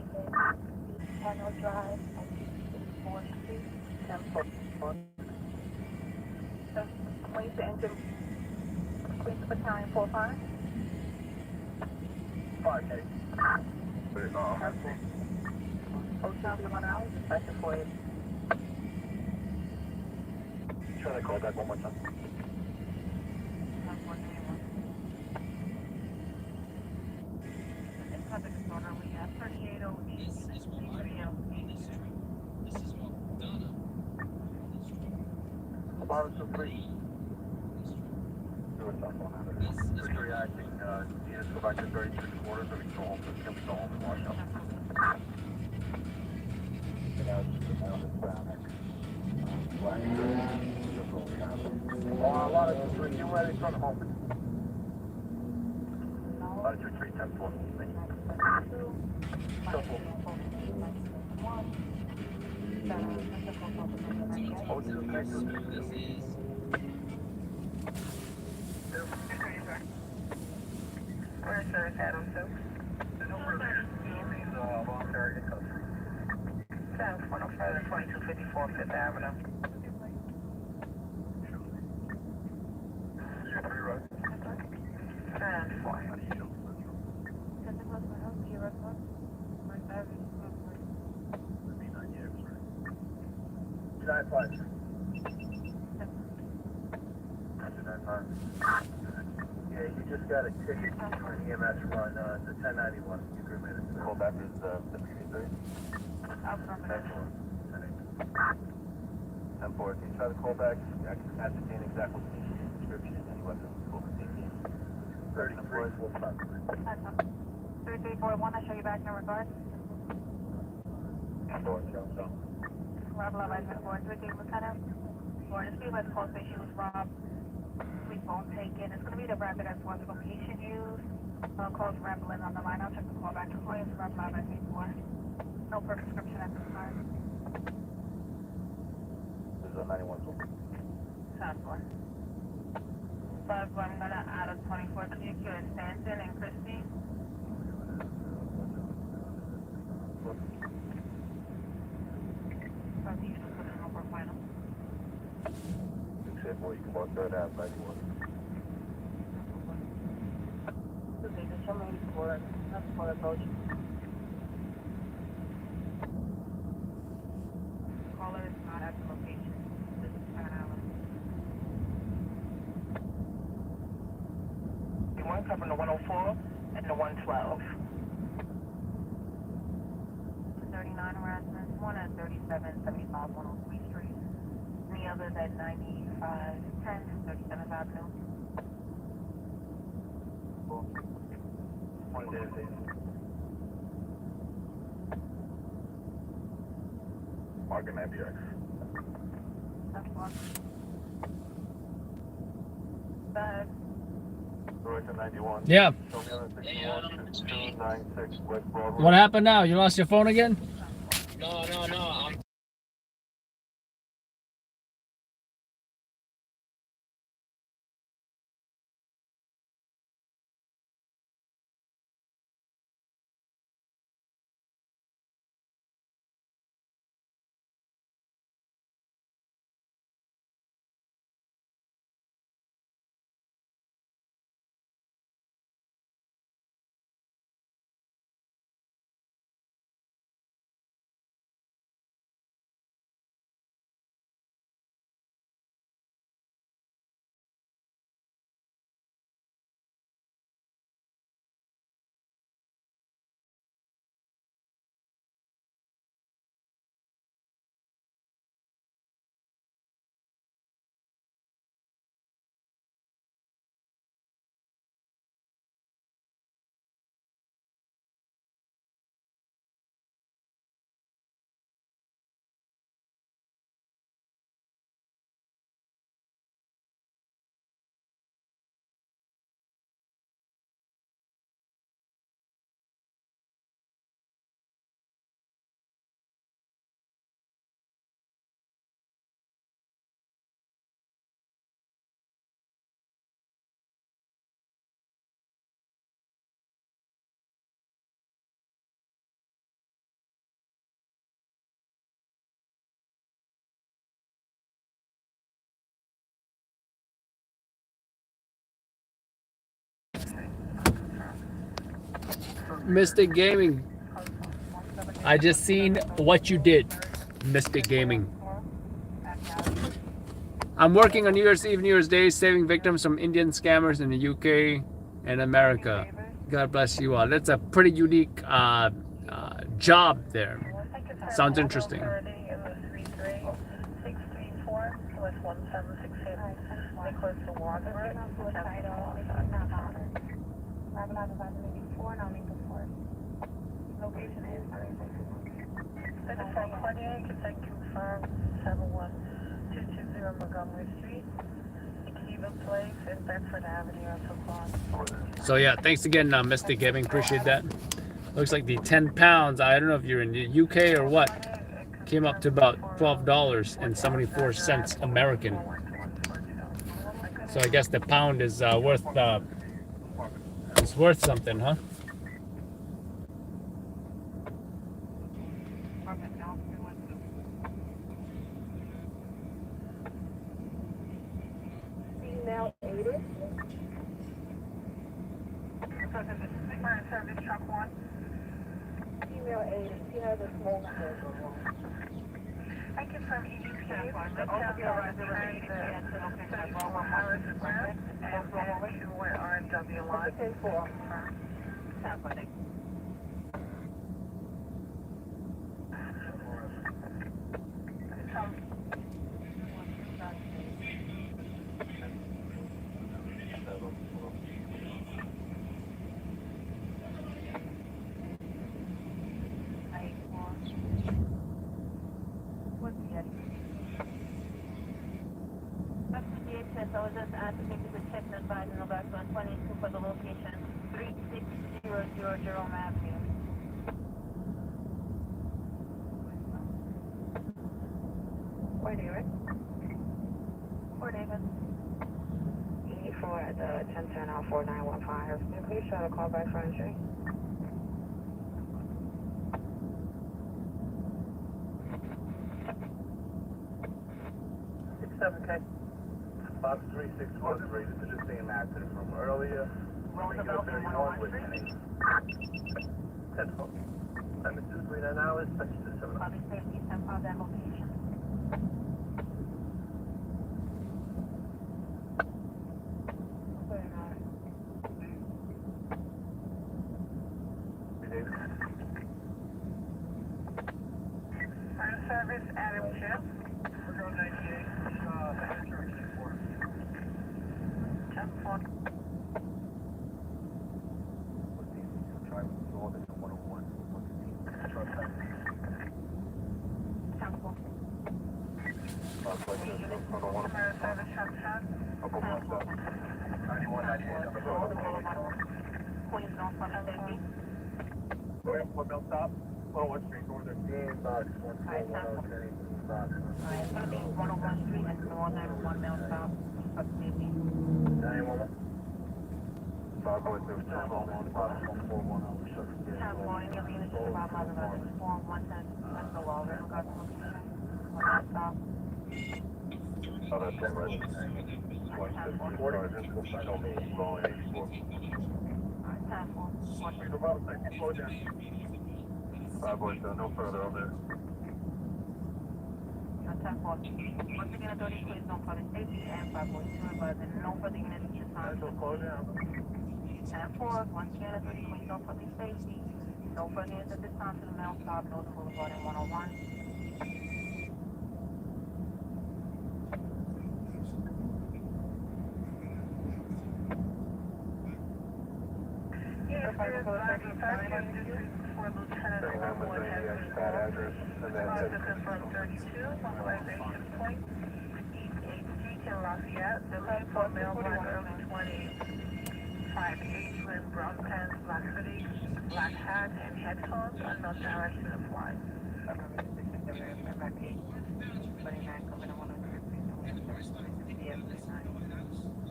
Channel Drive, 4th Street, 10-4. Please the engine, please the battalion 45. 5K. Hotel, someone else, that's it for you. Try to call back one more time. We have 3808. This is what I want on this trip. This is what Donna on this trip. About 2-3. This Do a tough one. is Quick reacting, you just go back to 36 quarters, or we can go home, can we go home and wash up? A lot of 2-3, you ready from home? A lot of 2-3, 10-4. Thank you. Oh, so this is Where's Service Adam, too? the number of these voluntary custody. 107, 2254 Fifth Avenue. You're pretty right. 10-4. Nine five. Yeah, you just got a ticket for an EMS run, the 1091. You agree with it? Call back is the PV3. Excellent. 10-4. Can you try to call back? I can ascertain exact location, description, and any weapons. 33. 3341, I'll show you back in regards. Rob Love, I've been born 13, Lieutenant. Born to speed by the call station was Rob. Please phone taken. It's going to be the rapid S1 location used. Calls rambling on the line. I'll check the call back for you. It's Rob Love, I've been born. No prescription at this time. This is a 91. 10-4. 5, I'm going to add a 24 to you. Stanton and Christie. Final. Except for you can walk that out 91. Okay, just show me that's for approach. Caller is not at the location. This is Pan Island. You want to cover the 104 and the 112. 39 harassment, one at 3775 103 Street. And the others at 9510 37th Avenue. One day, please. Marking MBX. That's one. Bag. Director 91. Yeah. Show me on the 61 West Broadway. What happened now? You lost your phone again? No, I'm Mystic Gaming. I just seen what you did, Mystic Gaming. I'm working on New Year's Eve, New Year's Day, saving victims from Indian scammers in the UK and America. God bless you all. That's a pretty unique job there. Sounds interesting. Location is 7428, consent confirmed, 71220 Montgomery Street, Akiva Place, and Bedford Avenue, So yeah, thanks again, Mystic Gaming. Appreciate that. Looks like the 10 pounds, I don't know if you're in the UK or what, came up to about $12.74 American. So I guess the pound is worth something, huh? Female 80. Service truck 1. Female 80. She has a small circle. I confirm EDP. The hotel returned the 34 Harris Square and back to where RW lot. 10-4. I was just asking if you could check and advise in November 122 for the location 36000 Jerome Avenue. Where David? For David. E4 at the 1010 out 4915. Please try to call back for entry. Box 3613, this is the same accident from earlier. Roosevelt 31 with 10 phone. Time is 239 hours, touch to 7. Public safety, send out that location. Fire service, Adam Chip. 98. 10-4. Fire service, shot. 91, 98, Please don't public safety. What mill stop? 101 Street, Northern. Box 141, box. It's going to be 101 Street and Northern 1 Mill South. Public safety. 911. 502, 10-4, any of the units just about Mother Road, form 110, that's the law, in regards to location. 1 Mill South. Oh, that's it, right? 502, no further on there. 10-4. Once again, authority, please don't public safety and 542, advising no further units to sign. 10-4, once again, authority, please don't public safety. No further units at this time to the Mill Stop, Northern Boulevard and 101. Yes, there is Lieutenant Homewood has been to confirm 32, mobilization point, East 8th Street in Lafayette, the lead for male black early 20s, 5'8", with brown pants, black hoodie, black hat, and headphones, unknown direction of flight.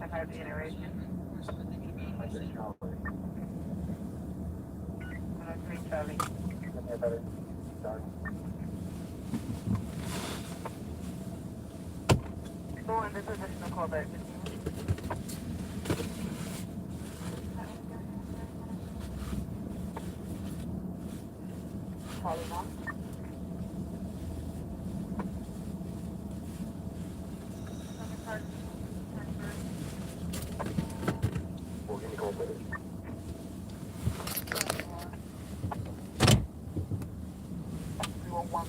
I have the iteration. 3 Charlie. Go on this additional callback. 1.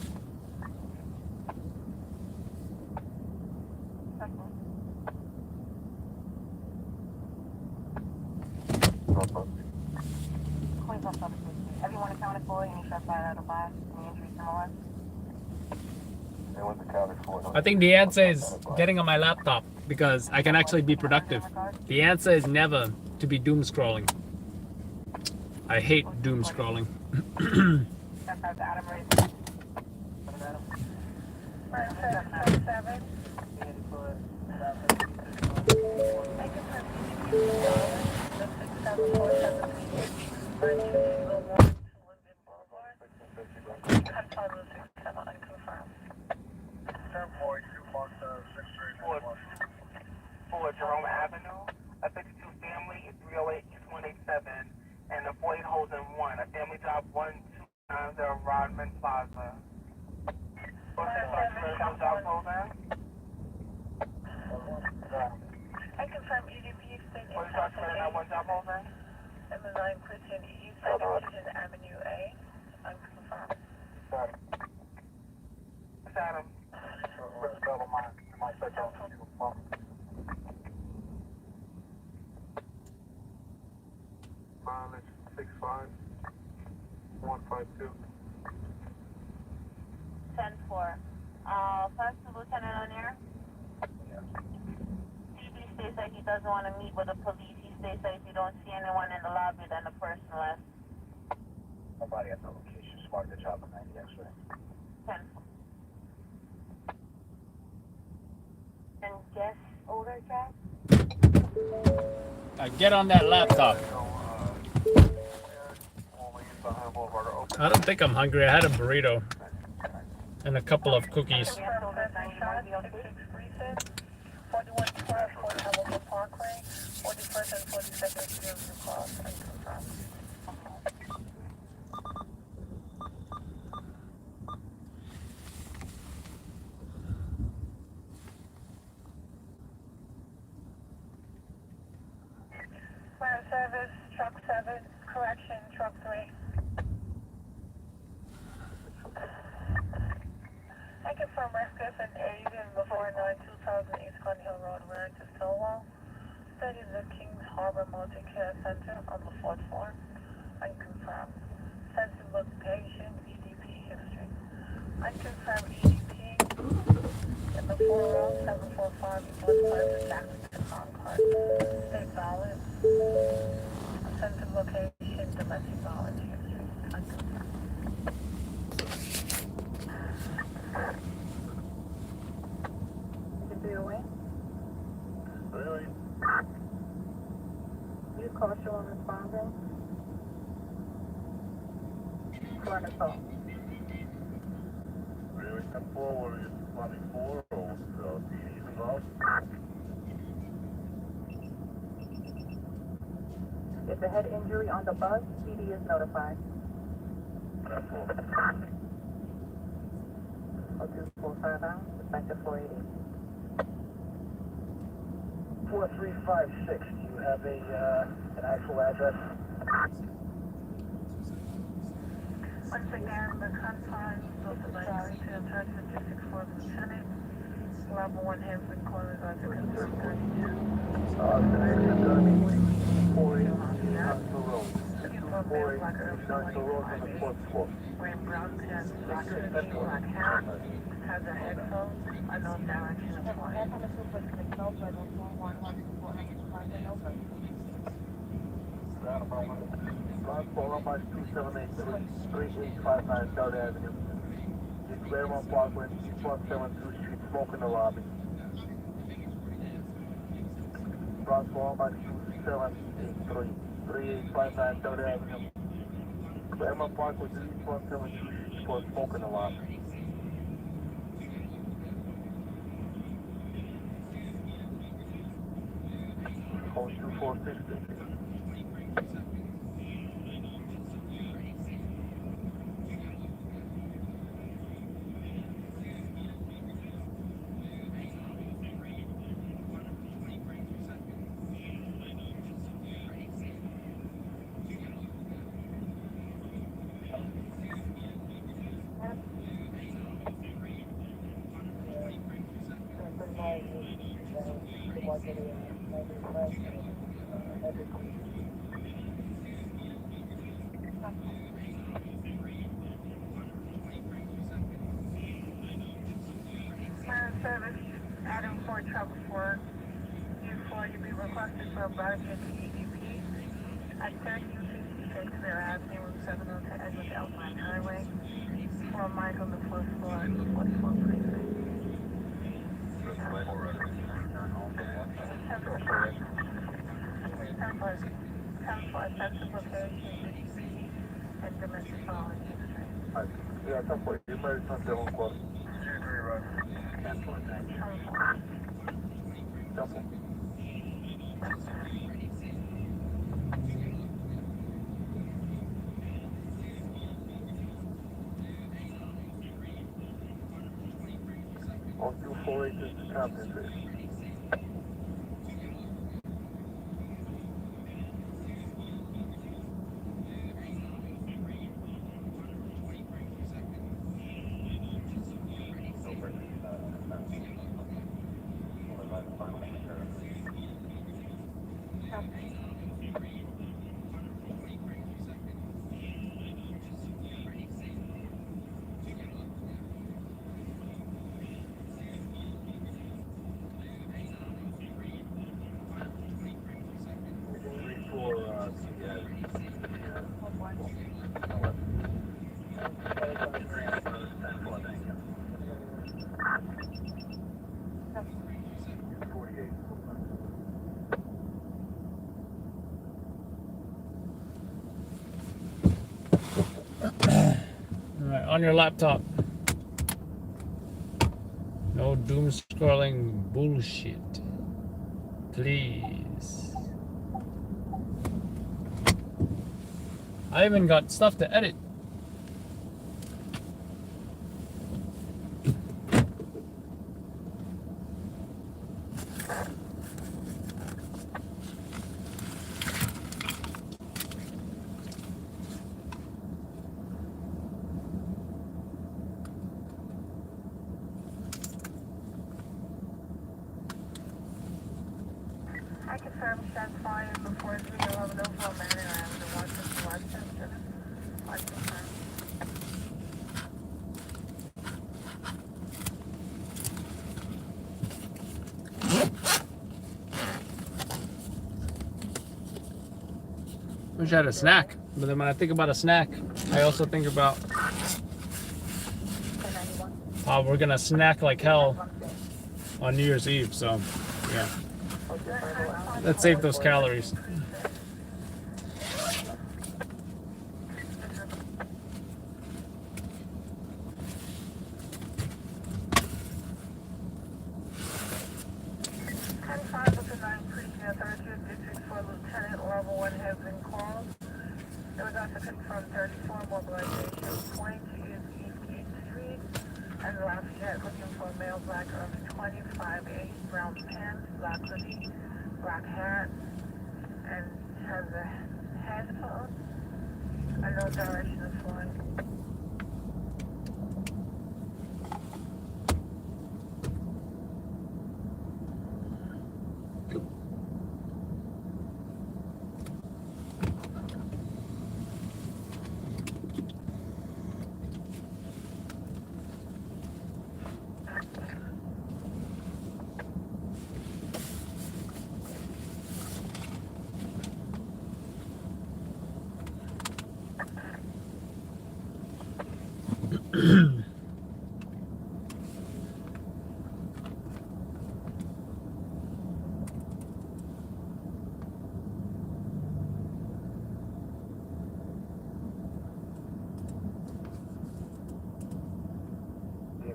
Everyone accounted for, any shot fired out of 5, any injuries similar? I think the answer is getting on my laptop because I can actually be productive. The answer is never to be doom scrolling. I hate doom scrolling. For Jerome Avenue, a 52 family, 308 East 187, and the 48 holes in 1, a family job 1290 Rodman Plaza. I confirm EDP state in What is that one job holder? M9 Christian East, Subdivision Avenue A. Unconfirmed. It's Adam. Mileage 65152. 10-4. First Lieutenant O'Neill? CB states that he doesn't want to meet with the police. He states that if you don't see anyone in the lobby, then the person left. Nobody at the location. Smart the job on 90 X-ray. 10. And guess older track? Get on that laptop. I don't think I'm hungry. I had a burrito and a couple of cookies. 4112 Hamilton Parkway, 41st and 42nd Street Cross. Unconfirmed. Fire service, truck 7, correction, truck 3. I confirm rescue and Asian before 92000 East Glen Hill Road, wearing to Stillwell. That is the Kings Harbor Multi-Care Center on the 4th floor. Unconfirmed. Sensitive location, EDP history. Unconfirmed EDP in the 4 row, 745 Northwest Jackson Concord. State valid. Sensitive location, domestic violence history. Unconfirmed. Really? Use caution when responding. Clinical. Really? And forward is 24 or DD involved? If the head injury on the bus, PD is notified. That's all. I'll do full southbound, effective 480. 4356. Do you have an actual address? Once again, the confines of the sorry to attach logistics for Lieutenant. Level 1 Hampton Corners are to confirm 32. Today's is going to be 480 Knoxville Road. Uniform male, black earth, Knoxville Road on the 4th floor. wearing brown pants, black hoodie, black hat, has a headphone, unknown direction applied. Last call on by 2783-3859 Third Avenue. East Claremont Parkway, East 172th Street, smoke in the lobby. Last call by 2783-3859 Third Avenue. Claremont Parkway, East 172th Street, smoke in the lobby. Code 2460. Service, Adam 4 Trouble 4, U4, you be requested for a barge at the EDP at 1356 Fair Avenue, Route 702 Edgewood Elmline Highway, 4 Mike on the first floor, 44 precinct. 10 for offensive location, EDP, and domestic violence history. Yeah, 10 for emergency on course. 10 for. 10 for. On 248 is the captain, please. Alright, on your laptop. No doom scrolling bullshit. Please. I even got stuff to edit. I confirm shots fired before 311 overall Manor Avenue, Washington, Washington. Washington. Wish I had a snack. But then when I think about a snack, I also think about how we're gonna snack like hell on New Year's Eve. So, yeah. Let's save those calories. Lieutenant level 1 has been called. It was also confirmed 34 mobilization point is Eastgate Street. And Lafayette looking for a male black early 25A, brown pants, black hoodie, black hat, and has a headphone. I know direction is flying.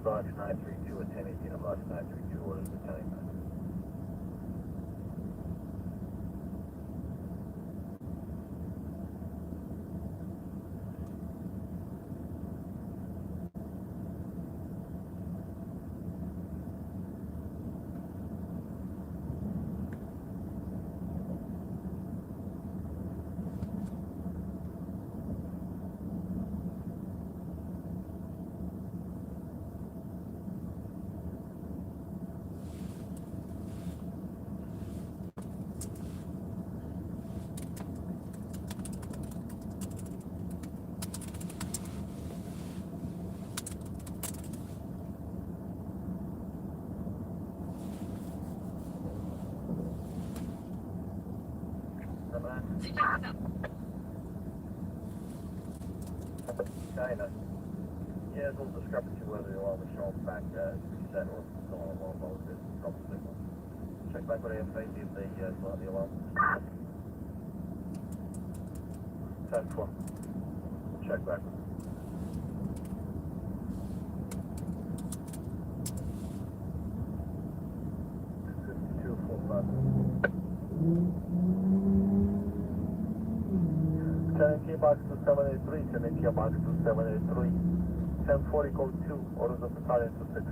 Box 932 attending Unit Box 932 orders attending. China. Yeah, there's a little discrepancy whether the alarm was shown back reset or still on alarm mode. There's trouble signal. Check back with AFA, see if they still have the alarm. 10-4. Check back. 10 box 2783, 10 box 2783, 1040 code 2, orders of battalion 26.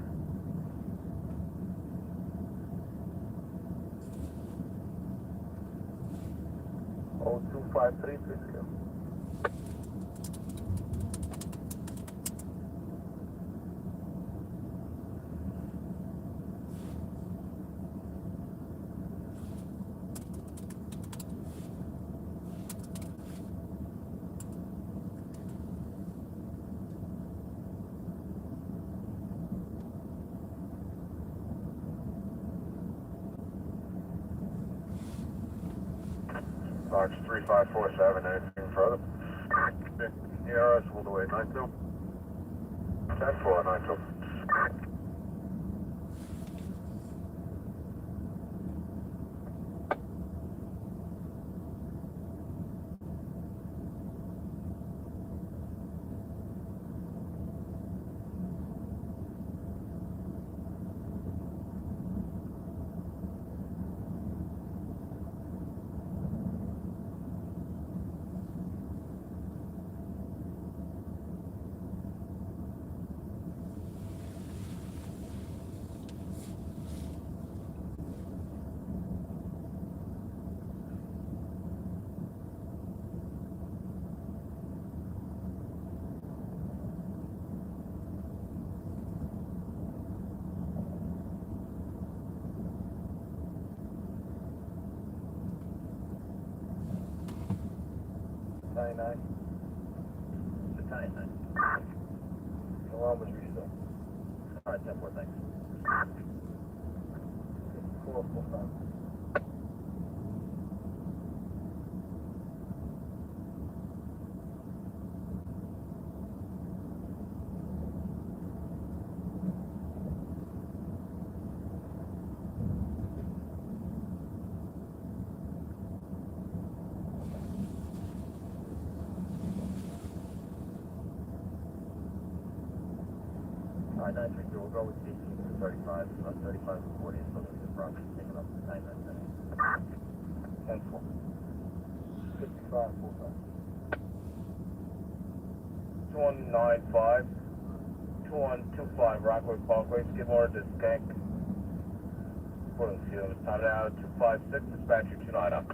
Oh, 25330. Box 3547, anything further? ERS all the way, 92. 10-4, 92. Battalion 9. The alarm was reset. Alright, 10-4, thanks. 4 full time. Alright, 932, we'll go with 18 to 35, 35 to 40, so there's the Bronx taking up to 997. 10-4. 55 full time. 2195, 2125 Rockaway Parkway, skip order to Skank. Pulling field, time now 256, dispatcher 29 up.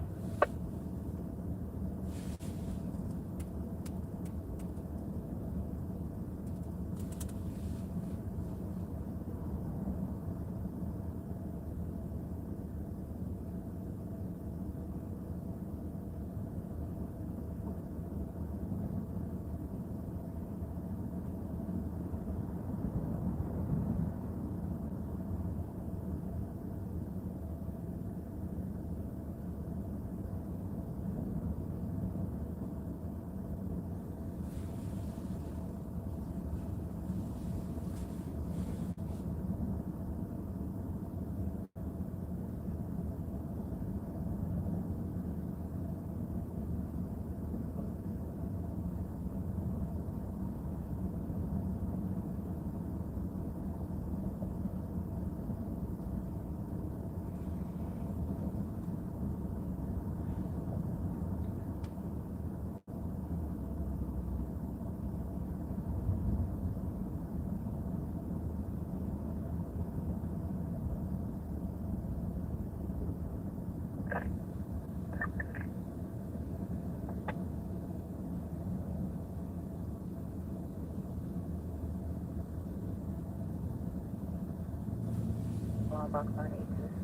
Box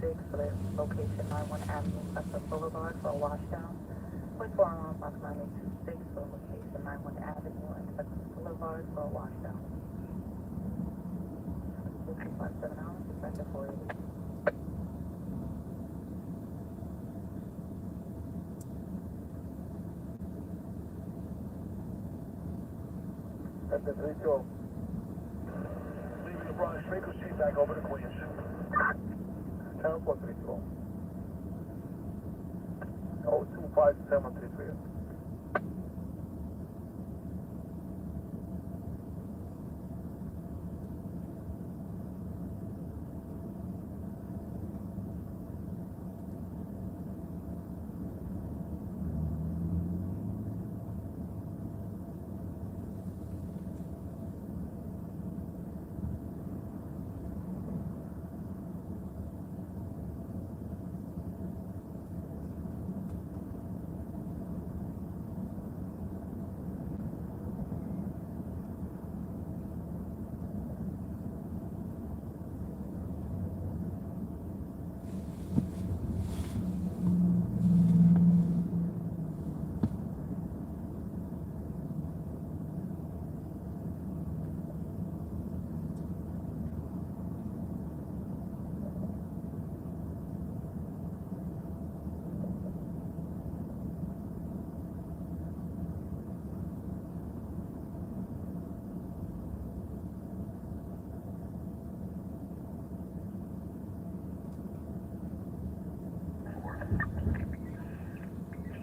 9826 for the location 91 Avenue, Custom Boulevard for a washdown. With alarm box 9826 for location 91 Avenue and Custom Boulevard for a washdown. 257 hours, dispatcher 480. Center 3-2. Leaving the Bronx Frequency back over to Queens. 10-4-3-2. 025-733.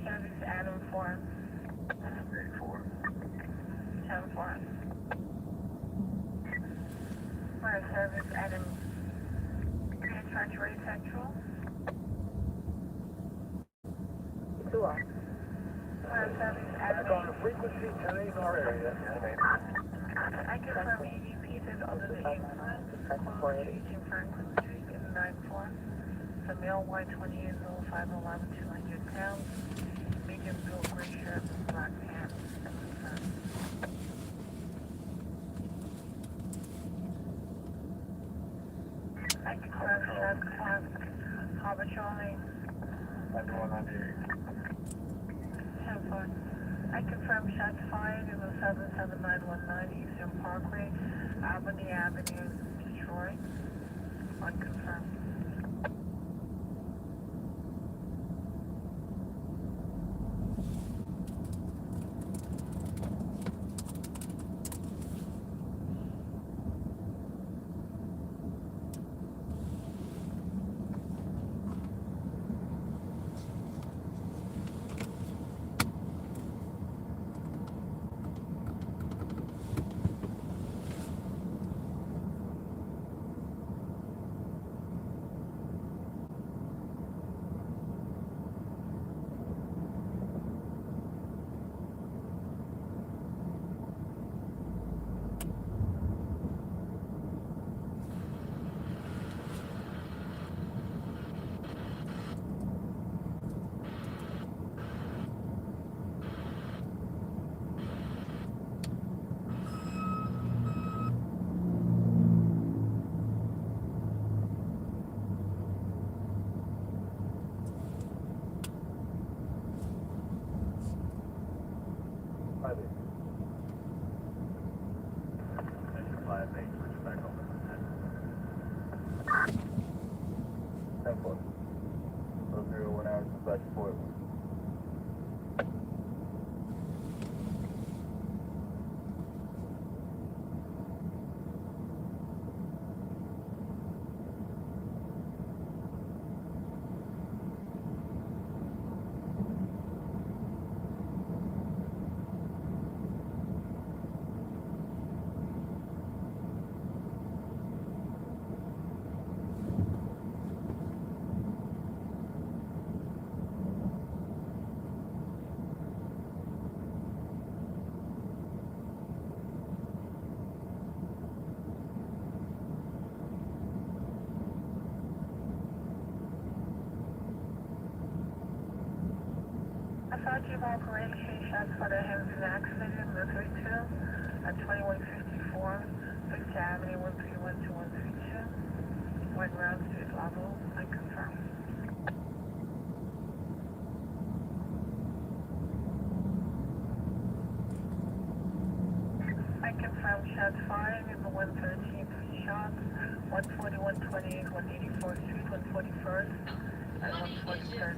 Service Adam 4. 10-4. Fire service Adam. Treachery Central. 2 on. Fire service Adam. Back on the frequency, 10 in our area. I confirm EVPs is under the influence. Close Eugene Franklin Street in 9-4. The male white 280511, 200 pounds. Medium blue gray shirt, black pants. I confirm shots class Harbor Charlie. 10-4. I confirm shots fired in the 77919 Eastern Parkway, Albany Avenue, Detroit. Unconfirmed. Sergeant Operation shots for the Henson accident in the 32 at 2154 6th Avenue 131 to 132. One round street level, I confirm. I confirm shots fired in the 113 shots, 140, 128, 184th Street, 141st, and 143rd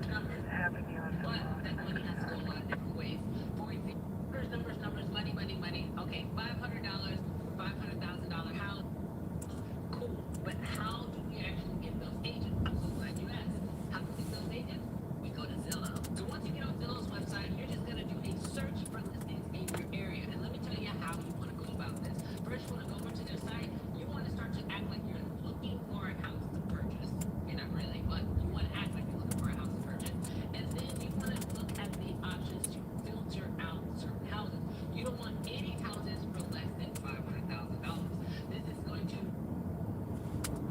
Avenue on the road. Numbers, money. Okay, $500, $500,000 house. Cool. But how do we actually get those agents? I'm so glad you asked. How do we get those agents? We go to Zillow. So once you get on Zillow's website, you're just going to do a search for listings in your area. And let me tell you how you want to go about this. First, you want to go over to their site. You want to start to act like you're looking for a house to purchase. You're not really, but you want to act like you're looking for a house to purchase. And then you want to look at the options to filter out certain houses. You don't want any houses for less than $500,000. This is going to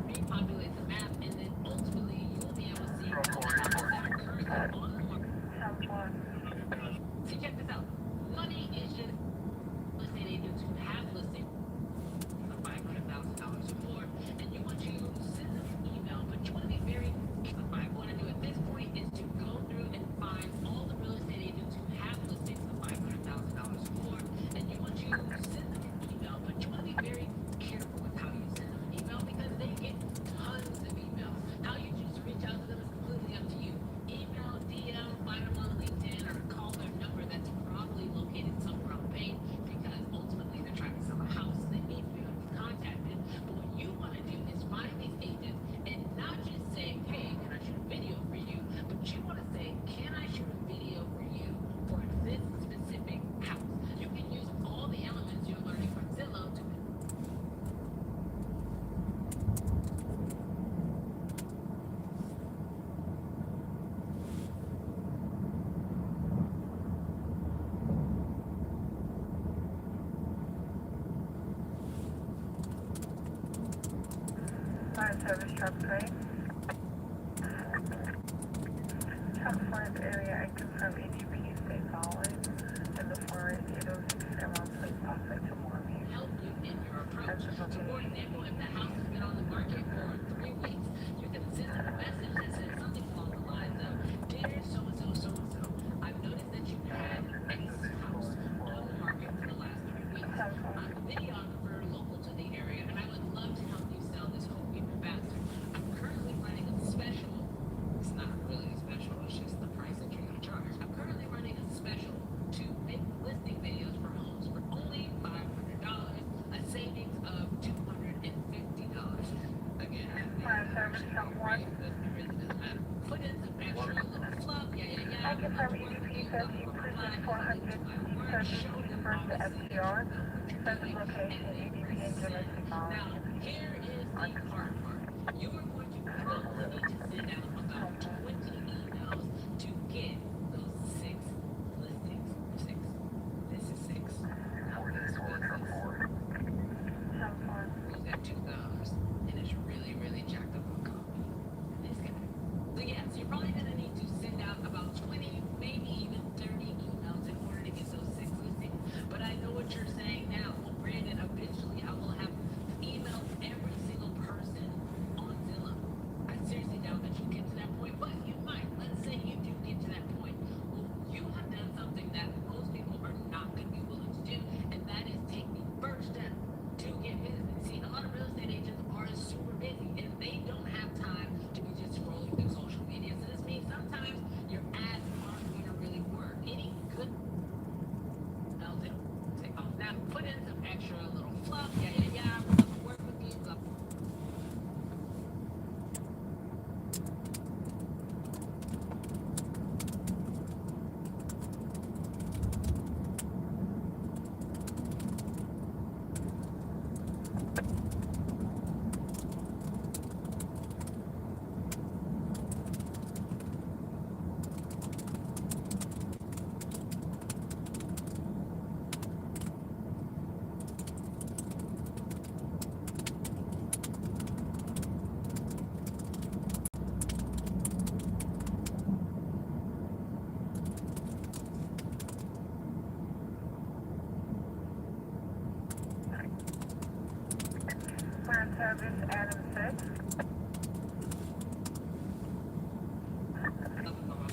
repopulate the map, and then ultimately you'll be able to see all the houses that are currently on the market. See, check this out. Money is just real estate agents who have listings for $500,000 or more, and you want to send them an email, but you want to be very careful. What I want to do at this point is to go through and find all the real estate agents who have listings for $500,000 or more, and you want to send them an email, but you want to be very careful with how you send them an email because they get tons of emails. How you choose to reach out to them is completely up to you. Email, DM, find them on LinkedIn, or call their number that's probably located somewhere on the page because ultimately they're trying to sell a house. They need to be contacted. But what you want to do is find these agents and not just say, hey, can I shoot a video for you? But you want to say, can I shoot a video for you for this specific house? You can use all the elements you're learning from Zillow to Fire service truck train. Truck Flint area, I confirm EDP stay following. And the forest 806 Fairmount Place, offset to Mormie. help you in your approach. So for example, if the house has been on the market for 3 weeks, you can send them a message that says something along the lines of, dear so-and-so, I've noticed that you've had X house on the market for the last 3 weeks. I'm a videographer local to the area, and I would love to help you sell this home even faster. I'm currently running a special. It's not really a special, it's just the price that you're going to charge. I'm currently running a special to make listing videos for homes for only $500, a savings of $250. Again, Fire service truck 1. it really doesn't matter. Put in some extra little fluff, I confirm EDP 13 Prison 431st to FTR. Service location EDP Engine Now, Technology. here is the hard part. You are going to probably need to send out about 20 emails to get those 6 listings. 6. This is 6. Now, this one is. He's got 2 thumbs, and it's really, really jacked up on coffee. This guy. So yeah, so you're probably gonna need to send out about 20, maybe even 30 emails in order to get those 6 listings. But I know what you're saying now. Well, Brandon, eventually I will have emailed every single person on Zillow. I seriously doubt that you get to that point, but you might. Let's say you do get to that point. Well, you have done something that most people are not going to be willing to do, and that is take the first step to get business. See, a lot of real estate agents are super busy, and they don't have time to be just scrolling through social media. So this means sometimes your ads aren't going to really work. Any good else, it'll take off. Now, put in some extra little fluff. Yeah. We'll have to work with you. Blah, Fire service Adam 6.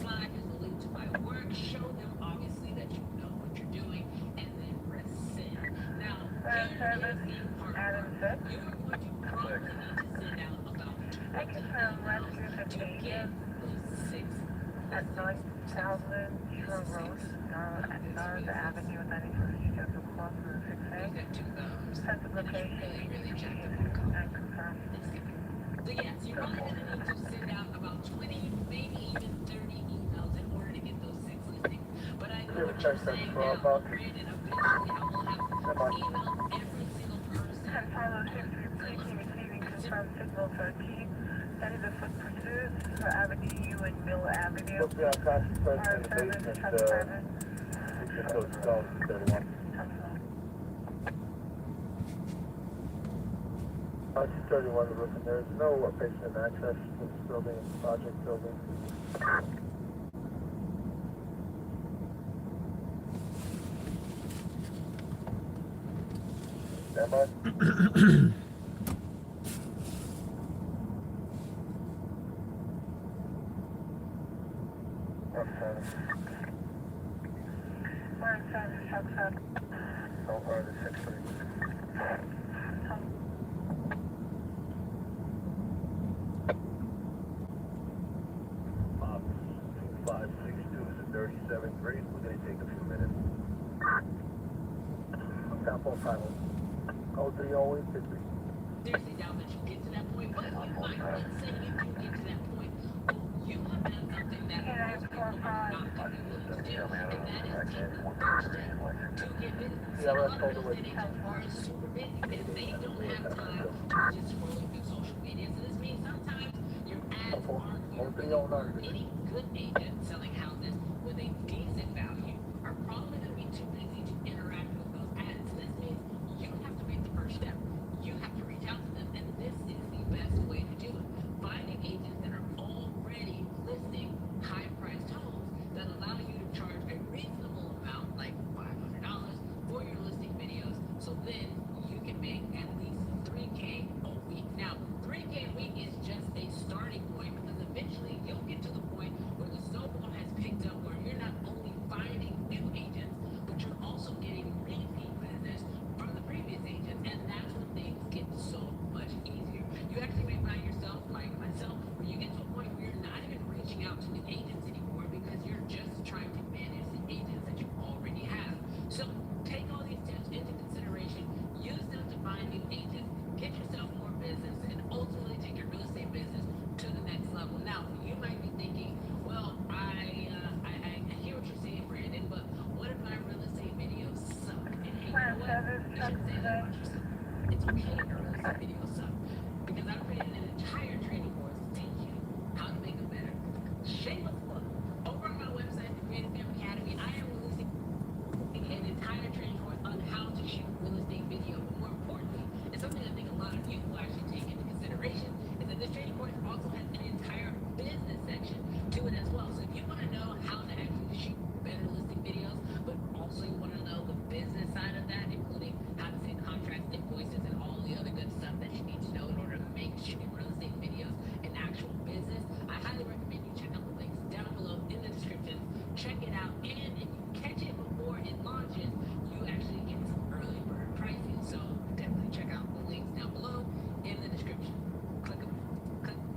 blah. Here's a link to my work. Show them obviously that you know what you're doing, and then press send. Now, Fire service here's the hard Adam part. 6. You are going to probably need to send out about I confirm rescue to 58 get those 6 at night. Southland Shore Road, North Avenue, 91st Street, to cross the 6A. Sense of location, and confirm. So yes, you're probably going to need to send out about 20, maybe even 30 emails in order to get those 6 listings. But I know what you're saying now. Granted, eventually I will have emailed every single person. 10 follow 6 receiving confirmed signal 13. That is a foot pursuit for Avenue and Mill Avenue. Look, yeah, fast person in the basement, we just go south, 31. It's 31 the roof, and there's no basement access to this building, project building. Stand by. We're inside the truck stop. So far, the 6-3. 562 is a 37th grade. We're going to take a few minutes. Sample final. 0308 50. Seriously doubt that you get to that point, but you might. Let's say you do get to that point. You have done something that most people are not going to be willing to do, and that is take the first step to get business. Yeah, A let's lot of hold real it. estate agents are super busy and they don't have time to just scroll through social media. So this means sometimes your ads aren't going to really work. Any good agent selling houses with a decent value are probably going to be too busy to interact with those ads. So this means you have to make the first step. You have to reach out to them, and this is the best way to do it. Finding agents that are already listing high-priced homes that allow you to charge a reasonable amount, like $500, for your listing videos, so then you can make at least $3K a week. Now, $3K a week is just a starting point, because eventually you'll get to the point where the snowball has picked up, where you're not only finding new agents, but you're also getting repeat business from the previous agent, and that's when things get so much easier. You actually may find yourself, like myself, where you get to a point where you're not even reaching out to new agents anymore because you're just trying to manage the agents that you already have. So take all these tips into consideration, use them to find new agents, get yourself more business, and ultimately take your real estate business to the next level. Now, you might be thinking, well, I hear what you're saying, Brandon, but what if my real estate videos suck? And hey, you know what? You shouldn't say that about yourself. It's okay if your real estate videos suck, because I've created an entire training course to teach you how to make them better. Shameless plug. Over on my website, the Creative Film Academy, I am releasing an entire training course on how to shoot real estate video. But more importantly, it's something I think a lot of you will actually take into consideration, is that this training course also has an entire business section to it as well. So if you want to know how to actually shoot better listing videos, but also you want to know the business side of that, including how to send contracts, invoices, and all the other good stuff that you need to know in order to make shooting real estate videos an actual business, I highly recommend you check out the links down below in the description. Check it out, and if you catch it before it launches, you actually get some early bird pricing. So definitely check out the links down below in the description. Click them.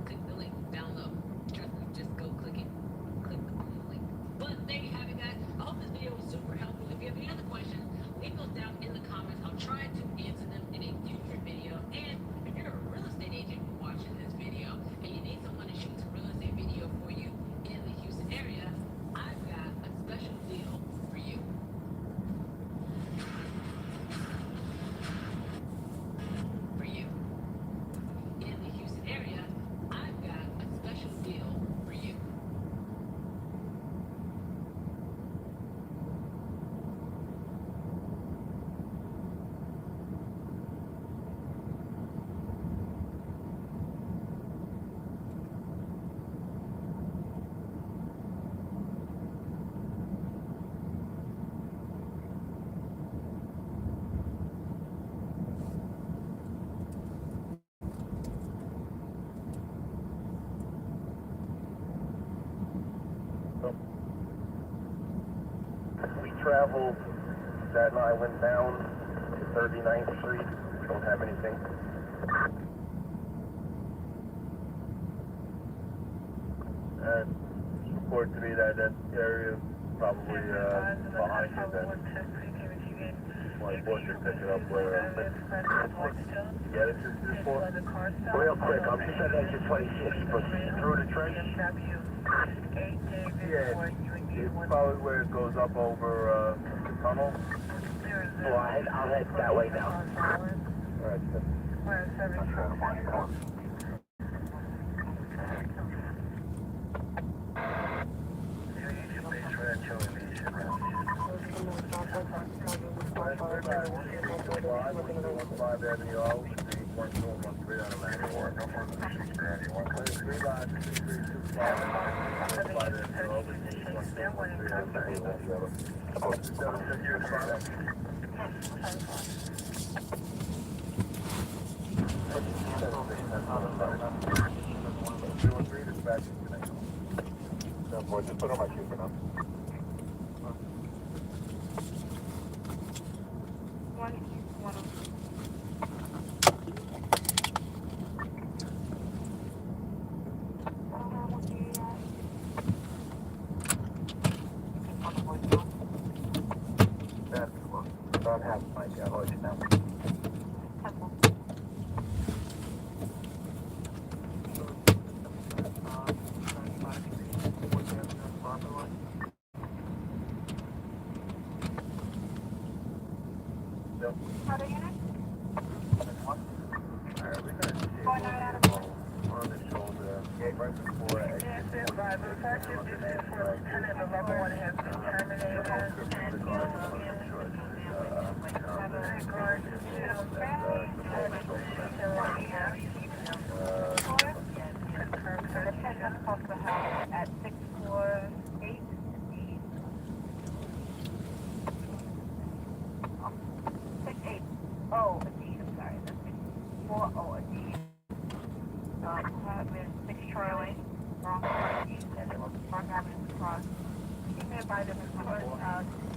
Click the link down low. Trust me, just go click it. Click on the link. But there you have it, guys. I hope this video was super helpful. If you have any other questions, leave those down in the comments. I'll try to answer them in a future video. And if you're a real estate agent watching this video and you need someone to shoot some real estate video for you in the Houston area, I've got a special deal for you. For you. In the Houston area, I've got a special deal for you. We traveled, Staten Island down to 39th Street. We don't have anything. And report to me that area probably behind you then. My boss should pick it up where yeah, this is for real quick, I'm just at exit 26, but through the trench. Yeah, it's probably where it goes up over the tunnel. Well, I'll head that way now. Alright, just put on my shoe for now. About half my garage now. Other unit? Alright, we're gonna see Going right out of the on the shoulder, right before exit 45. At 648. Oh, a D, I'm sorry, that's 640, a D. With 6 Charlie, wrong side east, and it was Park Avenue across. You may buy them in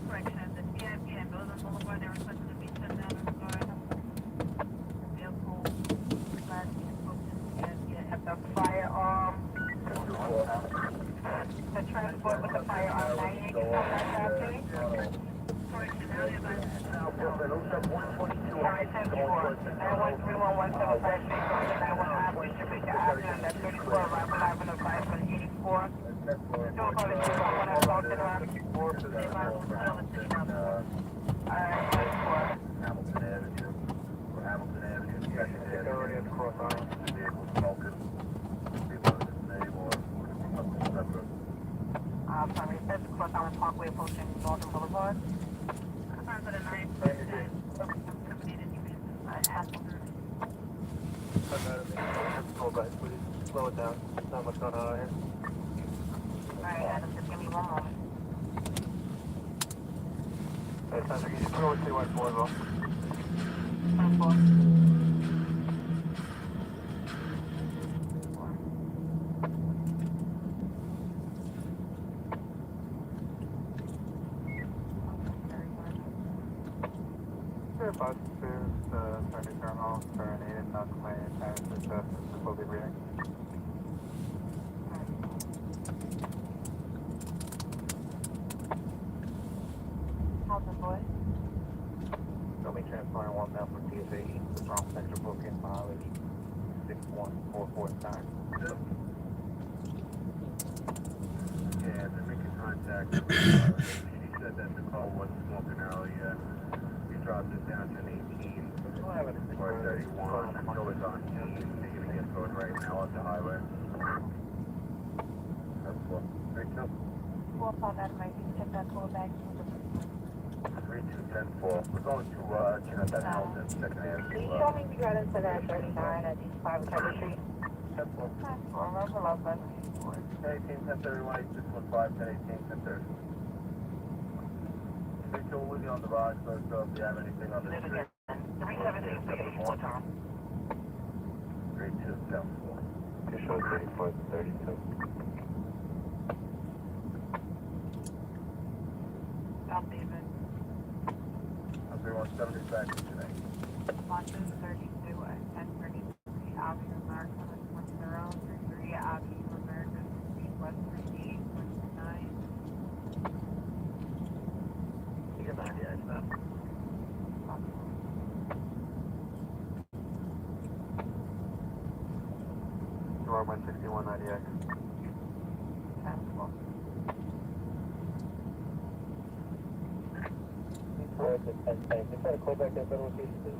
correction, the CIP and Golden Boulevard, they were supposed to be shut down in regard. Vehicle, last at the firearm. The transport with the firearm, 98, you come back after me? Correction, earlier by Alright, 10-4. 913-117-5 Street, Roger 915, we should make the action at 34, Rifle Avenue, 584. Don't call it 211, I'll talk to them. Alright, 10-4. Hamilton Avenue, secondary at the cross line, the vehicle smoking, people in his name or something separate. Sorry, that's across Island Parkway, approaching Northern Boulevard. Time for the 9th. Slow it down. There's not much going on out here. Alright, Adam, just give me one moment. Hey, sounds like you just throw it to my board, bro. 10-4. Bus is turn to terminal, turn 8 and not claim, and success is slowly reading. How's the boy? Show me transporting 1 now for TSA East, wrong sector booking, mileage 61449. Yep. Yeah, they're making contact. She said that the car wasn't smoking earlier. Dropped it down to an 18 or 31. So it's on T. They're going to get towed right now up the highway. That's cool. 32. 4 o'clock, Adam, I can check that call back. 3210-4. We're going to check out that house in Second Avenue. Can you show me the guidance to that 39 at East 5 Recovery Street? 10-4. Remember, love that. 10-18, 10-31, 615, 10-18, 10-30. Victor, we'll be on the ride, so if you have anything on the street. 317, one time. 3210-4. Just show 34, 32. South David. 3170 back today. Launches 32 at 10:33. Option America 10, 33 Option America 16 West 38. Logman 6190X. Just try to call back that federal location, please.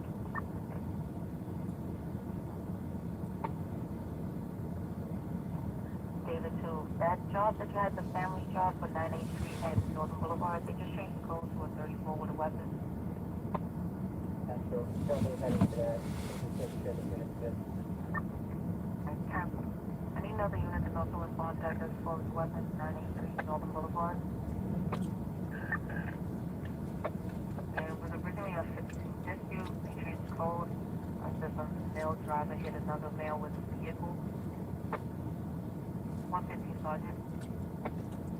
David, to that job that you had, the family job for 983 at Northern Boulevard, they just changed the code to a 34 with a weapon. That's true. Tell me heading to that. I need another unit to also respond to that as far as weapons, 983 Northern Boulevard. There was originally a 52 dispute, they changed the code. Says a male driver hit another male with a vehicle. 150 Sergeant.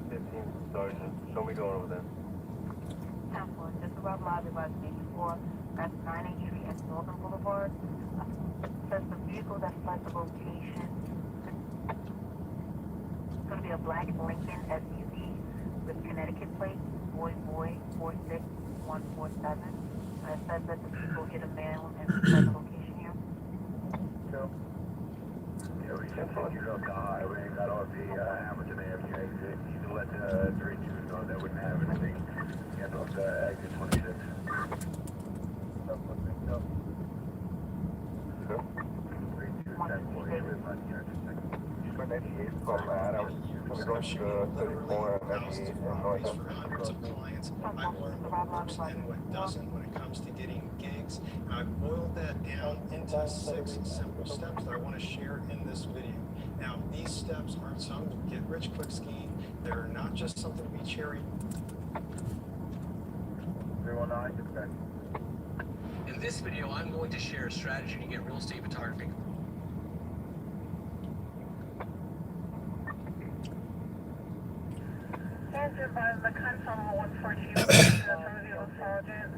15 Sergeant. Show me going over there. Temple, just above lobby by 84. That's 983 at Northern Boulevard. Says the vehicle that flies the location. It's going to be a black Lincoln SUV with Connecticut plate, boy 46147. It says that the vehicle hit a male and fled the location here. No. Yeah, we continued up the highway, got off the Hamilton Avenue exit. You can let the 32s know that wouldn't have anything. Get off the exit 26. No. Sure. 32, 10-4, with my intersection. For 98, call that. I was going to 34 and 98 and north. For hundreds of clients, I've learned what works and what doesn't when it comes to getting gigs. And I've boiled that down into 6 simple steps that I want to share in this video. Now, these steps aren't some get-rich-quick scheme. They're not just something to be cherry. 319, dispatch. In this video, I'm going to share a strategy to get real estate photography. Answer by the console 142, Sergeant.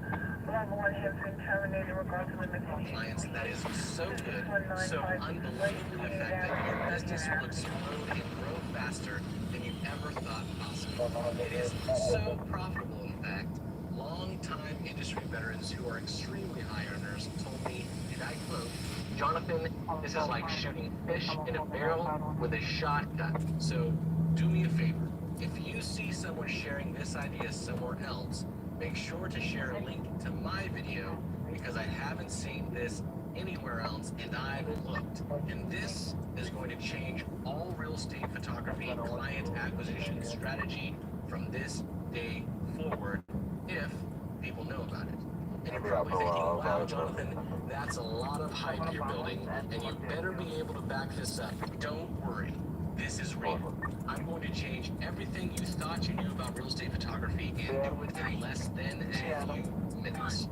Level 1 has been terminated regarding the missing. Clients, that is so good, so unbelievably effective. Your business will explode and grow faster than you ever thought possible. It is so profitable, in fact. Long-time industry veterans who are extremely high earners told me, and I quote, "Jonathan, this is like shooting fish in a barrel with a shotgun. So do me a favor. If you see someone sharing this idea somewhere else, make sure to share a link to my video because I haven't seen this anywhere else and I've looked. And this is going to change all real estate photography client acquisition strategy from this day forward if people know about it." And you're probably thinking, wow, Jonathan, that's a lot of hype you're building and you better be able to back this up. Don't worry. This is real. I'm going to change everything you thought you knew about real estate photography and do it in less than a few minutes.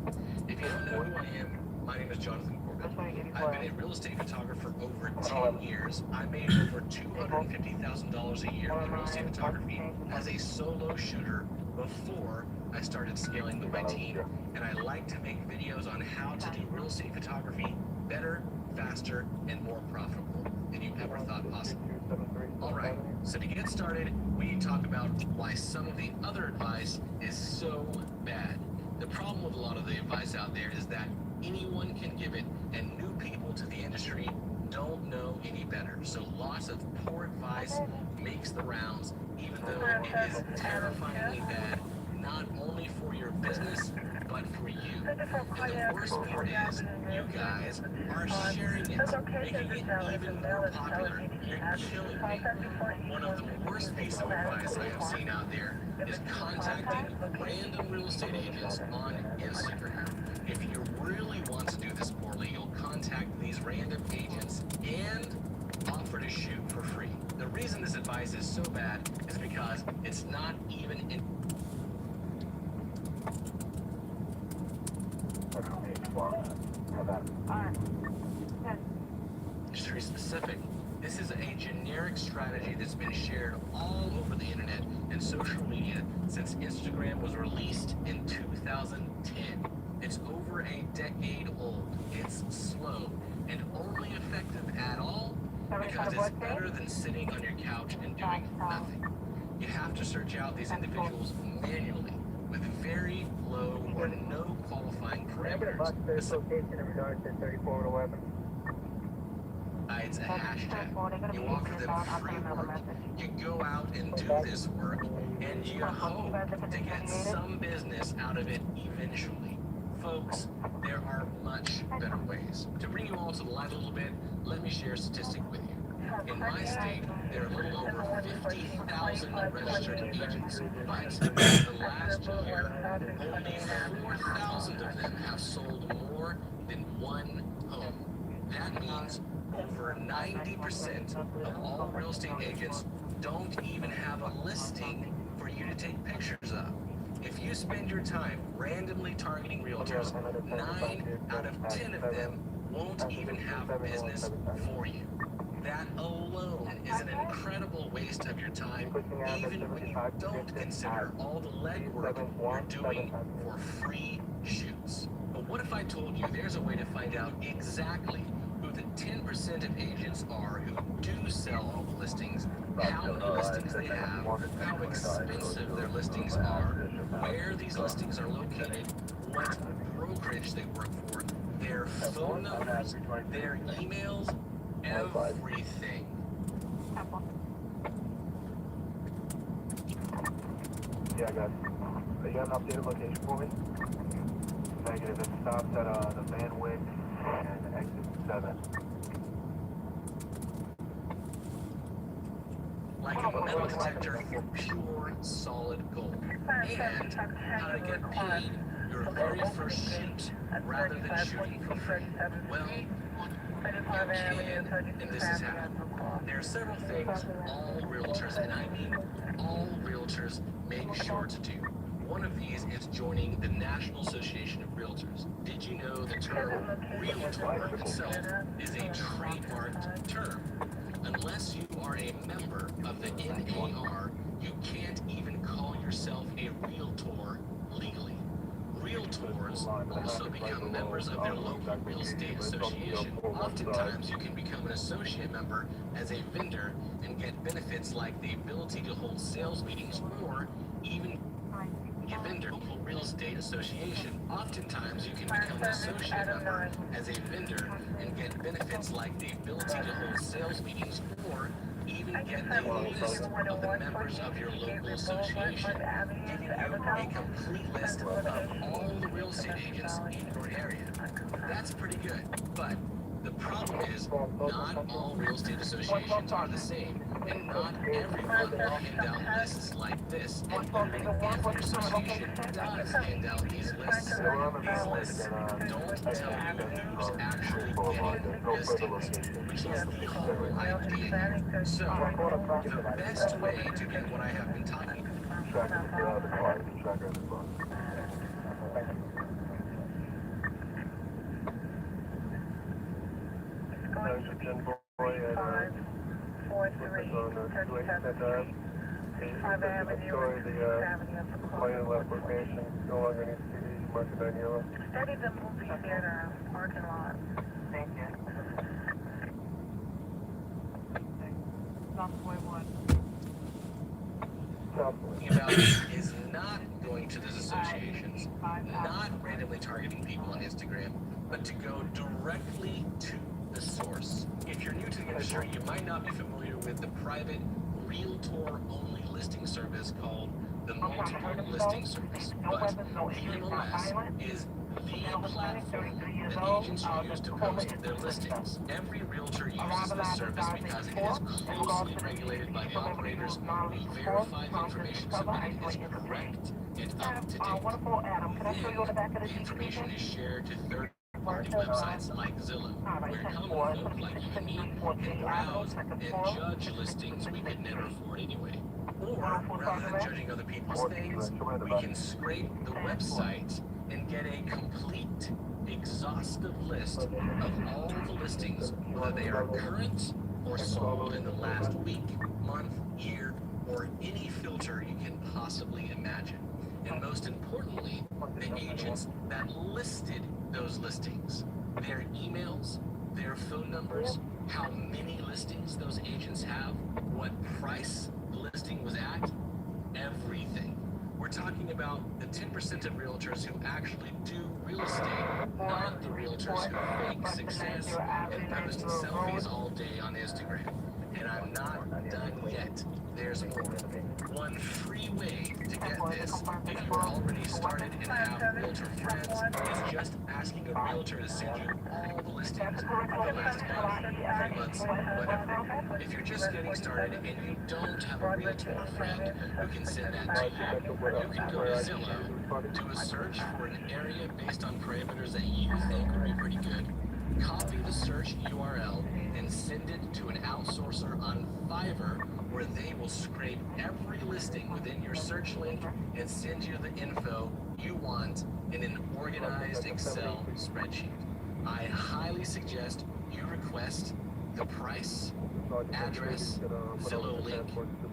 If you don't know who I am, my name is Jonathan Corbett. I've been a real estate photographer over 10 years. I made over $250,000 a year in real estate photography as a solo shooter before I started scaling with my team. And I like to make videos on how to do real estate photography better, faster, and more profitable than you ever thought possible. Alright, so to get started, we need to talk about why some of the other advice is so bad. The problem with a lot of the advice out there is that anyone can give it, and new people to the industry don't know any better. So lots of poor advice makes the rounds, even though it is terrifyingly bad, not only for your business, but for you. And the worst part is, you guys are sharing it, making it even more popular. You're killing me. One of the worst pieces of advice I have seen out there is contacting random real estate agents on Instagram. If you really want to do this poorly, you'll contact these random agents and offer to shoot for free. The reason this advice is so bad is because it's not even in industry specific. This is a generic strategy that's been shared all over the internet and social media since Instagram was released in 2010. It's over a decade old. It's slow and only effective at all because it's better than sitting on your couch and doing nothing. You have to search out these individuals manually with very low or no qualifying parameters. Location in regards to 34 with a weapon. I'd a hashtag. You offer them free work, you go out and do this work, and you hope to get some business out of it eventually. Folks, there are much better ways. To bring you all to the light a little bit, let me share a statistic with you. In my state, there are a little over 50,000 registered agents, but in the last year, only 4,000 of them have sold more than one home. That means over 90% of all real estate agents don't even have a listing for you to take pictures of. If you spend your time randomly targeting realtors, 9 out of 10 of them won't even have a business for you. That alone is an incredible waste of your time, even when you don't consider all the legwork you're doing for free shoots. But what if I told you there's a way to find out exactly who the 10% of agents are who do sell all the listings, how many listings they have, how expensive their listings are, where these listings are located, what brokerage they work for, their phone numbers, their emails, everything. Yeah, I got it. You got an updated location for me? Negative. It stops at the Van Wyck and exit 7. Like a metal detector for pure, solid gold. And how to get paid your very first shoot rather than shooting for free. Well, you can, and this is how. There are several things all realtors, and I mean all realtors, make sure to do. One of these is joining the National Association of Realtors. Did you know the term realtor itself is a trademarked term? Unless you are a member of the NAR, you can't even call yourself a realtor legally. Realtors also become members of their local real estate association. Oftentimes, you can become an associate member as a vendor and get benefits like the ability to hold sales meetings or even a vendor local real estate association. Oftentimes, you can become an associate member as a vendor and get benefits like the ability to hold sales meetings or even get a list of the members of your local association, giving you a complete list of all the real estate agents in your area. That's pretty good, but the problem is not all real estate associations are the same, and not everyone will hand out lists like this. And even if your association does hand out these lists don't tell you who's actually getting listings, which is the whole idea. So, the best way to get what I have been talking about. Going to be 3543 37th Street, 5 Avenue, location no longer needs to be marked on yellow. Study the movie theater parking lot. Thank you. Southway 1. About is not going to those associations, not randomly targeting people on Instagram, but to go directly to the source. If you're new to the industry, you might not be familiar with the private realtor-only listing service called the Multiple Listing Service, but the MLS is the platform that agents use to post their listings. Every realtor uses this service because it is closely regulated by the operators who verify the information submitted is correct and up to date. Then, the information is shared to third-party websites like Zillow, where common folk like you and me can browse and judge listings we could never afford anyway. Or, rather than judging other people's things, we can scrape the website and get a complete, exhaustive list of all the listings, whether they are current or sold in the last week, month, year, or any filter you can possibly imagine. And most importantly, the agents that listed those listings, their emails, their phone numbers, how many listings those agents have, what price the listing was at, everything. We're talking about the 10% of realtors who actually do real estate, not the realtors who fake success and post selfies all day on Instagram. And I'm not done yet. There's more. One free way to get this, if you're already started and have realtor friends, is just asking a realtor to send you all the listings for the last month, 3 months, whatever. If you're just getting started and you don't have a realtor friend who can send that to you, you can go to Zillow, do a search for an area based on parameters that you think would be pretty good, copy the search URL, and send it to an outsourcer on Fiverr, where they will scrape every listing within your search link and send you the info you want in an organized Excel spreadsheet. I highly suggest you request the price, address, Zillow link,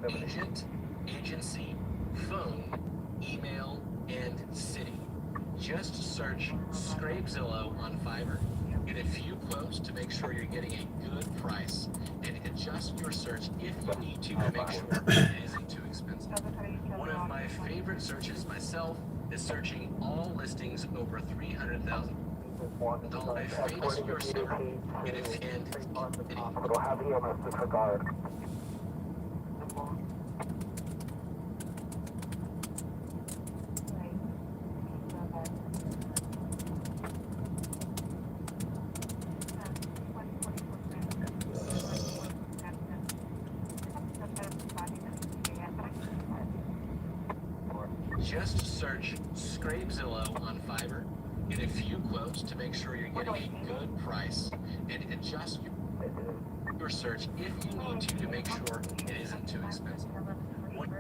agent, agency, phone, email, and city. Just search Scrape Zillow on Fiverr, get a few quotes to make sure you're getting a good price, and adjust your search if you need to make sure it isn't too expensive. One of my favorite searches myself is searching all listings over $300,000. My favorite your search, and it's We'll have EMS disregard. Just search Scrape Zillow on Fiverr, get a few quotes to make sure you're getting a good price, and adjust your search if you need to make sure it isn't too expensive. One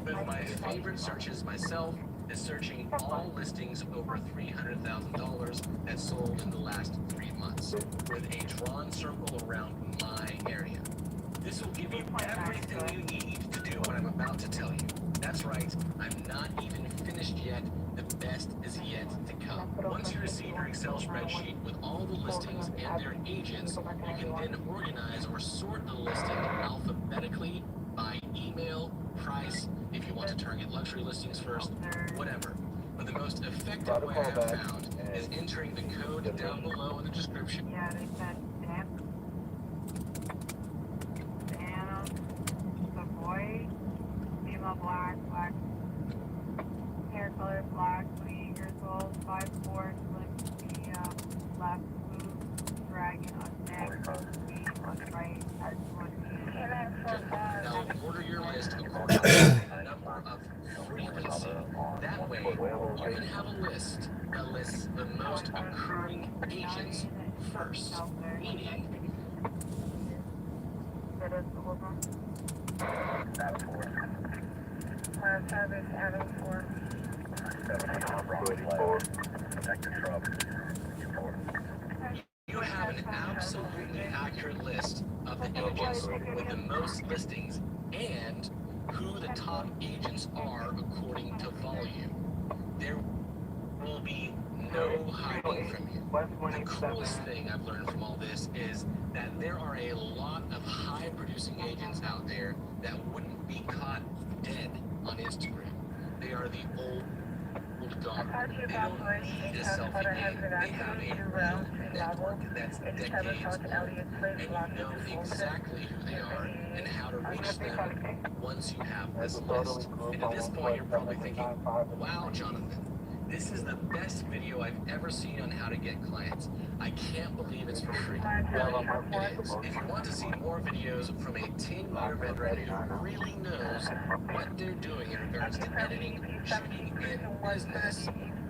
of my favorite searches myself is searching all listings over $300,000 that sold in the last 3 months, with a drawn circle around my area. This will give you everything you need to do what I'm about to tell you. That's right, I'm not even finished yet. The best is yet to come. Once you receive your Excel spreadsheet with all the listings and their agents, you can then organize or sort the listing alphabetically by email, price, if you want to target luxury listings first, whatever. But the most effective way I have found is entering the code down below in the description. Yeah, they said Dan, Savoy, female black, hair color black, 28 years old, 5'4", slim medium, left boot, dragon on neck, on right, as one. Now order your list according to the number of frequency. That way, you can have a list that lists the most occurring agents first, meaning Travis Avenue 4. you have an absolutely accurate list of the agents with the most listings and who the top agents are according to volume. There will be no hiding from you. The coolest thing I've learned from all this is that there are a lot of high-producing agents out there that wouldn't be caught dead on Instagram. They are the old guard. They don't need a selfie game. They have a real network that's decades old, and you know exactly who they are and how to reach them once you have this list. And at this point, you're probably thinking, wow, Jonathan, this is the best video I've ever seen on how to get clients. I can't believe it's for free. Well, it is. If you want to see more videos from a 10-year veteran who really knows what they're doing in regards to editing, shooting, and business,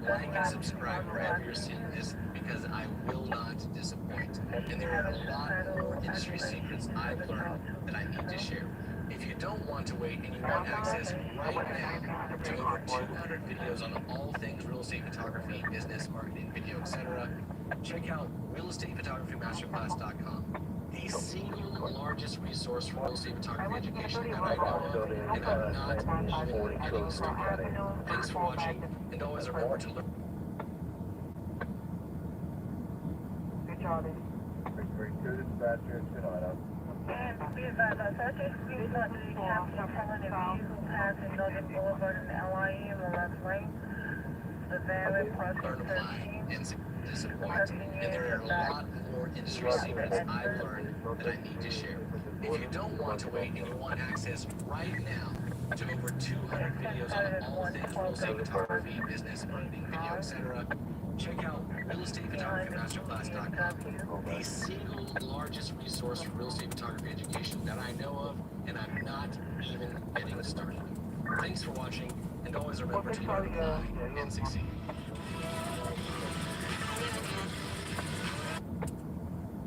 like and subscribe wherever you're seeing this, because I will not disappoint. And there are a lot more industry secrets I've learned that I need to share. If you don't want to wait and you want access right now to over 200 videos on all things real estate photography, business, marketing, video, etc., check out realestatephotographymasterclass.com, the single largest resource for real estate photography education that I know of, and I'm not even getting started. Thanks for watching, and always remember to learn. Good job. Very good, dispatcher. It's been on. And be advised, search excuse not to be captured following a vehicle passing Northern Boulevard in NYC on the left lane. The van will process 13. And disappoint. And there are a lot more industry secrets I've learned that I need to share. If you don't want to wait and you want access right now to over 200 videos on all things real estate photography, business, marketing, video, etc., check out realestatephotographymasterclass.com, the single largest resource for real estate photography education that I know of, and I'm not even getting started. Thanks for watching, and always remember to learn, apply, and succeed.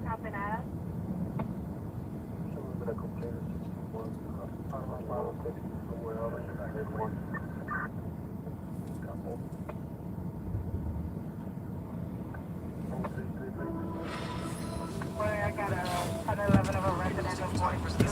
Copy that. I got a 111 of a resident of 42.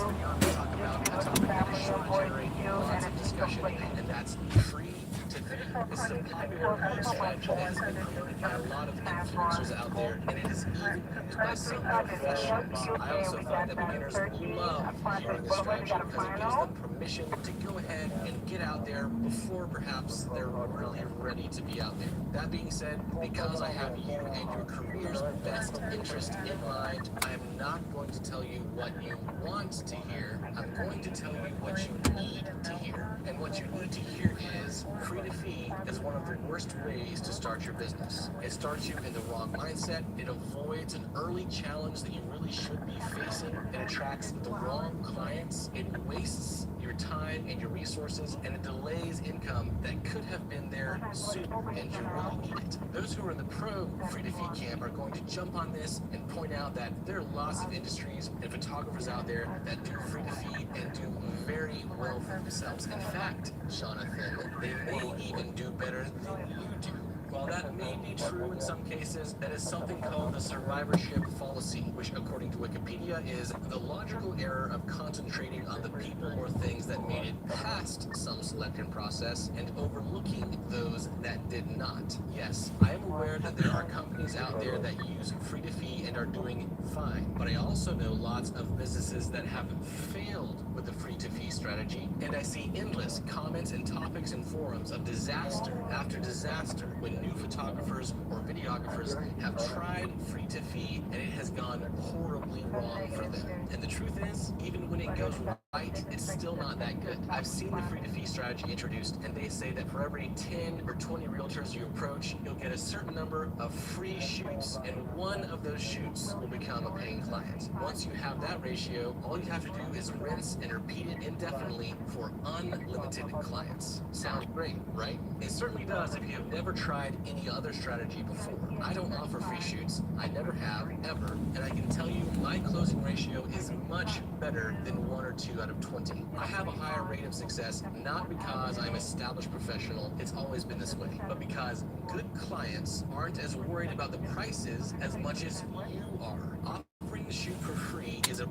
And that's free to view. This is a popular market strategy that has been promoted by a lot of influencers out there, and it is even used by some professionals. I also find that beginners love hearing this strategy because it gives them permission to go ahead and get out there before perhaps they're really ready to be out there. That being said, because I have you and your career's best interest in mind, I am not going to tell you what you want to hear. I'm going to tell you what you need to hear. And what you need to hear is free to fee is one of the worst ways to start your business. It starts you in the wrong mindset. It avoids an early challenge that you really should be facing. It attracts the wrong clients. It wastes your time and your resources, and it delays income that could have been there sooner, and you really need it. Those who are in the pro free to fee camp are going to jump on this and point out that there are lots of industries and photographers out there that do free to fee and do very well for themselves. In fact, Jonathan, they may even do better than you do. While that may be true in some cases, that is something called the survivorship fallacy, which according to Wikipedia is the logical error of concentrating on the people or things that made it past some selection process and overlooking those that did not. Yes, I am aware that there are companies out there that use free to fee and are doing fine, but I also know lots of businesses that have failed with the free to fee strategy, and I see endless comments and topics and forums of disaster after disaster when new photographers or videographers have tried free to fee and it has gone horribly wrong for them. And the truth is, even when it goes right, it's still not that good. I've seen the free to fee strategy introduced, and they say that for every 10 or 20 realtors you approach, you'll get a certain number of free shoots, and one of those shoots will become a paying client. Once you have that ratio, all you have to do is rinse and repeat it indefinitely for unlimited clients. Sounds great, right? It certainly does if you have never tried any other strategy before. I don't offer free shoots. I never have, ever, and I can tell you my closing ratio is much better than 1 or 2 out of 20. I have a higher rate of success, not because I'm an established professional, it's always been this way, but because good clients aren't as worried about the prices as much as you are. Offering the shoot for free is a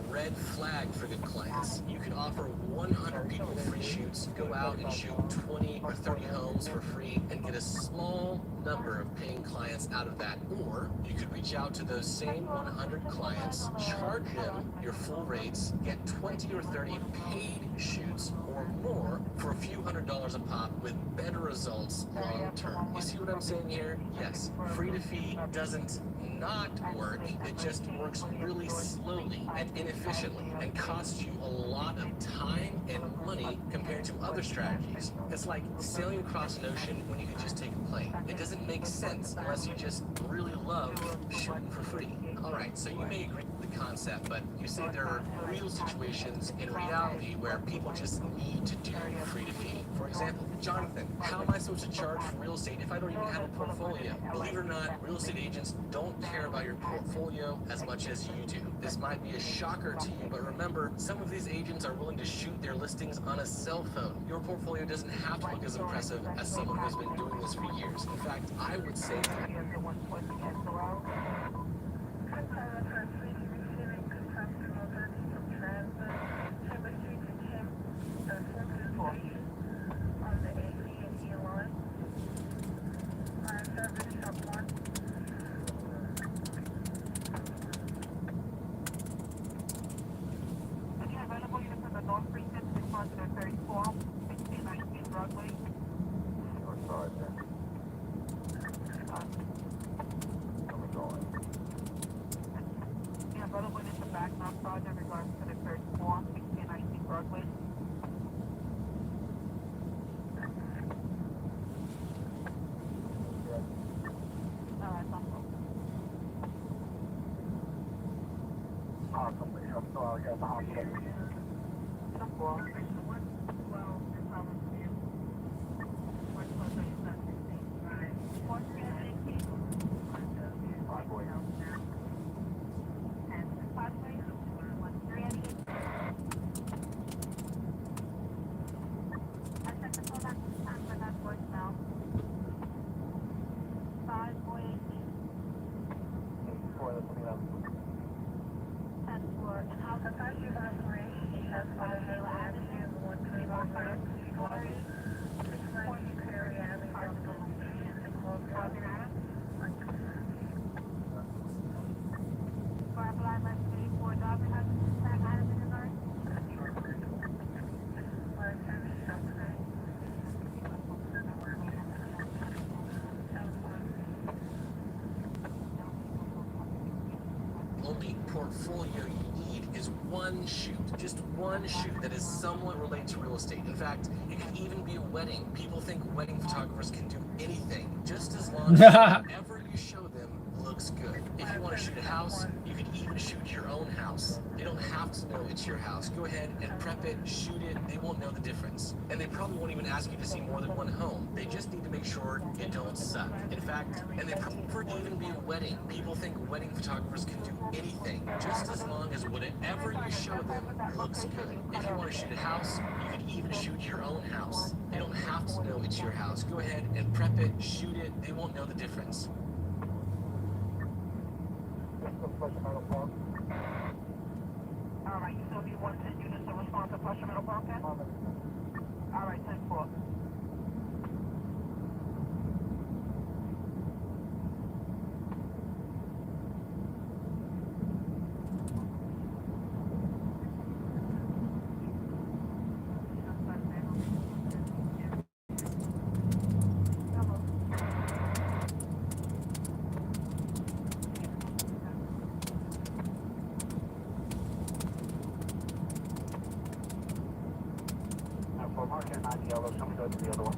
red flag for good clients. You can offer 100 people free shoots, go out and shoot 20 or 30 homes for free, and get a small number of paying clients out of that. Or you could reach out to those same 100 clients, charge them your full rates, get 20 or 30 paid shoots or more for a few $100s a pop with better results long term. You see what I'm saying here? Yes, free to fee doesn't not work. It just works really slowly and inefficiently and costs you a lot of time and money compared to other strategies. It's like sailing across an ocean when you could just take a plane. It doesn't make sense unless you just really love shooting for free. Alright, so you may agree with the concept, but you see there are real situations in reality where people just need to do free to fee. For example, Jonathan, how am I supposed to charge for real estate if I don't even have a portfolio? Believe it or not, real estate agents don't care about your portfolio as much as you do. This might be a shocker to you, but remember, some of these agents are willing to shoot their listings on a cell phone. Your portfolio doesn't have to look as impressive as someone who's been doing this for years. In fact, I would say on the AC and E line. car company. I'm still out here at the hospital. Only portfolio you need is one shoot, just one shoot that is somewhat related to real estate. In fact, it could even be a wedding. People think wedding photographers can do anything, just as long as whatever you show them looks good. If you want to shoot a house, you could even shoot your own house. They don't have to know it's your house. Go ahead and prep it, shoot it, they won't know the difference. And they probably won't even ask you to see more than one home. They just need to make sure it don't suck. In fact, and they prefer to even be a wedding. People think wedding photographers can do anything, just as long as whatever you show them looks good. If you want to shoot a house, you could even shoot your own house. They don't have to know it's your house. Go ahead and prep it, shoot it, they won't know the difference. Alright, you still need 110 units to respond to Flushing Meadow Park then? Alright, 10-4. Market, not yellow, so we go to the other one.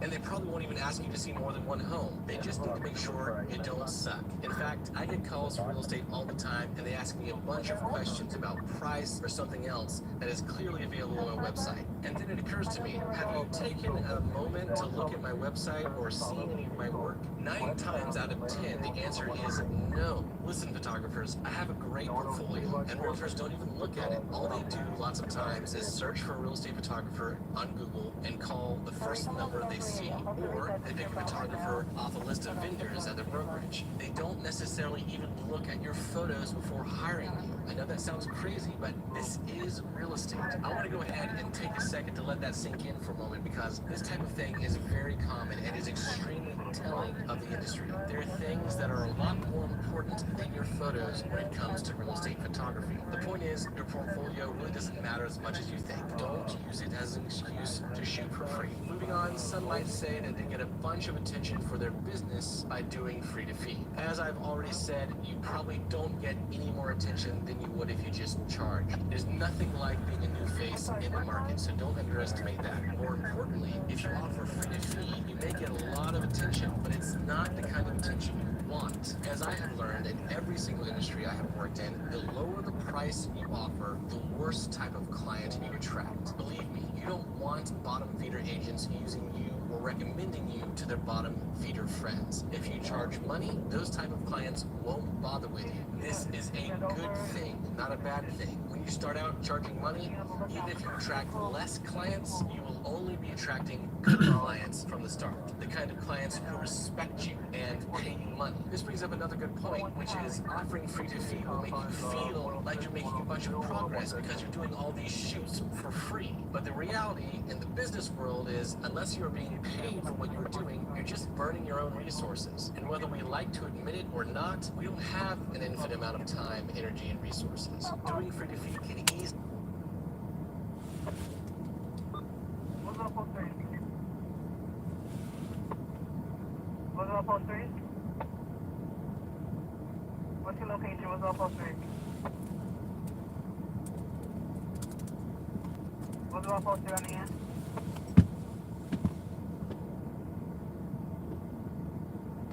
And they probably won't even ask you to see more than one home. They just need to make sure it don't suck. In fact, I get calls from real estate all the time, and they ask me a bunch of questions about price or something else that is clearly available on my website. And then it occurs to me, have you taken a moment to look at my website or seen any of my work? 9 times out of 10, the answer is no. Listen, photographers, I have a great portfolio, and realtors don't even look at it. All they do lots of times is search for a real estate photographer on Google and call the first number they see, or they pick a photographer off a list of vendors at their brokerage. They don't necessarily even look at your photos before hiring you. I know that sounds crazy, but this is real estate. I want to go ahead and take a second to let that sink in for a moment, because this type of thing is very common and is extremely telling of the industry. There are things that are a lot more important than your photos when it comes to real estate photography. The point is, your portfolio really doesn't matter as much as you think. Don't use it as an excuse to shoot for free. Moving on, some might say that they get a bunch of attention for their business by doing free to fee. As I've already said, you probably don't get any more attention than you would if you just charged. There's nothing like being a new face in the market, so don't underestimate that. More importantly, if you offer free to fee, you may get a lot of attention, but it's not the kind of attention you want. As I have learned in every single industry I have worked in, the lower the price you offer, the worse type of client you attract. Believe me, you don't want bottom feeder agents using you or recommending you to their bottom feeder friends. If you charge money, those type of clients won't bother with you. This is a good thing, not a bad thing. When you start out charging money, even if you attract less clients, you will only be attracting good clients from the start. The kind of clients who respect you and pay you money. This brings up another good point, which is offering free to fee will make you feel like you're making a bunch of progress because you're doing all these shoots for free. But the reality in the business world is, unless you're being paid for what you're doing, you're just burning your own resources. And whether we like to admit it or not, we don't have an infinite amount of time, energy, and resources. Doing free to fee can easily What's up on 3? What's your location? What's up on 3? What's up on 3 on the end?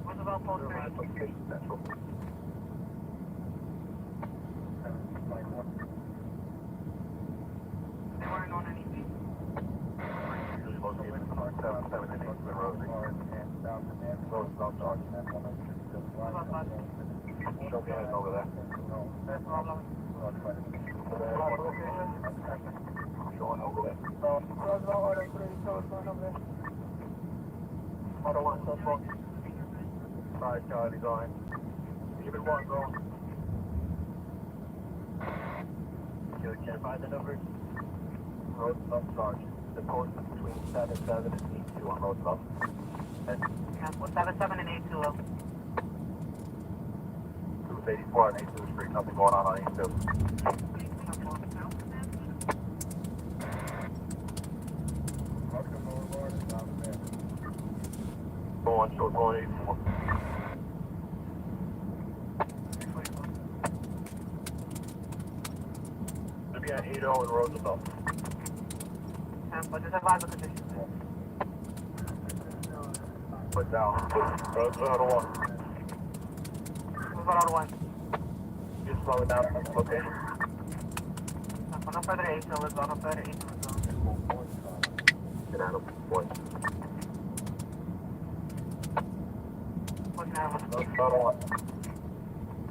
What's about post 3? They weren't on anything. Usually located on 7 and 8 Twin Road. What about that? Show me heading over there. No problem. Showing over there. Auto 1, so far. Alright, Charlie, going. Give it one, going. You identify the numbers? Roosevelt Sergeant. The course is between 77 and 82 on Roosevelt. And 77 and 82. 284 and 82 Street. Nothing going on 82. Go on, show going 84. It'll be at 80 and Roosevelt. But just advise the conditions. Put down. Roosevelt 1. What about auto 1? Just slow it down. Okay. No further to 8, so let's go. No further to 8, so let's go. Get out of one. What's that one? Roosevelt 1.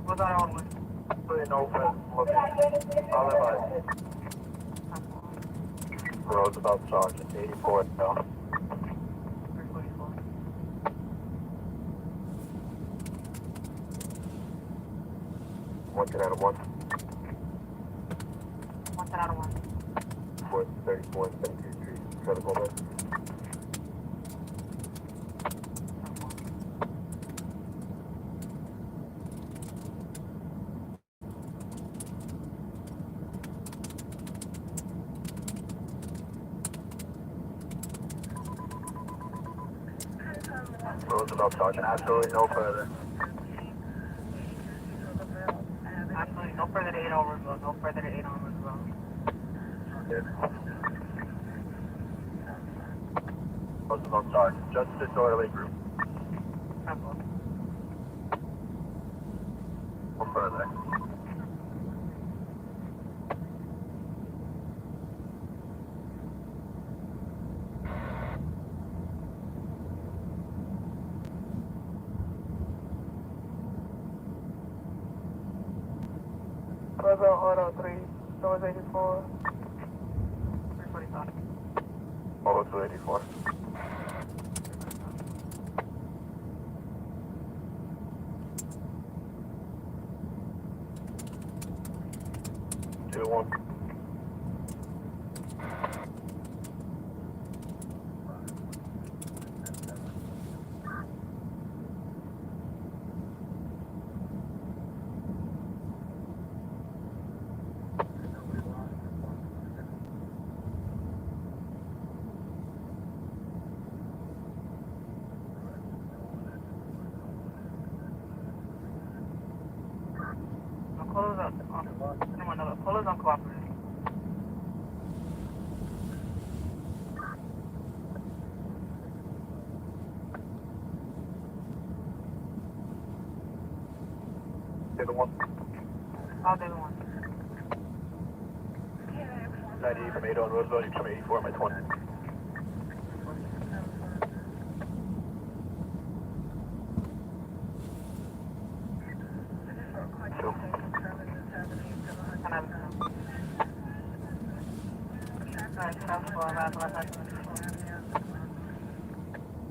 What's that auto 1? Put in over. Look. I'll advise. Roosevelt Sergeant, 84 now. 344. One 10 out of 1. 1 10 out of 1. 434 72 Street. Critical there. Roosevelt Sergeant, absolutely no further. Absolutely no further to 8 over as well. No further to 8 over as well. Good. Roosevelt Sergeant, just disorderly group. No further. Roosevelt auto 3, doors 84. 345. Auto 284. Two one. Close up. Close on cooperative. The other one. I'll do the one. 98 from 8 on Roosevelt, you come 84 on my 20.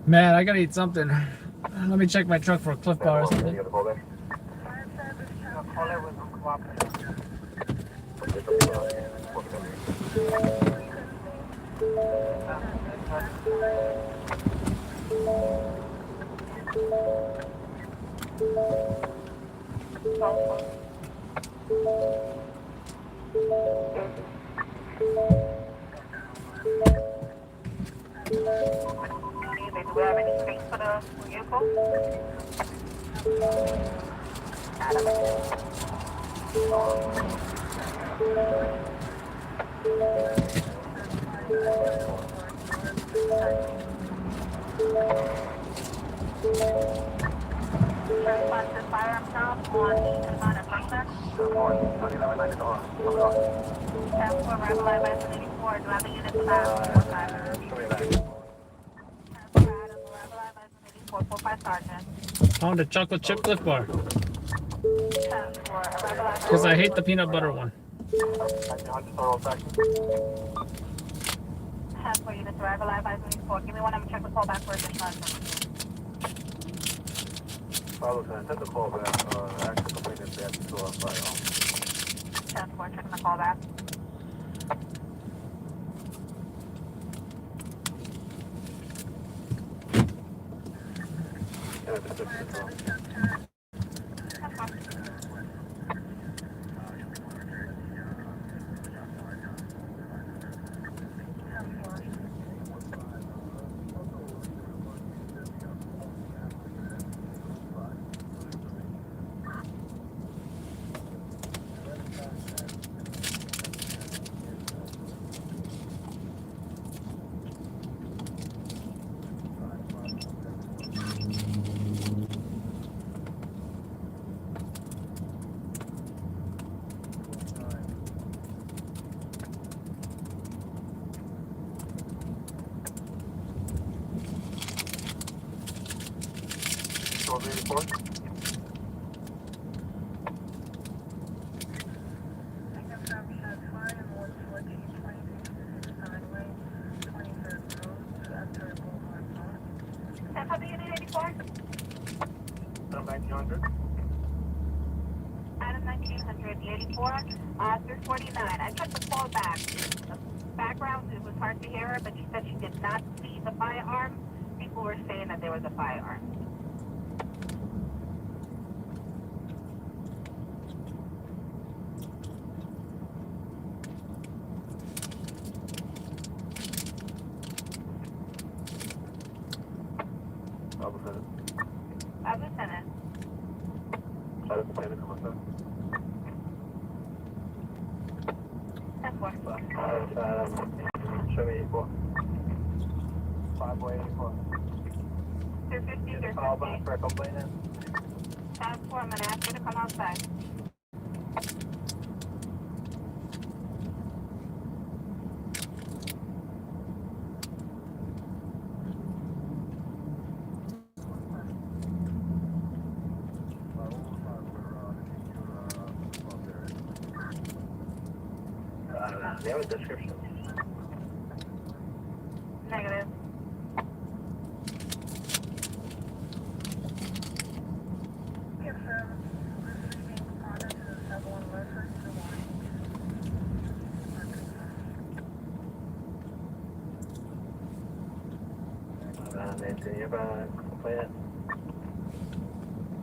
Man, I gotta eat something. Let me check my truck for a Cliff Bar or something. The other ball there. Caller was on cooperative. Do we have any space for the vehicle? Response to firearm stop on Eastern and Suspect. 2011 on. 10-4, arrival live by 84, driving unit class 45. Show me back. 10-4, Adam, arrival live by 84, 45 Sergeant. Found a chocolate chip Cliff Bar. 10-4, arrival live Because I hate the peanut butter one. 10-4, units arrival live by 74. Give me one, I'm going to check the callback for additional information. Follow, send the call back. Actual complaint is that to firearm. 10-4, checking the callback. Yeah, description as well. Adam 9800, 84, 349. I checked the callback. The background, it was hard to hear her, but she said she did not see the firearm. People were saying that there was a firearm. Lieutenant. Show me 84. 5-way 84. 250, Call back 250. for a complainant. 10-4, I'm going to ask you to come outside. They have a description. Negative.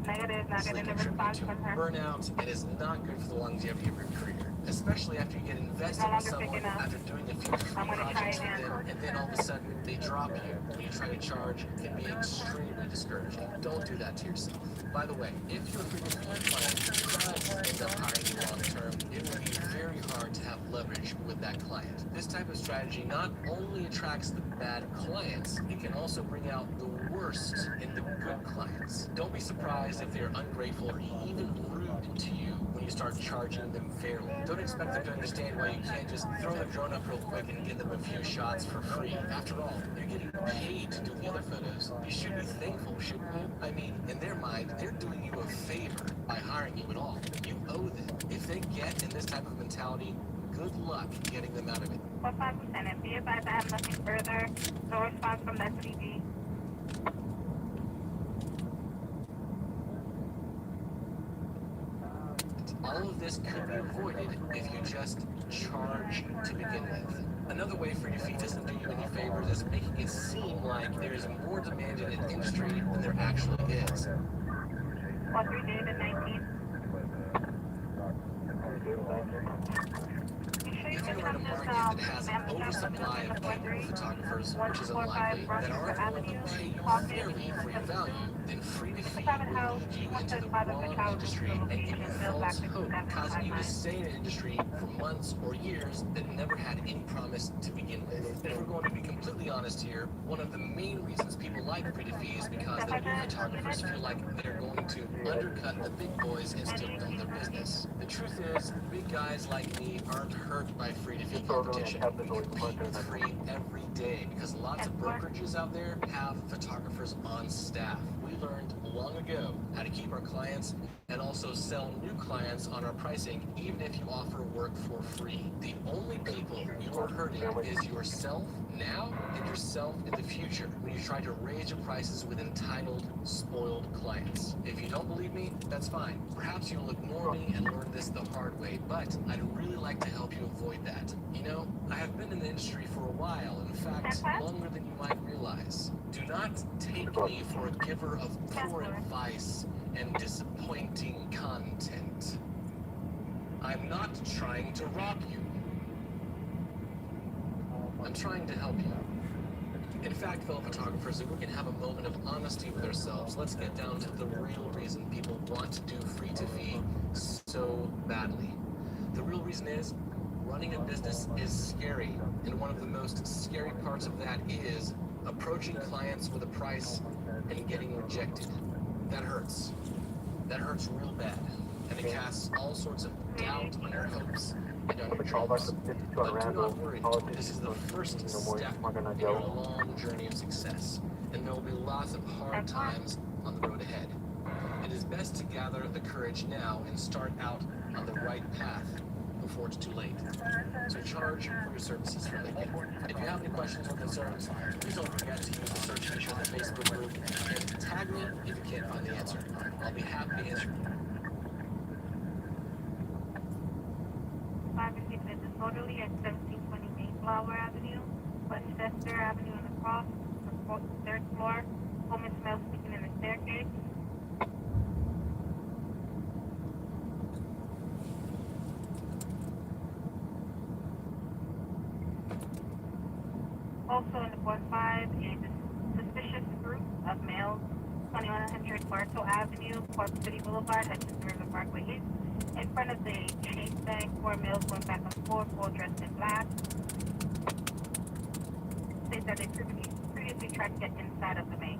Negative, not getting a response from her. Burnout, and is not good for the longevity of your career, especially after you get invested in someone after doing a few free projects with them, and then all of a sudden they drop you when you try to charge. It can be extremely discouraging. Don't do that to yourself. By the way, if your previous client does end up hiring you long term, it will be very hard to have leverage with that client. This type of strategy not only attracts the bad clients, it can also bring out the worst in the good clients. Don't be surprised if they're ungrateful or even rude to you when you start charging them fairly. Don't expect them to understand why you can't just throw the drone up real quick and give them a few shots for free. After all, you're getting paid to do the other photos. You should be thankful, shouldn't you? I mean, in their mind, they're doing you a favor by hiring you at all. You owe them. If they get in this type of mentality, good luck getting them out of it. 45%, and be advised I have nothing further. No response from the SDG. All of this could be avoided if you just charge to begin with. Another way for your fee doesn't do you any favors is making it seem like there is more demand in an industry than there actually is. 43 David 19. If you are in a market that has an oversupply of capable photographers, which is unlikely, that aren't willing to pay you fairly for your value, then Free to Feed will lead you into the wrong industry and give you false hope, causing you to stay in an industry for months or years that never had any promise to begin with. And if we're going to be completely honest here, one of the main reasons people like Free to Feed is because the new photographers feel like they're going to undercut the big boys and still build their business. The truth is, big guys like me aren't hurt by Free to Feed competition. We compete with free every day because lots of brokerages out there have photographers on staff. We learned long ago how to keep our clients and also sell new clients on our pricing, even if you offer work for free. The only people you are hurting is yourself now and yourself in the future when you try to raise your prices with entitled, spoiled clients. If you don't believe me, that's fine. Perhaps you'll ignore me and learn this the hard way, but I'd really like to help you avoid that. You know, I have been in the industry for a while, in fact, longer than you might realize. Do not take me for a giver of poor advice and disappointing content. I'm not trying to rob you. I'm trying to help you. In fact, fellow photographers, if we can have a moment of honesty with ourselves, let's get down to the real reason people want to do Free to Feed so badly. The real reason is running a business is scary, and one of the most scary parts of that is approaching clients with a price and getting rejected. That hurts. That hurts real bad, and it casts all sorts of doubt on your hopes and on your dreams. But do not worry, this is the first step in your long journey of success, and there will be lots of hard times on the road ahead. It is best to gather the courage now and start out on the right path before it's too late. So charge for your services from Lincoln. If you have any questions or concerns, please don't forget to use the search feature in the Facebook group and tag me if you can't find the answer. I'll be happy to answer you. This is totally at 1720 Mayflower Avenue, Westchester Avenue on the cross, third floor. Woman smells speaking in the staircase. Also in the 4-5 is a suspicious group of males, 2100 Bartow Avenue, Corpus City Boulevard, Hudson River Parkway East. In front of the Chase Bank, 4 males going back and forth, all dressed in black. States that they previously tried to get inside of the bank.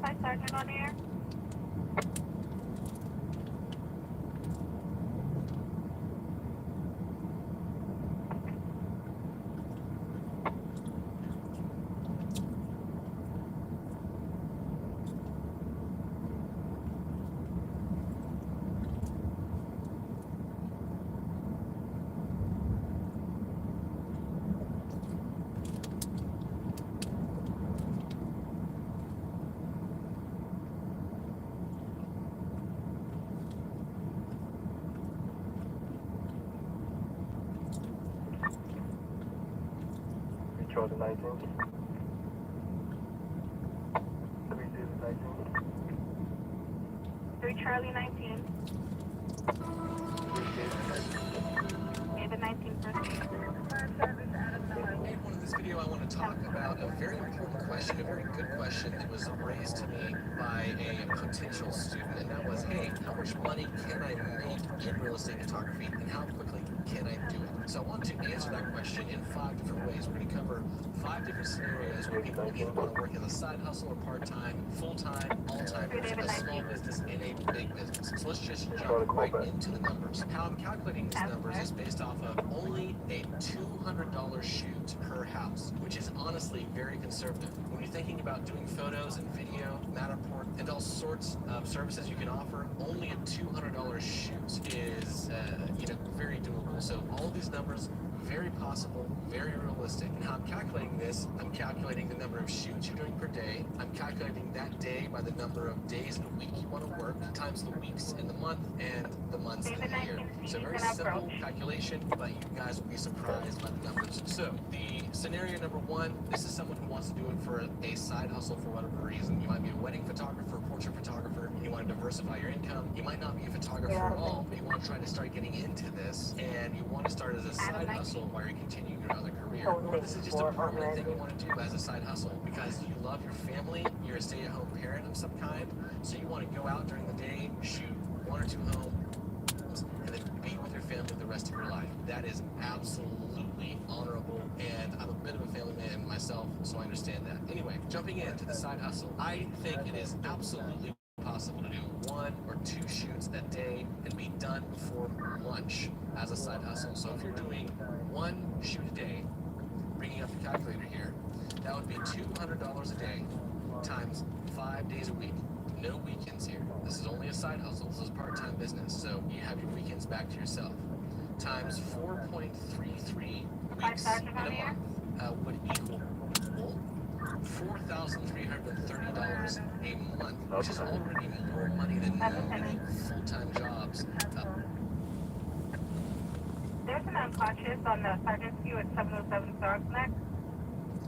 Hi, Sergeant on air. Charlie 19. 3 Charlie 19. 3 David 1950. In this video, I want to talk about a very important question, a very good question that was raised to me by a potential student, and that was, hey, how much money can I make in real estate photography, and how quickly can I do it? So I want to answer that question in 5 different ways. We're going to cover 5 different scenarios where people either want to work as a side hustle or part-time, full-time, all-time, a small business, and a big business. So let's just jump right into the numbers. How I'm calculating these numbers is based off of only a $200 shoot per house, which is honestly very conservative. When you're thinking about doing photos and video, Matterport, and all sorts of services you can offer, only a $200 shoot is, very doable. So all of these numbers, very possible, very realistic. And how I'm calculating this, I'm calculating the number of shoots you're doing per day. I'm calculating that day by the number of days in a week you want to work, times the weeks in the month, and the months in the year. So very simple calculation, but you guys will be surprised by the numbers. So the scenario number 1, this is someone who wants to do it for a side hustle for whatever reason. You might be a wedding photographer, portrait photographer, and you want to diversify your income. You might not be a photographer at all, but you want to try to start getting into this, and you want to start as a side hustle while you're continuing your other career. Or this is just a permanent thing you want to do as a side hustle because you love your family, you're a stay-at-home parent of some kind, so you want to go out during the day, shoot 1 or 2 homes, and then be with your family the rest of your life. That is absolutely honorable, and I'm a bit of a family man myself, so I understand that. Anyway, jumping into the side hustle, I think it is absolutely possible to do 1 or 2 shoots a day and be done before lunch as a side hustle. So if you're doing 1 shoot a day, bringing up the calculator here, that would be $200 a day times 5 days a week. No weekends here. This is only a side hustle. This is a part-time business, so you have your weekends back to yourself. Times 4.33 weeks in a month would equal $4,330 a month, which is already more money than many full-time jobs. There's an unconscious on the Sergeant's View at 707 Sark's Neck.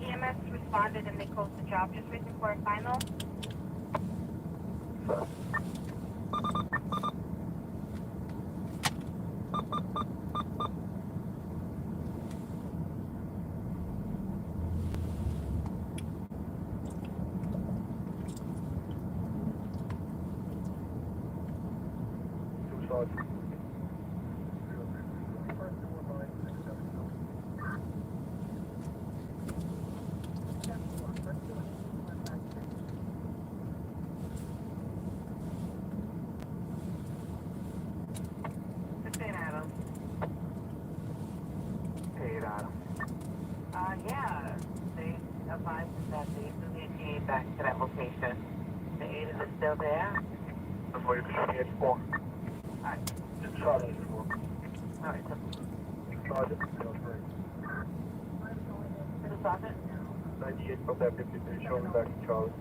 EMS responded and they closed the job. Just waiting for a final. Yeah, they advised that they immediate back to that location. The agent is still there. I'm waiting for the 4. Alright. Just Charlie 4. Alright. Sergeant, feel free. To the sergeant? 98 from that 53, showing back to Charlie.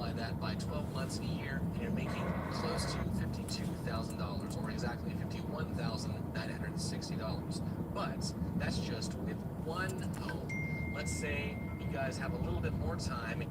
multiply that by 12 months a year, and you're making close to $52,000, or exactly $51,960. But that's just with one home. Let's say you guys have a little bit more time.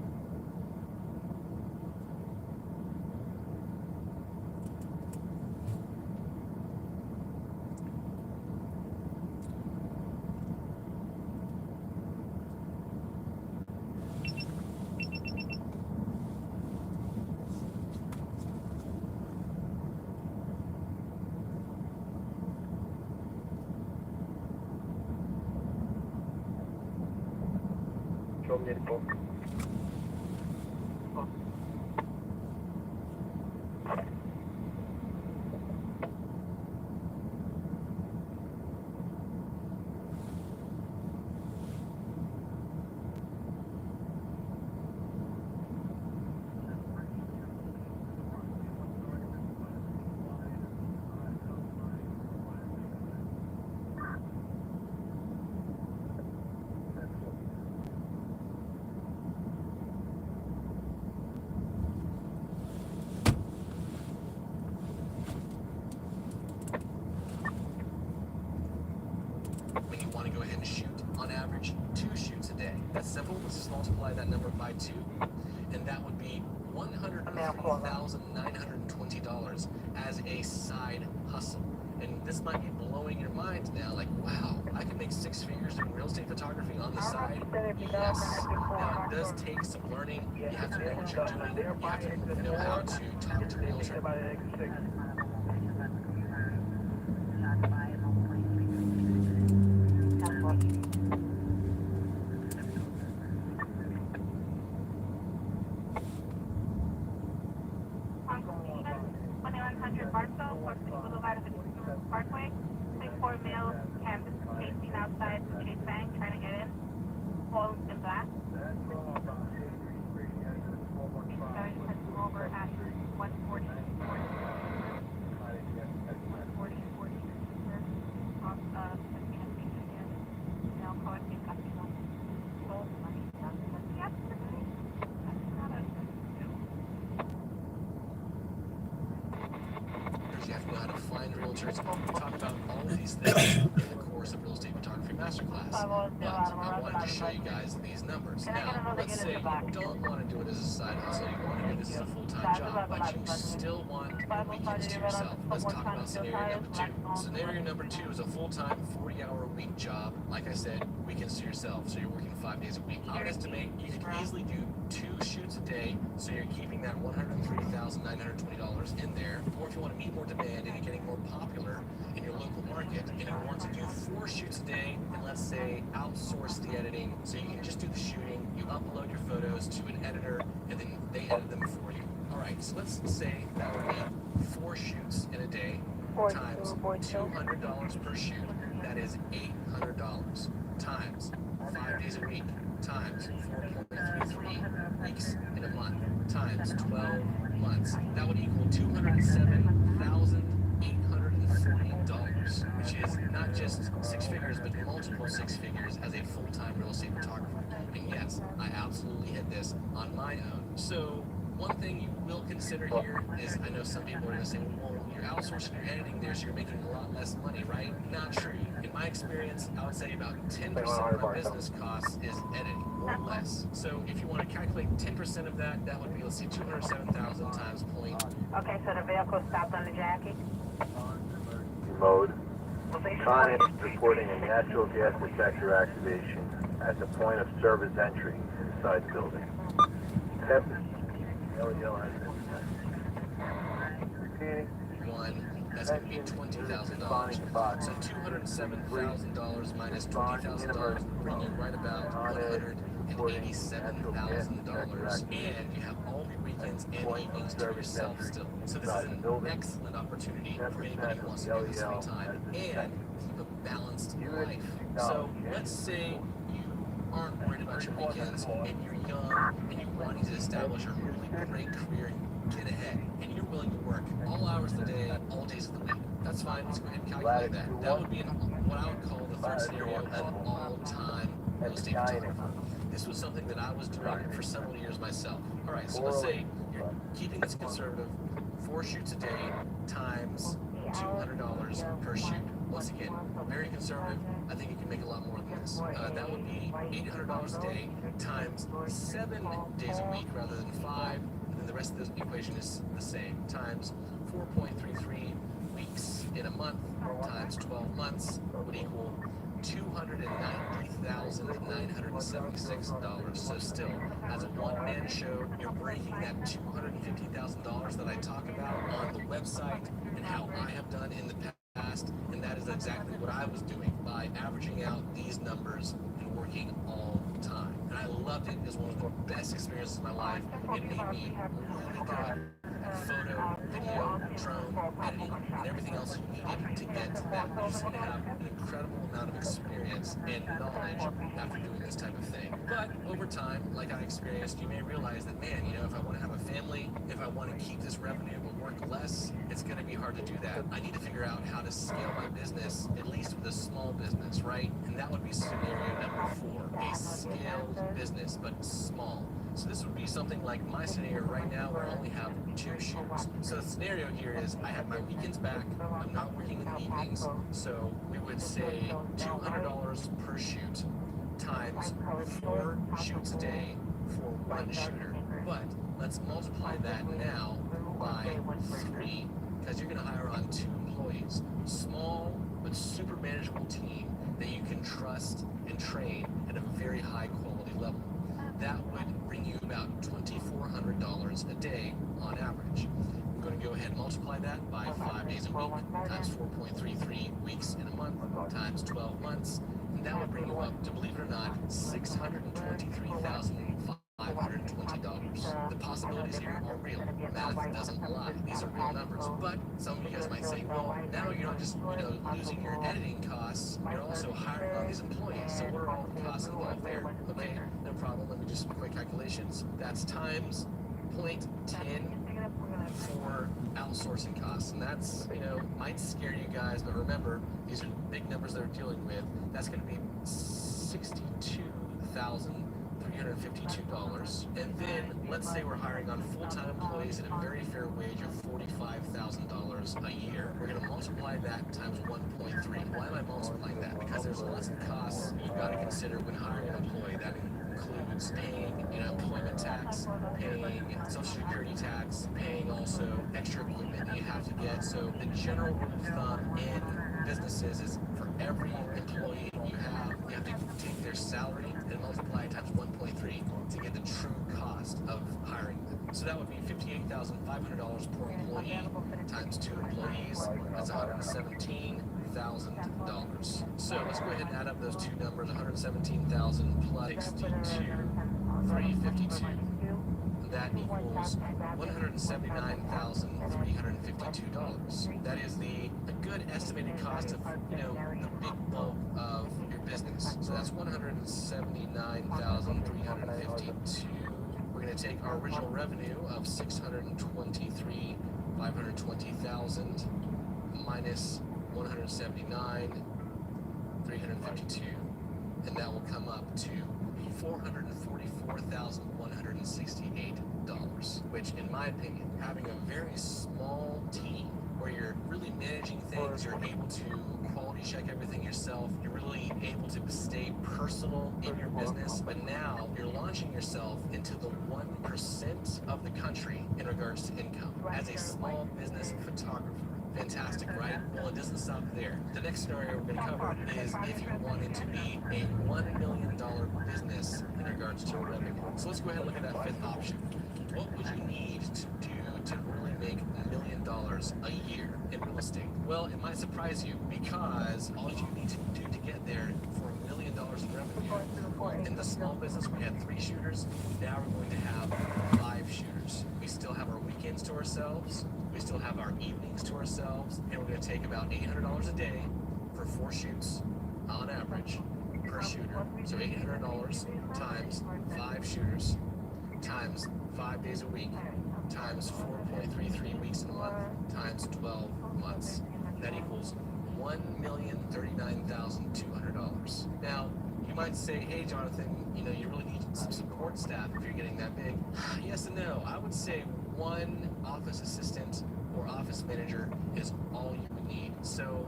When you want to go ahead and shoot, on average, 2 shoots a day. That's simple. Let's just multiply that number by 2, and that would be $103,920 as a side hustle. And this might be blowing your mind now, like, wow, I can make 6 figures doing real estate photography on the side. Yes. Now, it does take some learning. You have to know what you're doing. You have to know how to talk to realtors. Parkway, 64 male canvas chasing outside the Chase Bank, trying to get in. All in black. Guys has come over at 140. 140. Off now caught in Casino. Sold money. Yesterday. That's not a You have to know how to find realtors. We talk about all of these things in the course of Real Estate Photography Masterclass. But I wanted to show you guys these numbers. Now, let's say you don't want to do it as a side hustle. You want to do this as a full-time job, but you still want weekends to yourself. Let's talk about scenario number 2. Scenario number 2 is a full-time 40-hour-a-week job. Like I said, weekends to yourself, so you're working 5 days a week. I would estimate you could easily do 2 shoots a day, so you're keeping that $103,920 in there. Or if you want to meet more demand and you're getting more popular in your local market, and you want to do 4 shoots a day, and let's say outsource the editing, so you can just do the shooting, you upload your photos to an editor, and then they edit them for you. Alright, so let's say that would be 4 shoots in a day, times $200 per shoot. That is $800 times 5 days a week, times 4.33 weeks in a month, times 12 months. That would equal $207,840, which is not just 6 figures, but multiple 6 figures as a full-time real estate photographer. And yes, I absolutely hit this on my own. So one thing you will consider here is, I know some people are going to say, well, you're outsourcing your editing there, so you're making a lot less money, right? Not true. In my experience, I would say about 10% of my business costs is editing, or less. So if you want to calculate 10% of that, that would be, let's see, 207,000 times point. Okay, so the vehicle stopped on the Jackie? Mode. Con is reporting a natural gas detector activation at the point of service entry inside the building. One, that's going to be $20,000. So $207,000 minus $20,000 would bring you right about $187,000. And you have all your weekends and evenings to yourself still. So this is an excellent opportunity for anybody who wants to do this full time and keep a balanced life. So let's say you aren't worried about your weekends and you're young and you're wanting to establish a really great career and get ahead, and you're willing to work all hours of the day, all days of the week. That's fine. Let's go ahead and calculate that. That would be what I would call the third scenario, an all-time real estate photographer. this was something that I was doing for several years myself. All right, so let's say you're keeping this conservative, 4 shoots a day times $200 per shoot. Once again, very conservative. I think you can make a lot more than this. That would be $800 a day times 7 days a week rather than 5. And then the rest of this equation is the same, times 4.33 weeks in a month times 12 months would equal $290,976. So still, as a one-man show, you're breaking that $250,000 that I talk about on the website and how I have done in the past, and that is exactly what I was doing by averaging out these numbers and working all the time. And I loved it. It was one of the best experiences of my life. It made me really good photo, video, drone, editing, and everything else you needed to get to that. You're just going to have an incredible amount of experience and knowledge after doing this type of thing. But over time, like I experienced, you may realize that, man, you know, if I want to have a family, if I want to keep this revenue but work less, it's going to be hard to do that. I need to figure out how to scale my business, at least with a small business, right? And that would be scenario number 4, a scaled business, but small. So this would be something like my scenario right now where I only have 2 shoots. So the scenario here is I have my weekends back, I'm not working in the evenings, so we would say $200 per shoot times 4 shoots a day for 1 shooter. But let's multiply that now by 3, because you're going to hire on 2 employees. Small but super manageable team that you can trust and train at a very high quality level. That would bring you about $2,400 a day on average. I'm going to go ahead and multiply that by 5 days a week times 4.33 weeks in a month times 12 months, and that would bring you up to, believe it or not, $623,520. The possibilities here are real. Math doesn't lie. These are real numbers. But some of you guys might say, well, now you're not just, losing your editing costs, you're also hiring all these employees. So what are all the costs involved there? Okay, no problem. Let me just quick calculations. That's times 0.10 for outsourcing costs. And that's, might scare you guys, but remember, these are big numbers that we're dealing with. That's going to be $62,352. And then let's say we're hiring on full-time employees at a very fair wage of $45,000 a year. We're going to multiply that times 1.3. Why am I multiplying that? Because there's lots of costs you've got to consider when hiring an employee. That includes paying, employment tax, paying Social Security tax, paying also extra equipment that you have to get. So the general rule of thumb in businesses is for every employee you have to take their salary and multiply it times 1.3 to get the true cost of hiring them. So that would be $58,500 per employee times 2 employees. That's $117,000. So let's go ahead and add up those 2 numbers, $117,000 plus $62,352. That equals $179,352. That is a good estimated cost of, the big bulk of your business. So that's $179,352. We're going to take our original revenue of $623,520,000 minus $179,352, and that will come up to $444,168, which, in my opinion, having a very small team where you're really managing things, you're able to quality check everything yourself, you're really able to stay personal in your business, but now you're launching yourself into the 1% of the country in regards to income as a small business photographer. Fantastic, right? Well, it doesn't stop there. The next scenario we're going to cover is if you wanted to be a $1 million business in regards to revenue. So let's go ahead and look at that 5th option. What would you need to do to really make $1 million a year in real estate? Well, it might surprise you, because all you need to do to get there for $1 million in revenue, in the small business we had 3 shooters, now we're going to have 5 shooters. We still have our weekends to ourselves, we still have our evenings to ourselves, and we're going to take about $800 a day for 4 shoots on average per shooter. So $800 times 5 shooters times 5 days a week times 4.33 weeks in a month times 12 months. That equals $1,039,200. Now, You might say, hey, Jonathan, you know, you really need some support staff if you're getting that big. Yes and no. I would say one office assistant or office manager is all you would need. So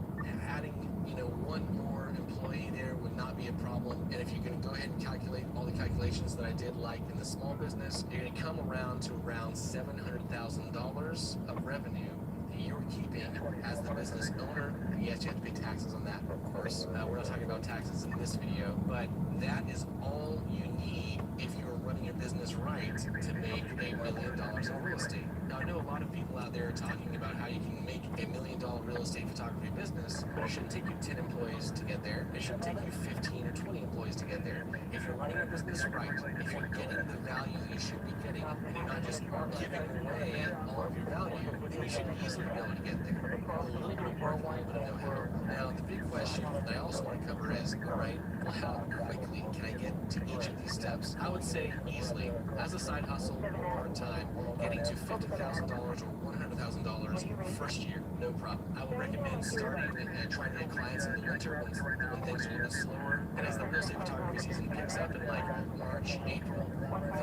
adding, you know, one more employee there would not be a problem. And if you can go ahead and calculate all the calculations that I did, like in the small business, you're going to come around to around $700,000 of revenue that you're keeping as the business owner. Yes, you have to pay taxes on that, of course. We're not talking about taxes in this video, but that is all you need if you're running your business right to make $1 million in real estate. Now, I know a lot of people out there are talking about how you can make $1 million real estate photography business, but it shouldn't take you 10 employees to get there. It shouldn't take you 15 or 20 employees to get there. If you're running your business right, if you're getting the value you should be getting, and you're not just giving away all of your value, then you should easily be able to get there. A little bit of work, a little bit of know-how. Now, the big question that I also want to cover is, all right, well, how quickly can I get to each of these steps? I would say easily, as a side hustle or part-time, getting to $50,000 or $100,000 first year, no problem. I would recommend starting and trying to get clients in the winter when things are a little bit slower. And as the real estate photography season picks up in like March, April,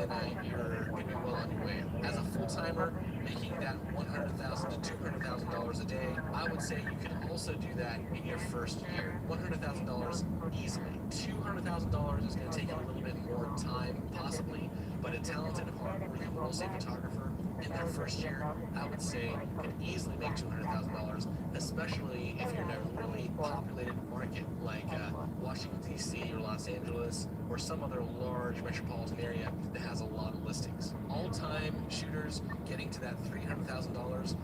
then you're going to be well on your way. As a full-timer, making that $100,000 to $200,000 a day, I would say you can also do that in your first year. $100,000 easily. $200,000 is going to take you a little bit more time, possibly, but a talented, hardworking real estate photographer in their first year, I would say, can easily make $200,000, especially if you're in a really populated market like Washington, D.C. or Los Angeles or some other large metropolitan area that has a lot of listings. All-time shooters getting to that $300,000,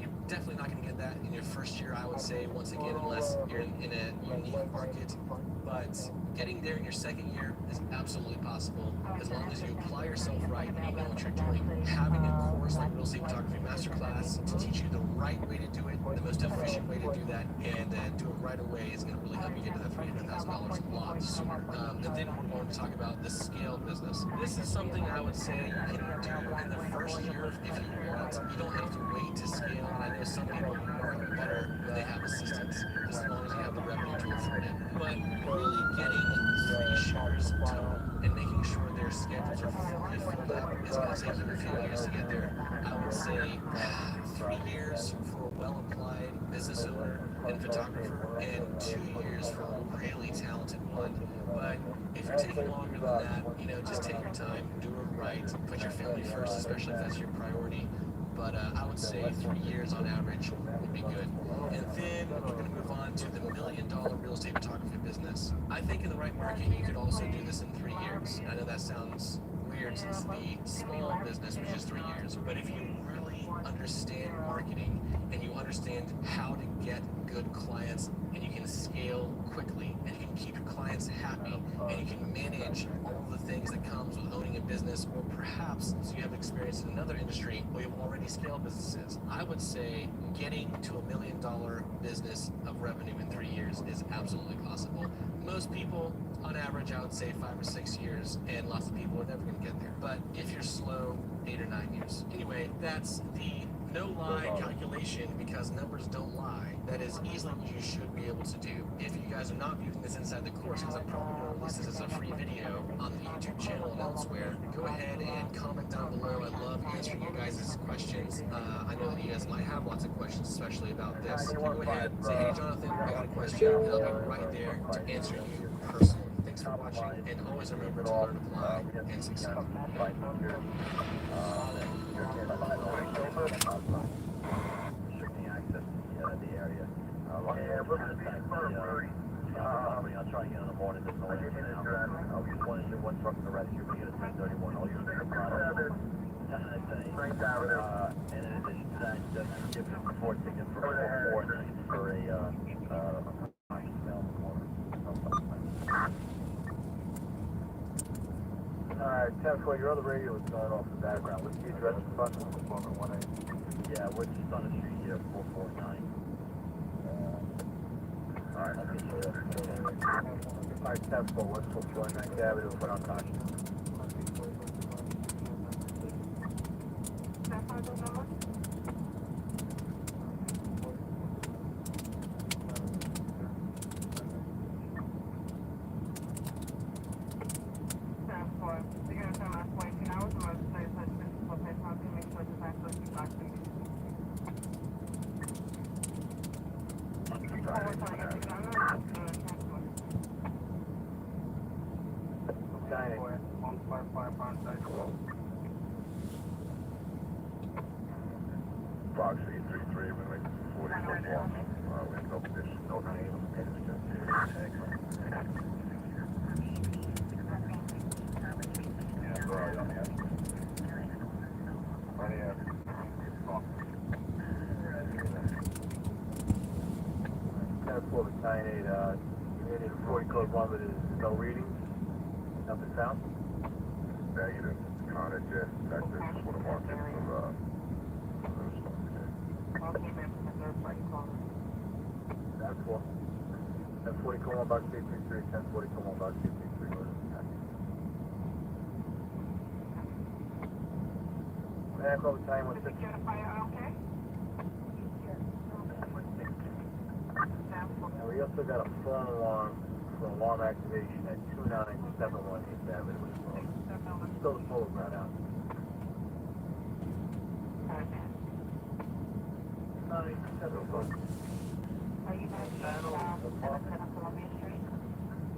you're definitely not going to get that in your first year, I would say, once again, unless you're in a unique market. But getting there in your second year is absolutely possible as long as you apply yourself right and you know what you're doing. Having a course like Real Estate Photography Masterclass to teach you the right way to do it, the most efficient way to do that, and do it right away is going to really help you get to that $300,000 a lot sooner. And then we're going to talk about the scale business. This is something I would say you can do in the first year if you want. You don't have to wait to scale. And I know some people work better when they have assistants, just as long as you have the revenue to afford it. But really getting 3 shooters total and making sure their schedules are fully filled up is going to take you a few years to get there. I would say 3 years for a well-applied business owner and photographer, and 2 years for a really talented one. But if you're taking longer than that, you know, just take your time, do it right, put your family first, especially if that's your priority. But I would say 3 years on average would be good. And then we're going to move on to the $1 million real estate photography business. I think in the right market, you could also do this in 3 years. I know that sounds weird since the small business was just 3 years, but if you really understand marketing and you understand how to get good clients and you can scale quickly and you can keep your clients happy and you can manage all the things that comes with owning a business, or perhaps since you have experience in another industry where you've already scaled businesses, I would say getting to $1 million business of revenue in 3 years is absolutely possible. Most people, on average, I would say 5 or 6 years, and lots of people are never going to get there. But if you're slow, 8 or 9 years. Anyway, that's the no-lie calculation, because numbers don't lie. That is easily what you should be able to do. If you guys are not viewing this inside the course, because I'm probably going to release this as a free video on the YouTube channel and elsewhere, go ahead and comment down below. I love answering you guys' questions. I know that you guys might have lots of questions, especially about this. Go ahead, say, hey Jonathan, I got a question, and I'll be right there to answer you personally. Thanks for watching, and always remember to learn, apply, and succeed. The area. I'll try again in the morning. There's no way I'll use one truck for the rest. You're going to get a 331. I'll use the product. And in addition to that, just give me a report ticket for Alright, 10-4, your other radio is going off in the background. What's the address of the bus? 1-8. Yeah, we're just on the street here, 449. Alright, let me show you. Alright, 10-4, what's 449 Avenue, put on caution. Fox 833, we're going to make 40 foot walk. We have no condition, no name, yeah, sorry, I'm here. Right here. That's what the 98, Union 40 code 1, but there's no readings, nothing found. Negative. Connor, yes, that's just what I'm marking for, That's what. 1040 code 1 box 833, 1040 code 1 box 833. Man, call the time 16. And we also got a phone alarm for alarm activation at 2971 8th Avenue as well. Still the phone's not out.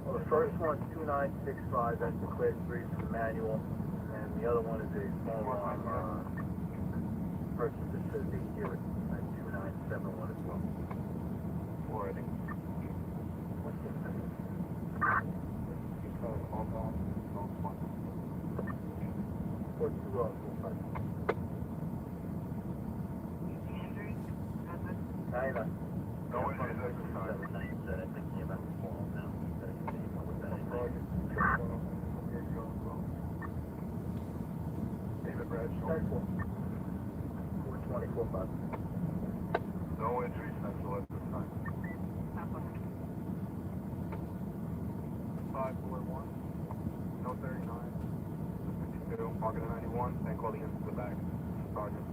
Well, the first one's 2965, that's the clear street from manual, and the other one is a phone alarm purchase that says they hear it at 2971 as well. Already. What's this thing? What's the wrong? China. no issues at this time. I think you're about to fall now. David Bradshaw. 424 bucks. No entry central at this time. 541. No 39. 52. Market 91. Then call the ends to the back. Sergeant.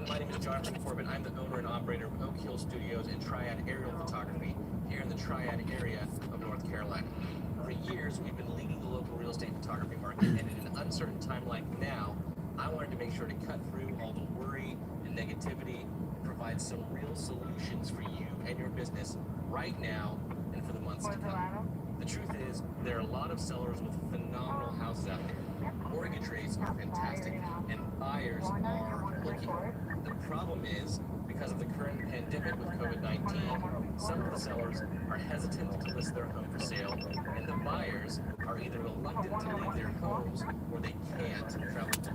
My name is Jonathan Corbett. I'm the owner and operator of Oak Hill Studios and Triad Aerial Photography here in the Triad area of North Carolina. For years, we've been leading the local real estate photography market, and in an uncertain time like now, I wanted to make sure to cut through all the worry and negativity and provide some real solutions for you and your business right now and for the months to come. The truth is, there are a lot of sellers with phenomenal houses out there. Mortgage rates are fantastic, and buyers are looking. The problem is, because of the current pandemic with COVID-19, some of the sellers are hesitant to list their home for sale, and the buyers are either reluctant to leave their homes or they can't travel to.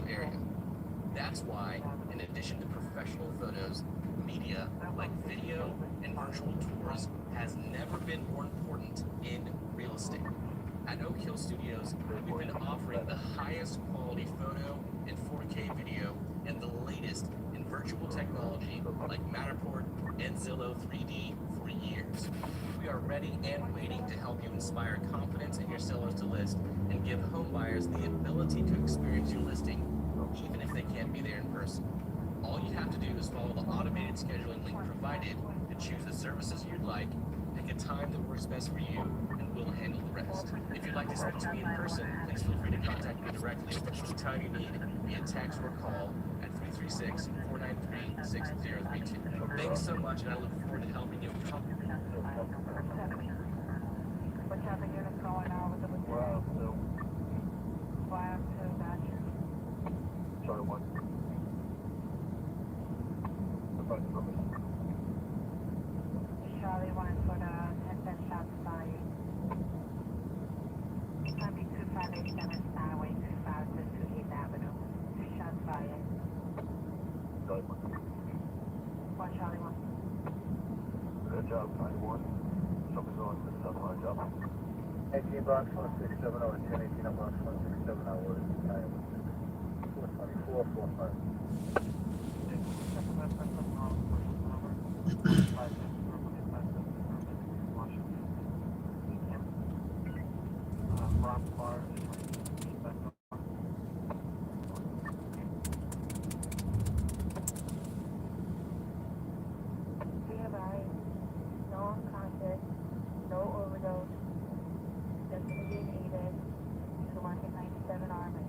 Area. That's why, in addition to professional photos, media like video and virtual tours has never been more important in real estate. At Oak Hill Studios, we've been offering the highest quality photo and 4K video and the latest in virtual technology like Matterport and Zillow 3D for years. We are ready and waiting to help you inspire confidence in your sellers to list and give home buyers the ability to experience your listing even if they can't be there in person. All you have to do is follow the automated scheduling link provided to choose the services you'd like, pick a time that works best for you, and we'll handle the rest. If you'd like to speak to me in person, please feel free to contact me directly anytime you need via text or call at 336-493-6032. Thanks so much, and I look forward to helping you. What traffic units going on with the Wow, so. Flag to Badger? Sorry, one. Charlie 18 box 1670 and 1018 on box 1670 was 424, 45. Be advised, no unconscious, no overdose, definitely needed, to market 97 Army.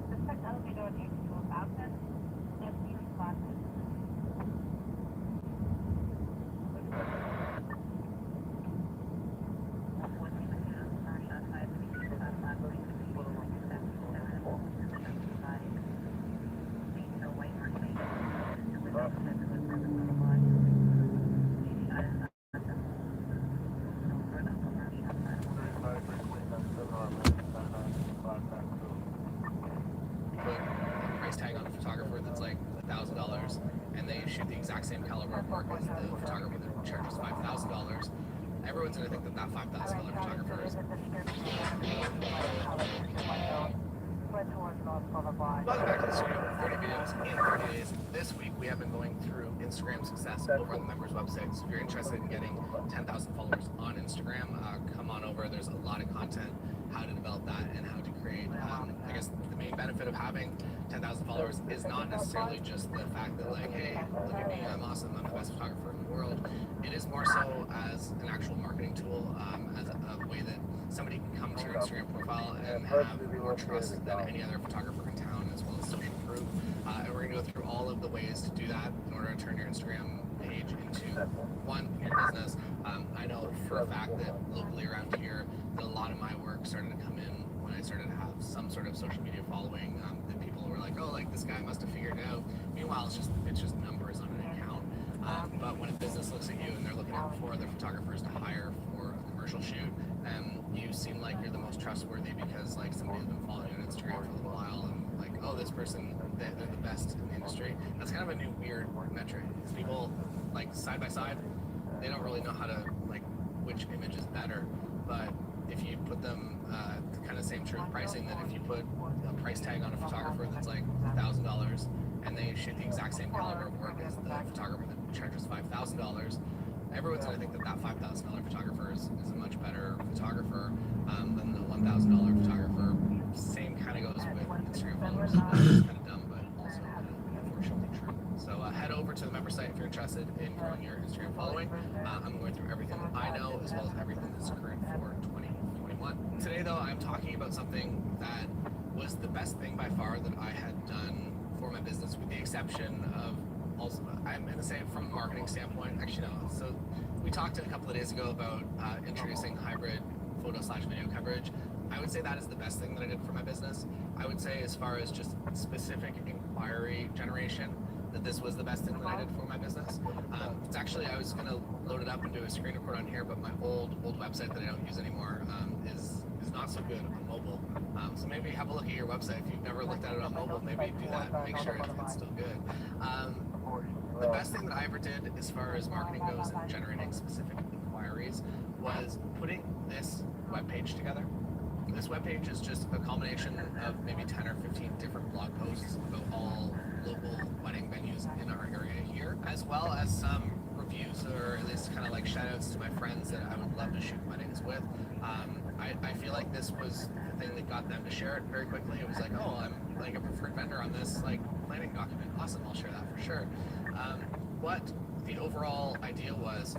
Suspect elevator needs to 2000, empty responses. Put a price tag on a photographer that's like $1,000, and they shoot the exact same caliber of work as the photographer that charges $5,000, everyone's gonna think that that $5,000 photographer is. Welcome back to the studio. 30 videos in 30 days. This week we have been going through Instagram success over on the members website. So if you're interested in getting 10,000 followers on Instagram, come on over. There's a lot of content, how to develop that and how to create. I guess the main benefit of having 10,000 followers is not necessarily just the fact that like, hey, look at me, I'm awesome, I'm the best photographer in the world. It is more so as an actual marketing tool, as a way that somebody can come to your Instagram profile and have more trust than any other photographer in town, as well as social proof. And we're going to go through all of the ways to do that in order to turn your Instagram page into your business. I know for a fact that locally around here, that a lot of my work started to come in when I started to have some sort of social media following. That people were like, oh, like this guy must have figured it out. Meanwhile, it's just numbers on an account. But when a business looks at you and they're looking out for other photographers to hire for a commercial shoot, you seem like you're the most trustworthy because like somebody's been following you on Instagram for a little while and like, oh, this person, they're the best in the industry. That's kind of a new weird metric. Because people like side by side, they don't really know how to like which image is better. But if you put them kind of same true pricing, that if you put a price tag on a photographer that's like $1,000 and they shoot the exact same caliber of work as the photographer that charges $5,000, everyone's going to think that that $5,000 photographer is a much better photographer than the $1,000 photographer. Same kind of goes with Instagram followers. It's kind of dumb, but also unfortunately true. So head over to the member site if you're interested in growing your Instagram following. I'm going through everything that I know as well as everything that's current for 2021. Today, though, I'm talking about something that was the best thing by far that I had done for my business, with the exception of also, I'm going to say from a marketing standpoint, actually no. So we talked a couple of days ago about introducing hybrid photo/video coverage. I would say that is the best thing that I did for my business. I would say as far as just specific inquiry generation, that this was the best thing that I did for my business. It's actually, I was going to load it up and do a screen record on here, but my old website that I don't use anymore is not so good on mobile. So maybe have a look at your website. If you've never looked at it on mobile, maybe do that, make sure it's still good. The best thing that I ever did as far as marketing goes and generating specific inquiries was putting this webpage together. This webpage is just a combination of maybe 10 or 15 different blog posts about all local wedding venues in our area here, as well as some reviews or at least kind of like shout outs to my friends that I would love to shoot weddings with. I feel like this was the thing that got them to share it very quickly. It was like, oh, I'm like a preferred vendor on this like planning document. Awesome, I'll share that for sure. What the overall idea was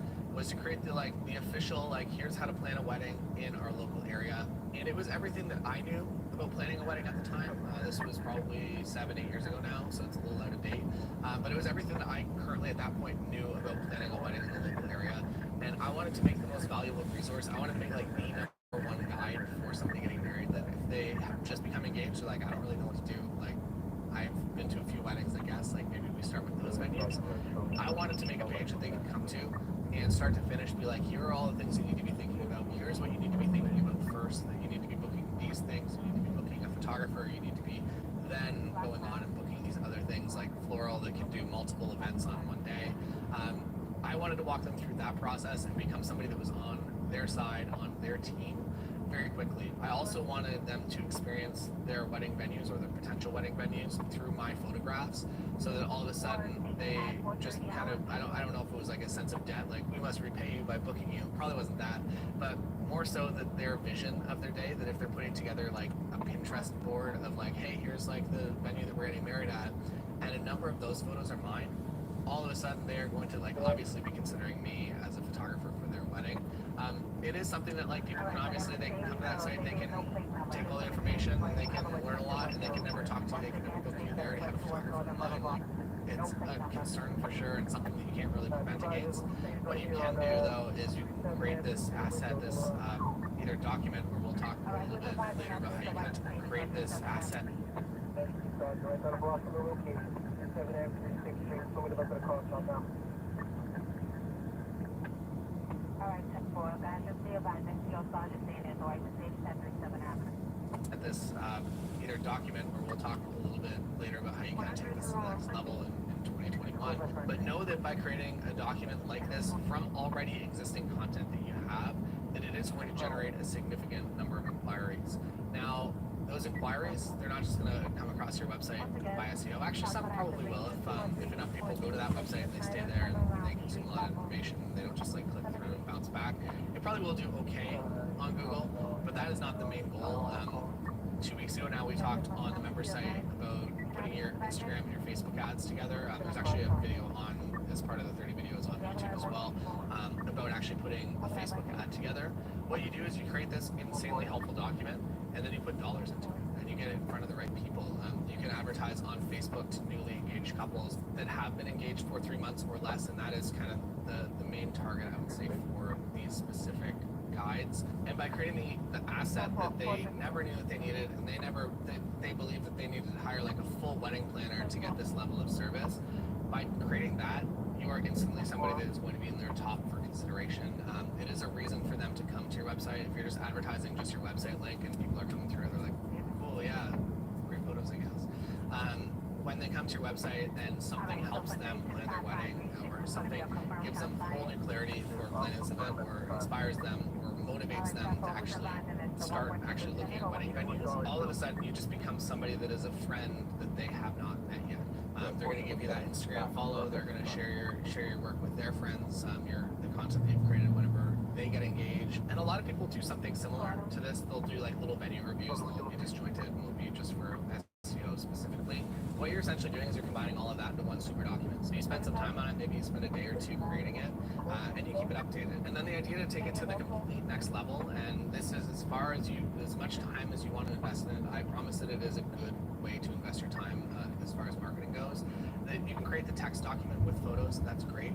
to create the official, here's how to plan a wedding in our local area. And it was everything that I knew about planning a wedding at the time. This was probably 7-8 years ago now, so it's a little out of date. But it was everything that I currently at that point knew about planning a wedding in the local area. And I wanted to make the most valuable resource. I wanted to make the number one guide for somebody getting married, that if they have just become engaged, they're I don't really know what to do. I've been to a few weddings, I guess. Maybe we start with those venues. I wanted to make a page that they could come to and start to finish be here are all the things you need to be thinking about. Here's what you need to be thinking about first, that you need to be booking these things. You need to be booking a photographer. You need to be then going on and booking these other things like floral that can do multiple events on one day. I wanted to walk them through that process and become somebody that was on their side, on their team, very quickly. I also wanted them to experience their wedding venues or their potential wedding venues through my photographs, so that all of a sudden they just kind of, I don't know if it was a sense of debt, we must repay you by booking you. Probably wasn't that, but more so that their vision of their day, that if they're putting together a Pinterest board of hey, here's the venue that we're getting married at, and a number of those photos are mine, all of a sudden they are going to obviously be considering me as a photographer for their wedding. It is something that people can obviously, they can come to that site, they can take all the information, they can learn a lot, and they can never talk to you, they can never book you, they already have a photographer in mind. It's a concern for sure, and something that you can't really prevent against. What you can do though is you can create this asset, this either document, or we'll talk a little bit later about how you can create this asset. At this either document, or we'll talk a little bit later about how you can take this to the next level in 2021. But know that by creating a document like this from already existing content that you have, that it is going to generate a significant number of inquiries. Now, those inquiries, they're not just going to come across your website by SEO. Actually, some probably will if enough people go to that website and they stay there and they consume a lot of information. They don't just click through and bounce back. It probably will do okay on Google, but that is not the main goal. 2 weeks ago now, we talked on the member site about putting your Instagram and your Facebook ads together. There's actually a video on, as part of the 30 videos on YouTube as well, about actually putting a Facebook ad together. What you do is you create this insanely helpful document, and then you put dollars into it, and you get it in front of the right people. You can advertise on Facebook to newly engaged couples that have been engaged for 3 months or less, and that is kind of the main target, I would say, for these specific guides. And by creating the asset that they never knew that they needed, and they believed that they needed to hire a full wedding planner to get this level of service, by creating that, you are instantly somebody that is going to be in their top for consideration. It is a reason for them to come to your website. If you're just advertising just your website link and people are coming through, they're like, cool, yeah, great photos, I guess. When they come to your website and something helps them plan their wedding, or something gives them whole new clarity for planning this event, or inspires them, or motivates them to actually start looking at wedding venues, all of a sudden you just become somebody that is a friend that they have not met yet. They're going to give you that Instagram follow. They're going to share your work with their friends, the content that you've created whenever they get engaged. And a lot of people do something similar to this. They'll do little venue reviews, and they'll be disjointed, and they'll be just for SEO specifically. What you're essentially doing is you're combining all of that into one super document. So you spend some time on it, maybe you spend a day or two creating it, and you keep it updated. And then the idea to take it to the complete next level, and this is as much time as you want to invest in it. I promise that it is a good way to invest your time as far as marketing goes. That you can create the text document with photos, and that's great.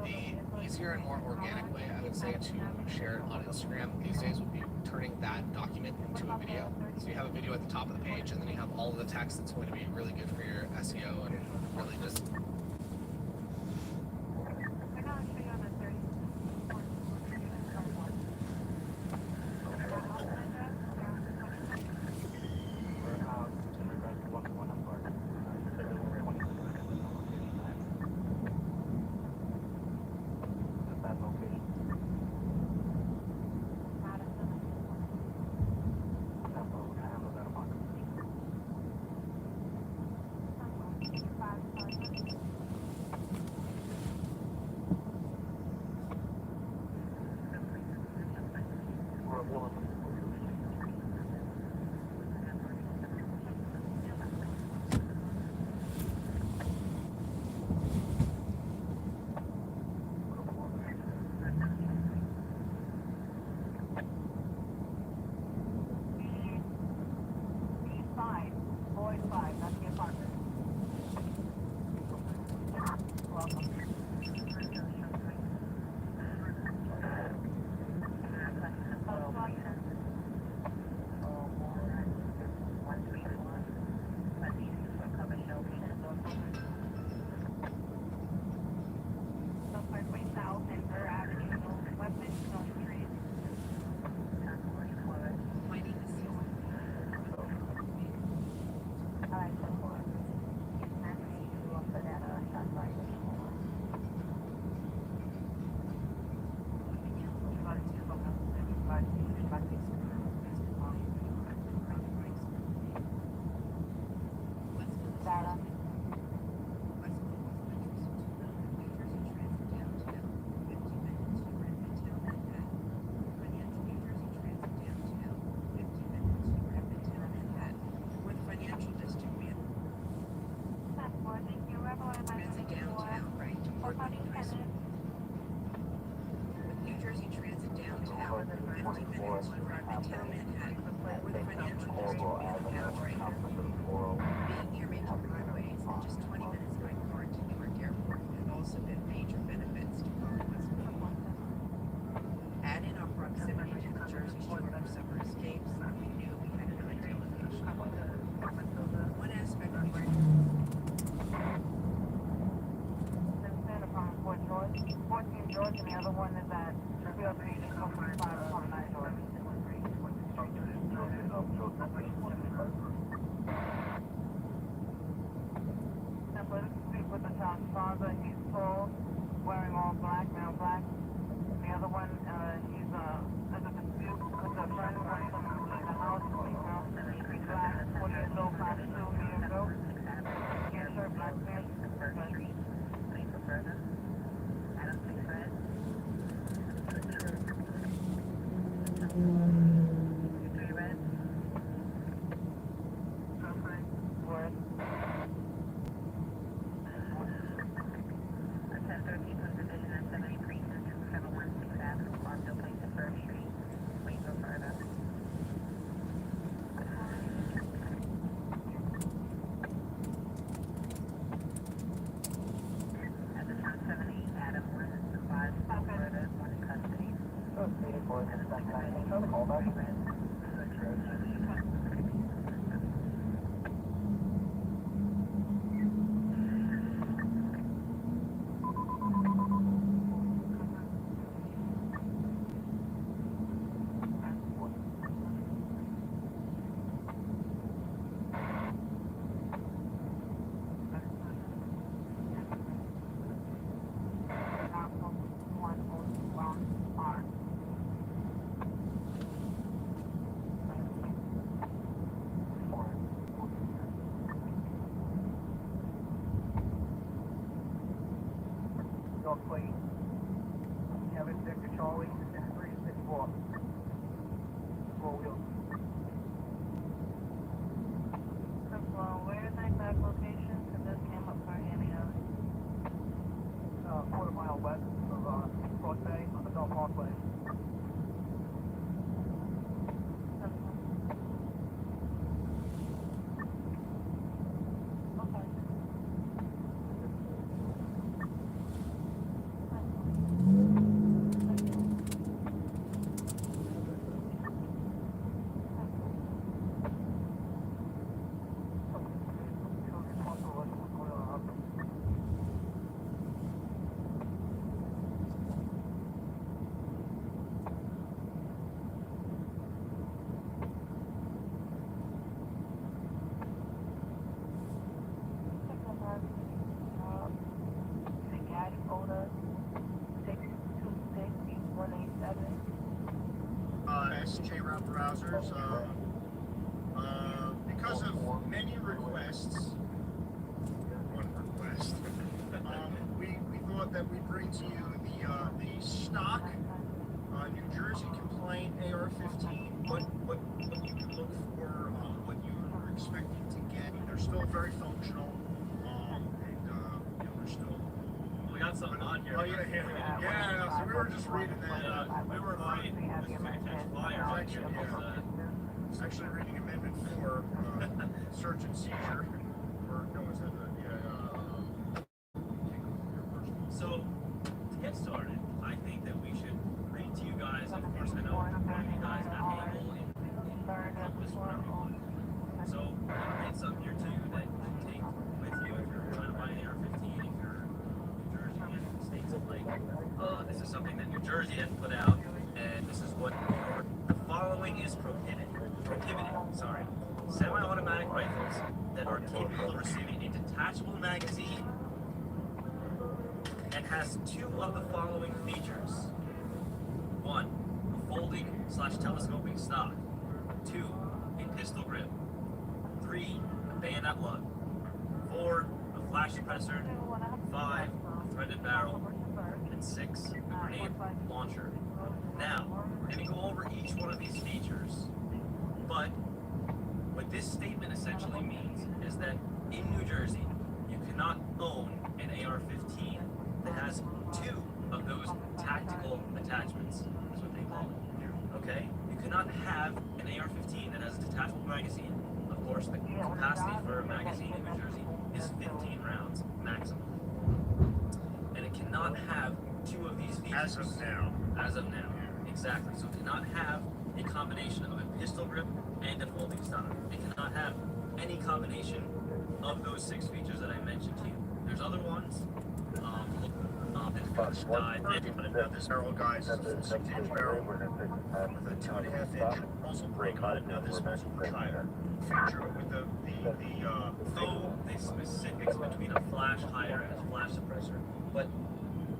The easier and more organic way, I would say, to share it on Instagram these days would be turning that document into a video. So you have a video at the top of the page, and then you have all of the text that's going to be really good for your SEO and really just... minutes to drive downtown Manhattan with financial history and a calculator. Being near major highways and just 20 minutes by car to Newark Airport have also been major benefits to Commonwealth's people. Add in our proximity to the Jersey Shore for summer escapes, and we knew we had an ideal location. One aspect we were Fort George, 14 George, and the other one is at 303 509 George. And for this speak with the Charles Plaza, he's tall, wearing all black, male black. The other one, he's there's a dispute with a friend who wants him to leave the house. He's black, 40 years old, 5'2", medium built. Green shirt, black pants. North Plate. Kevin Victor Charlie, 6364. 4 wheels. Where is the exact location? Because this came up for any other. Quarter-mile west of North Bay on the Bell Parkway. SJ route browsers. Because of many requests, we thought that we'd bring to you the stock New Jersey complaint AR-15. What you can look for, what you were expecting to get. They're still very functional, and they're still. We got something on here. Oh yeah. So we were just reading that. We were afraid this was going to catch fire. It's actually reading Amendment 4, search and seizure, or no, it's So, to get started, I think that we should read to you guys. Of course, I know one of you guys have able in compass whatever you want. So, I'm going to read something here to you that you can take with you if you're trying to buy an AR-15, if you're New Jersey and states like. This is something that New Jersey had put out, and this is what the following is prohibited. Semi-automatic rifles that are capable of receiving a detachable magazine and has two of the following features. 1, a folding/telescoping stock. 2, a pistol grip. 3, a bayonet lug. 4, a flash suppressor. 5, a threaded barrel. And 6, a grenade launcher. Now, we're going to go over each one of these features, but what this statement essentially means is that in New Jersey, you cannot own an AR-15 that has two of those tactical attachments, is what they call it. Okay? You cannot have an AR-15 that has a detachable magazine. Of course, the capacity for a magazine in New Jersey is 15 rounds maximum. And it cannot have two of these features. As of now. As of now. Exactly. So it cannot have a combination of a pistol grip and a folding stock. It cannot have any combination of those 6 features that I mentioned to you. There's other ones. This barrel, guys, is a 6-inch barrel with a 2.5-inch muzzle brake on it. Now this muzzle brake feature with though the specifics between a flash hider and a flash suppressor, but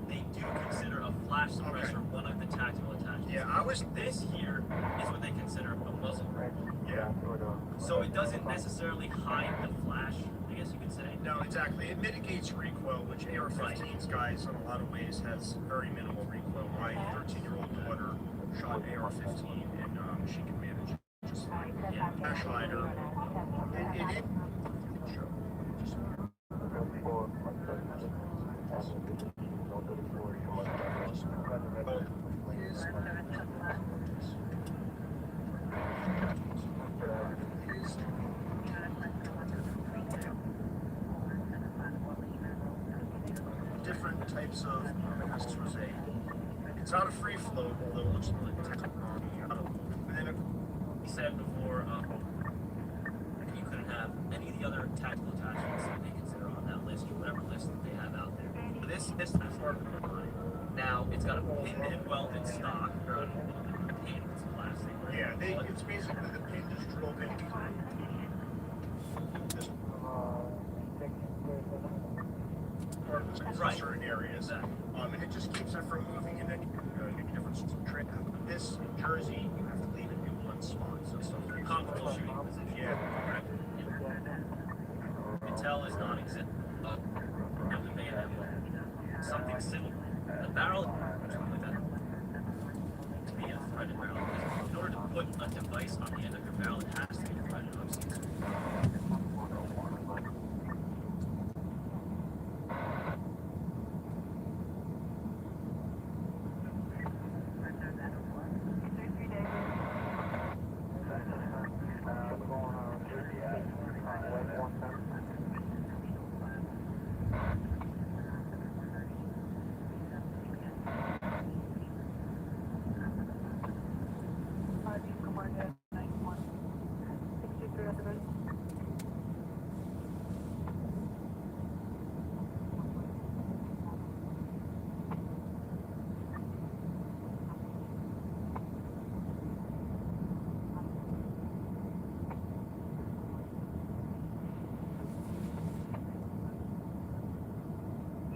they do consider a flash suppressor one of the tactical attachments. Yeah, This here is what they consider a muzzle brake. Yeah. So it doesn't necessarily hide the flash, I guess you could say. No, exactly. It mitigates recoil, which AR-15s, guys, in a lot of ways has very minimal recoil. My 13-year-old daughter shot AR-15, and she can manage it just fine. Yeah, flash hider. It different types of it's not a free flow, although it looks like but then He said before, you couldn't have any of the other tactical attachments that they consider on that list or whatever list that they have out there. But this is now it's got a pin and welded stock, or a pin, it's plastic. Right? yeah, it's basically the pin just drilled in. Part of the Right. certain areas, Exactly. And it just keeps it from moving, and then you can make different sorts of trade. This jersey, you have to leave it in one spot, so Comfortable shooting position. yeah. Correct. Intel is non-existent. And we may have something similar. The barrel, something like that, to be a threaded barrel. Because in order to put a device on the end of your barrel, it has to be threaded. I've seen some.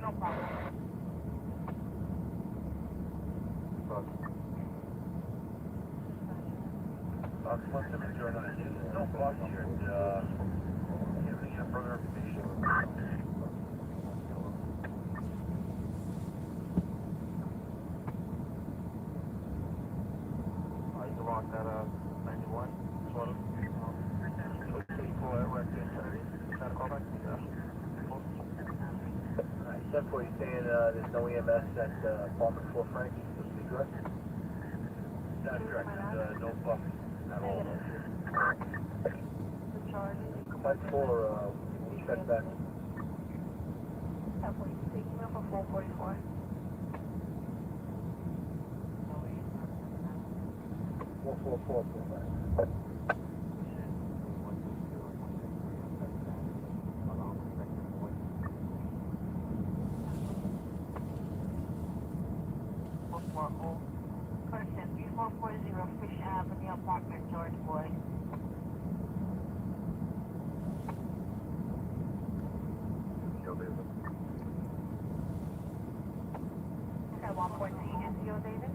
No problem. No cost here, and giving you further information. You locked that 91? Okay, cool. Got a call back? Except for you saying there's no EMS at apartment 4 Frankie, supposed to be good? That's correct. There's no buff at all. That's for check back. 444. 444. Person 3440 Fish Avenue, apartment George Boy. At 1.3 NCO David.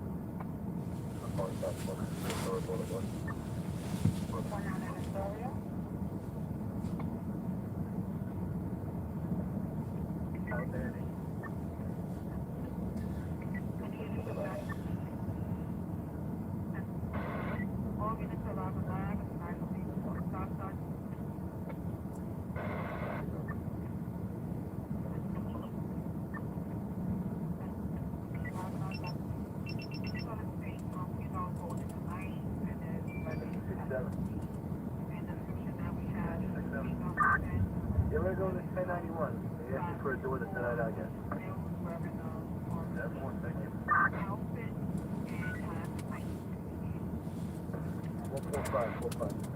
1 out of Astoria. Yeah, we're going to 1091. They asked you for a door to send out again. That's one, thank you. 145.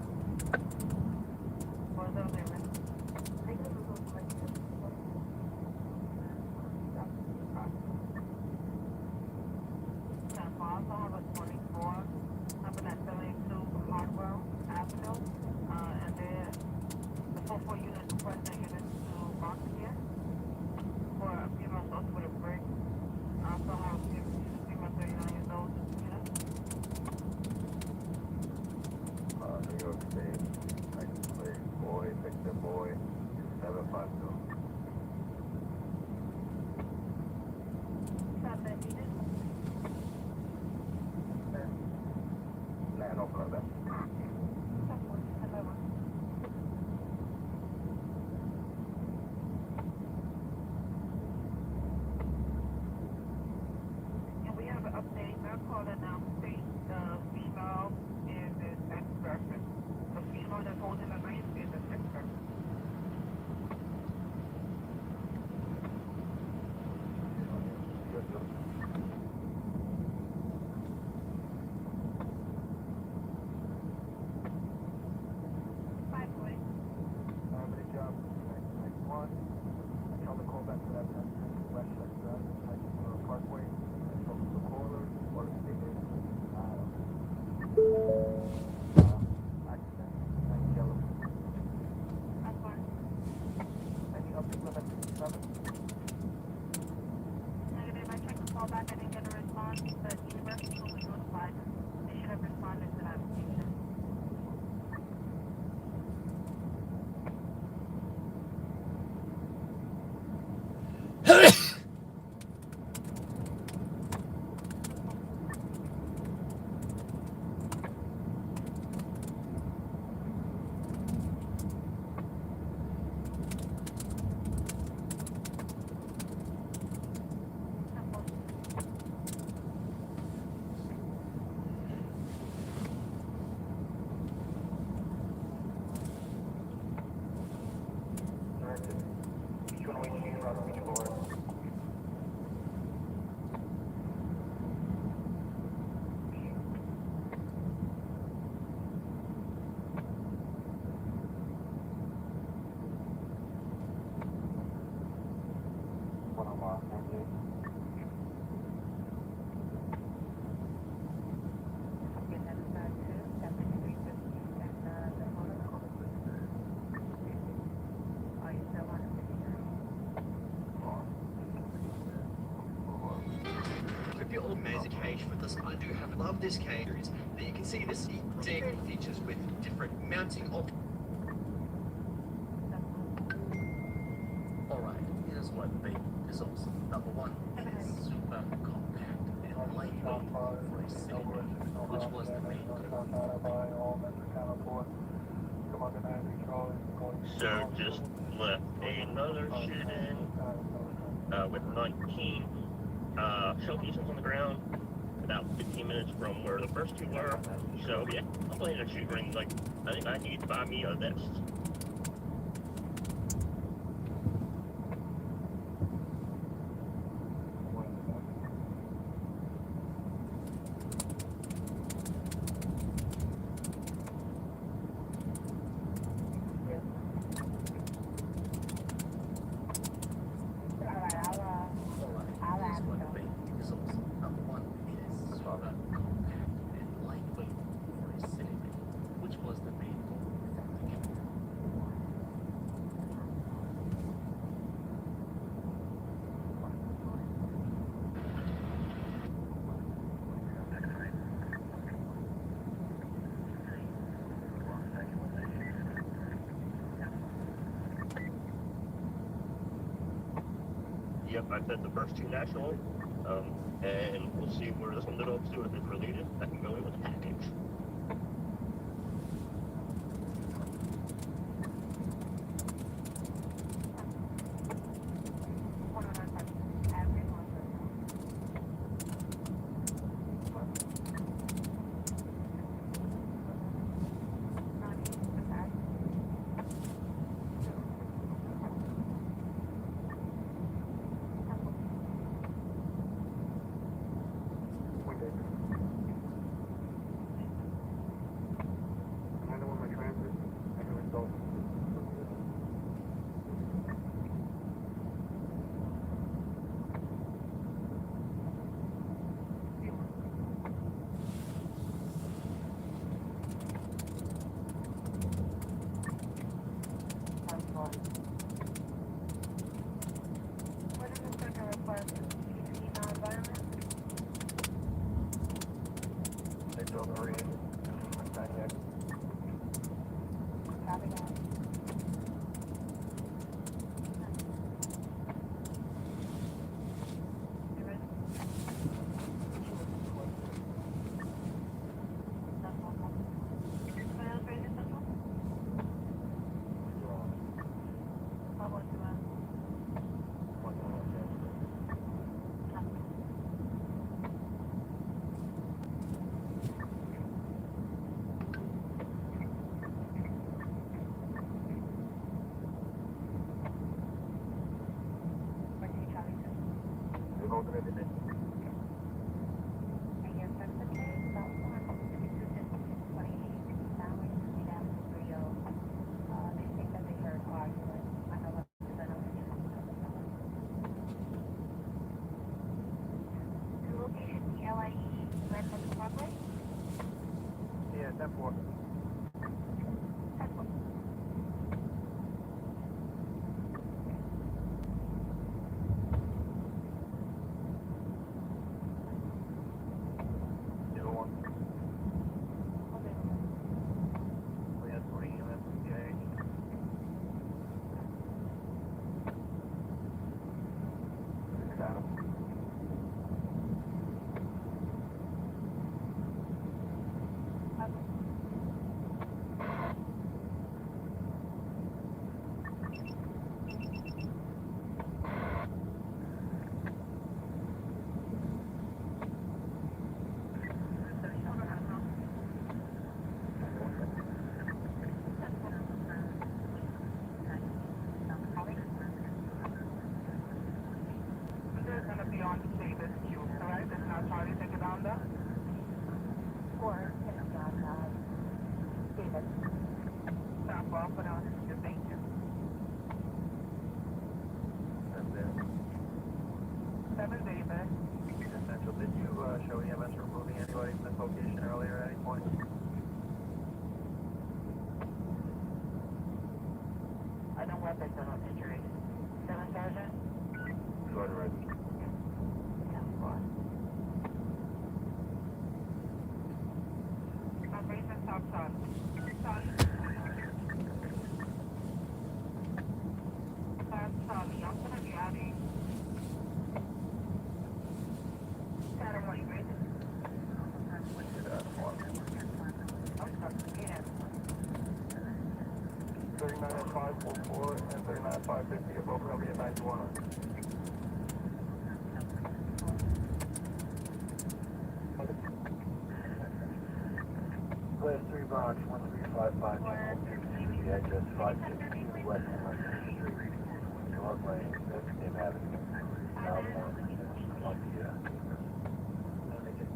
New York State, license plate, boy, Victor Boy, 752. Nah, no problem. And we have an update. They're calling out state female is an ex-girlfriend. The female that's holding the knife is an ex-girlfriend. Negative, I checked the call back. I didn't get a response, but university was notified. They should have responded to that application. If you're amazing cage with this, I do have love this cage that you can see this features with different mounting options. Alright, here's what the is awesome. Number one, it is super compact and lightweight for a city, which was the main So just left another shoot-in with 19 shell pieces on the ground, about 15 minutes from where the first two were. So yeah, I'm planning a shoot ring. Like, I think I need to buy me a vest. Yep, I set the first two national, and we'll see where this one develops to. If it's related, I can go in with a package. Copy that. Class 3 box 1355 the address 562 West 1st Street, North Lane, Effingham Avenue, California, Columbia.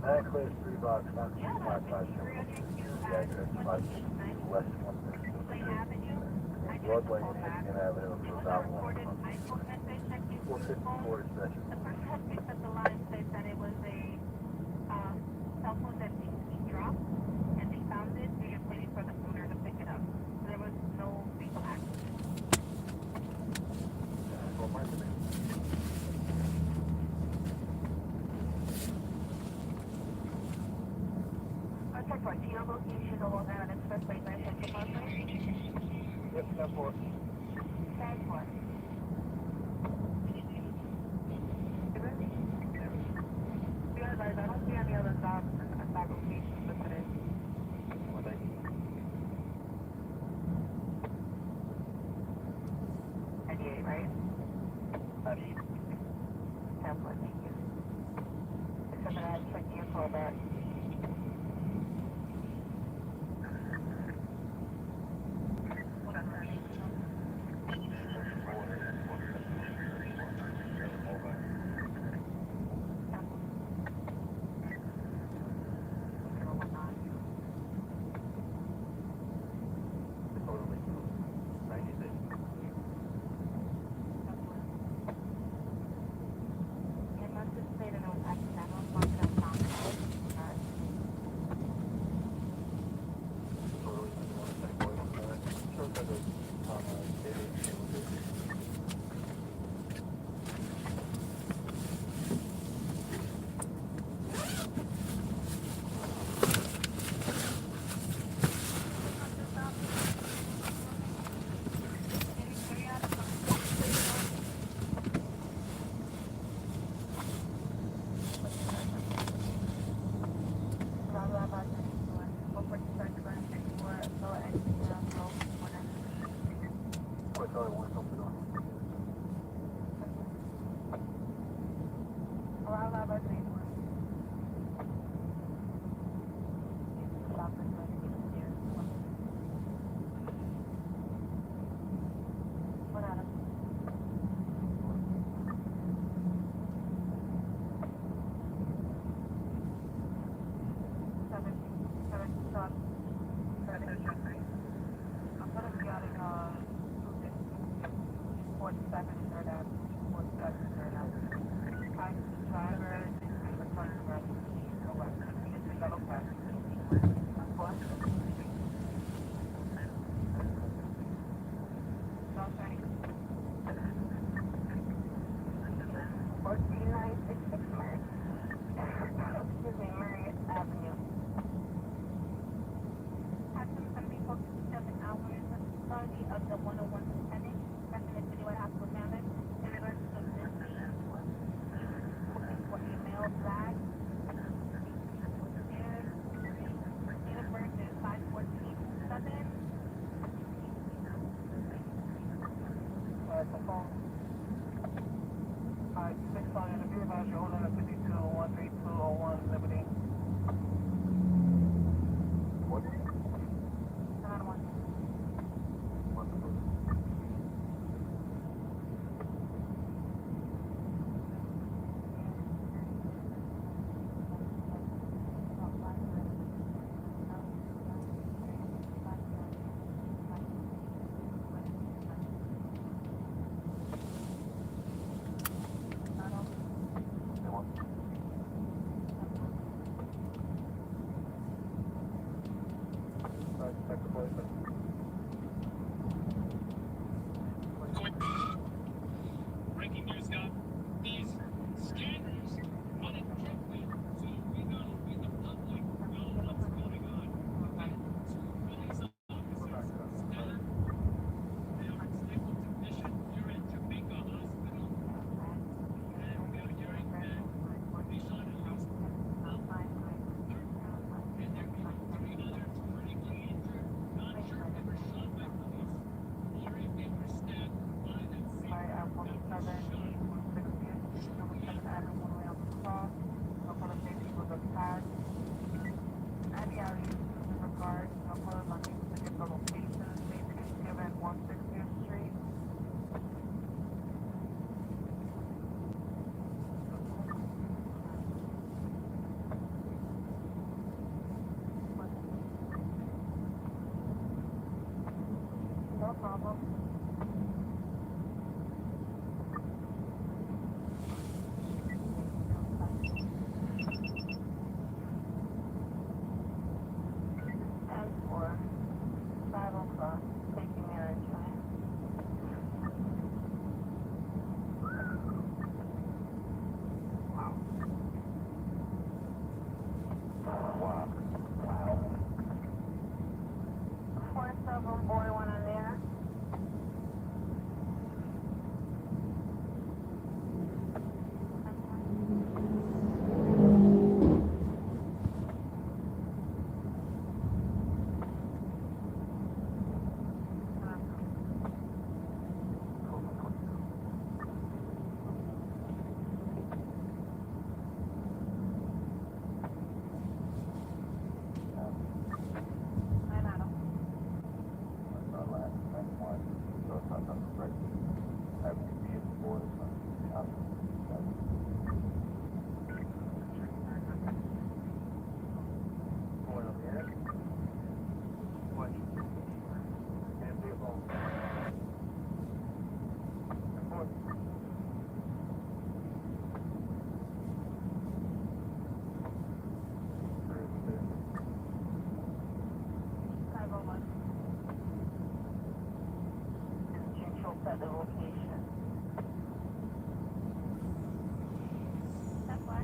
Class 3 box 1355 the address 562 West 1st Street, North Lane, Effingham Avenue, California. 454 dispatcher. The person had picked up the line said that it was a cell phone that he dropped, and they found it. They're just waiting for the owner to pick it up. So there was no legal action. I checked for geolocation along there on Expressway 955. Yep, 10-4. 10-4. I don't see any other jobs at that location listed. What they need. 98, right? 98. 10-4, thank you. Except that I had to check your call back. I'm gonna be out in 47 third Ave, 47 third Ave. Hi, driver, and the customer, go back. It's a yellow cab. What? Don't say. 14966 Marriott. Excuse me, Marriott Avenue. Captain, going to be focused 7 hours. Quality of the 101 Lieutenant. Resident City White Hospital Damage. In regards to the looking for a male black. Date of birth is 5/14/7. The phone. Hi, 6 on interview about your owner at 52-13201 Liberty. What? 9-1. Breaking news, Scott. These scanners on a truckway, so we know the public know what's going on. Okay? Police officers stand. They are stable technician here at Jamaica Hospital. And we are hearing that they shot a hospital. And there may be 3 others critically injured. Not sure if they were shot by police or if they were stabbed by that same Hi, I'm 17160. Avenue, one way on the cross. No for the safety was attacked. Any alleys in regard, no for the money to get the location. Safety is given 160th Street. No problem. And for 5 o'clock, taking your time. Wow. 47 boy, one in there. At the location. That's why.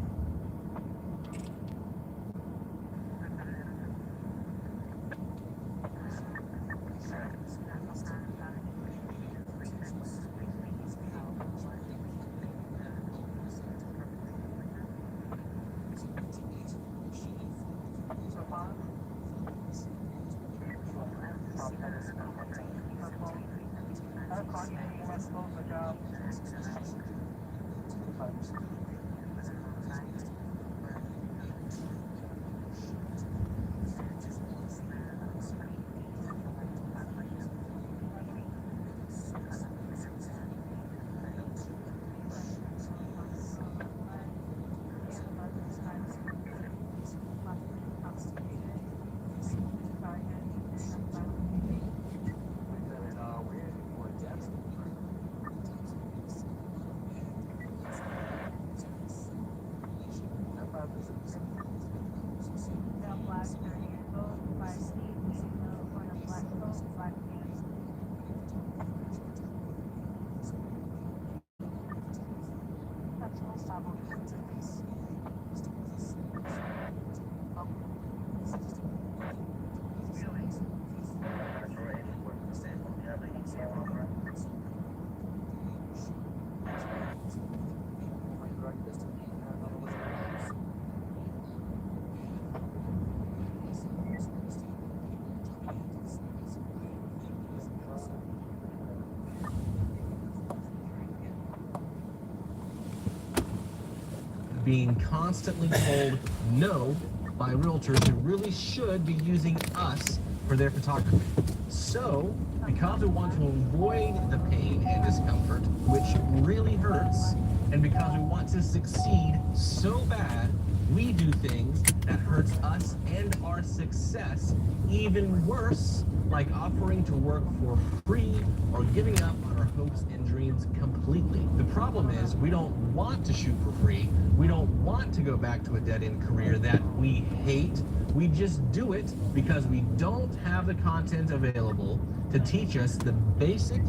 Being constantly told no by realtors who really should be using us for their photography. So, because we want to avoid the pain and discomfort, which really hurts, and because we want to succeed so bad, we do things that hurts us and our success even worse, like offering to work for free or giving up on our hopes and dreams completely. The problem is we don't want to shoot for free. We don't want to go back to a dead-end career that we hate. We just do it because we don't have the content available to teach us the basic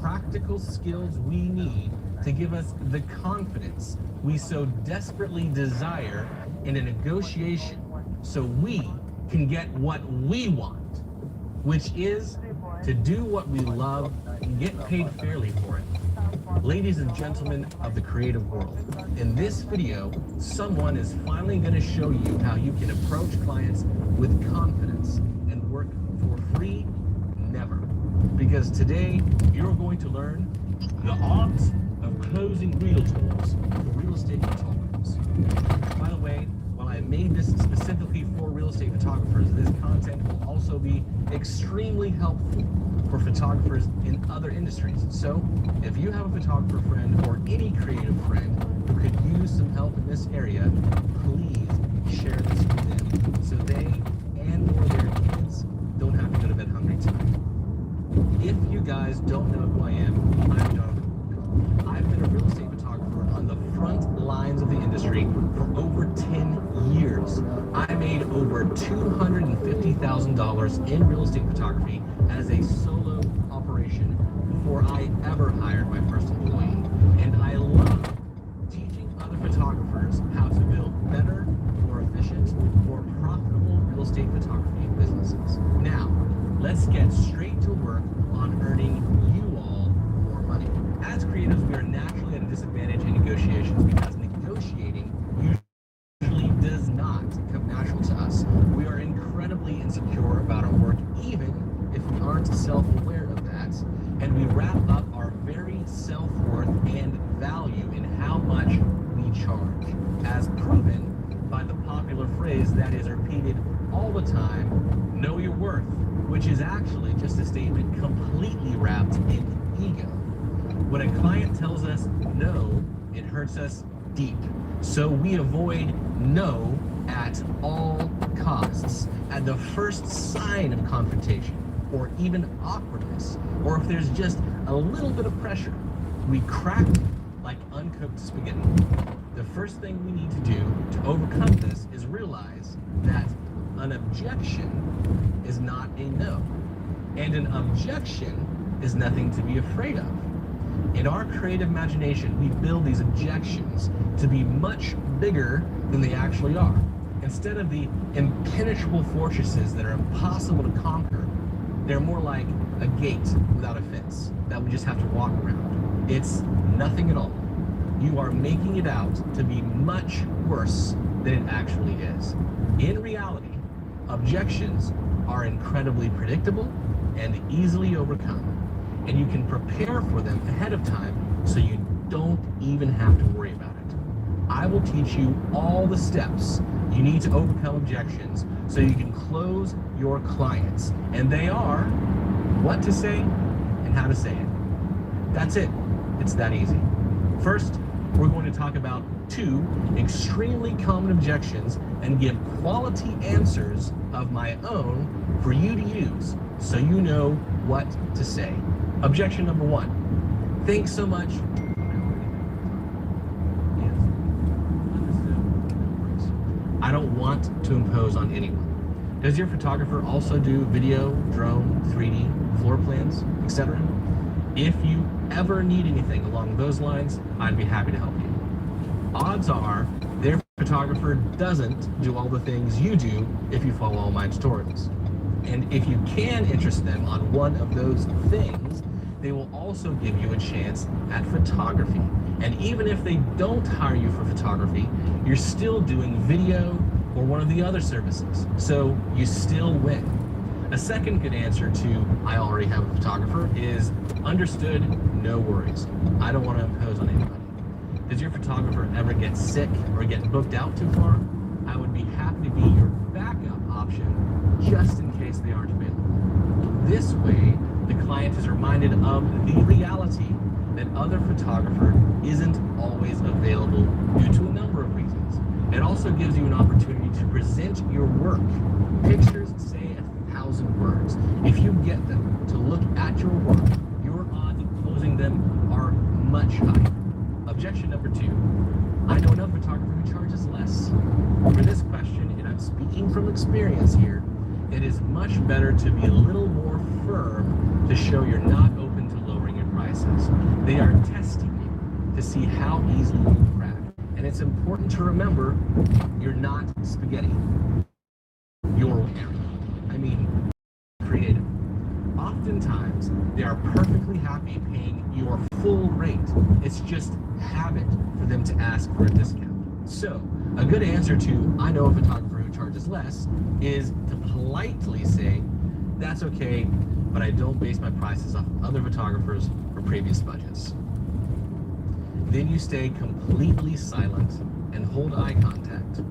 practical skills we need to give us the confidence we so desperately desire in a negotiation so we can get what we want, which is to do what we love and get paid fairly for it. Ladies and gentlemen of the creative world, in this video, someone is finally going to show you how you can approach clients with confidence and work for free never. Because today, you're going to learn the art of closing realtors for real estate photographers. By the way, while I made this specifically for real estate photographers, this content will also be extremely helpful for photographers in other industries. So, if you have a photographer friend or any creative friend who could use some help in this area, please share this with them so they and or their kids don't have to go to bed hungry tonight. If you guys don't know who I am, I'm Jonathan. I've been a real estate photographer on the front lines of the industry for over 10 years. I made over $250,000 in real estate photography as a solo operation before I ever hired my first employee. And I love teaching other photographers how to build better, more efficient, more profitable real estate photography businesses. Now, let's get straight to work on earning you all more money. As creatives, we are naturally at a disadvantage in negotiations because negotiating usually does not come natural to us. We are incredibly insecure about our work, even if we aren't self-aware of that, and we wrap up our very self-worth and value in how much we charge, as proven by the popular phrase that is repeated all the time, know your worth, which is actually just a statement completely wrapped in ego. When a client tells us no, it hurts us deep. So we avoid no at all costs. At the first sign of confrontation, or even awkwardness, or if there's just a little bit of pressure, we crack like uncooked spaghetti. The first thing we need to do to overcome this is realize that an objection is not a no, and an objection is nothing to be afraid of. In our creative imagination, we build these objections to be much bigger than they actually are. Instead of the impenetrable fortresses that are impossible to conquer, they're more like a gate without a fence that we just have to walk around. It's nothing at all. You are making it out to be much worse than it actually is. In reality, objections are incredibly predictable and easily overcome, and you can prepare for them ahead of time so you don't even have to worry about it. I will teach you all the steps you need to overcome objections so you can close your clients, and they are what to say and how to say it. That's it. It's that easy. First, we're going to talk about 2 extremely common objections and give quality answers of my own for you to use so you know what to say. Objection number 1. Thanks so much. I don't want to impose on anyone. Does your photographer also do video, drone, 3D, floor plans, etc.? If you ever need anything along those lines, I'd be happy to help you. Odds are their photographer doesn't do all the things you do if you follow all my tutorials. And if you can interest them on one of those things, they will also give you a chance at photography. And even if they don't hire you for photography, you're still doing video or one of the other services. So you still win. A second good answer to I already have a photographer is understood, no worries. I don't want to impose on anybody. Does your photographer ever get sick or get booked out too far? I would be happy to be your backup option just in case they aren't available. This way, the client is reminded of the reality that other photographer isn't always available due to a number of reasons. It also gives you an opportunity to present your work. Pictures say 1,000 words. If you get them to look at your work, your odds of closing them are much higher. Objection number 2. I know another photographer who charges less. For this question, and I'm speaking from experience here, it is much better to be a little more firm to show you're not open to lowering your prices. They are testing you to see how easily you crack. And it's important to remember, you're not spaghetti. You're creative. Oftentimes, they are perfectly happy paying your full rate. It's just habit for them to ask for a discount. So, a good answer to, I know a photographer who charges less, is to politely say, that's okay, but I don't base my prices off of other photographers or previous budgets. Then you stay completely silent and hold eye contact.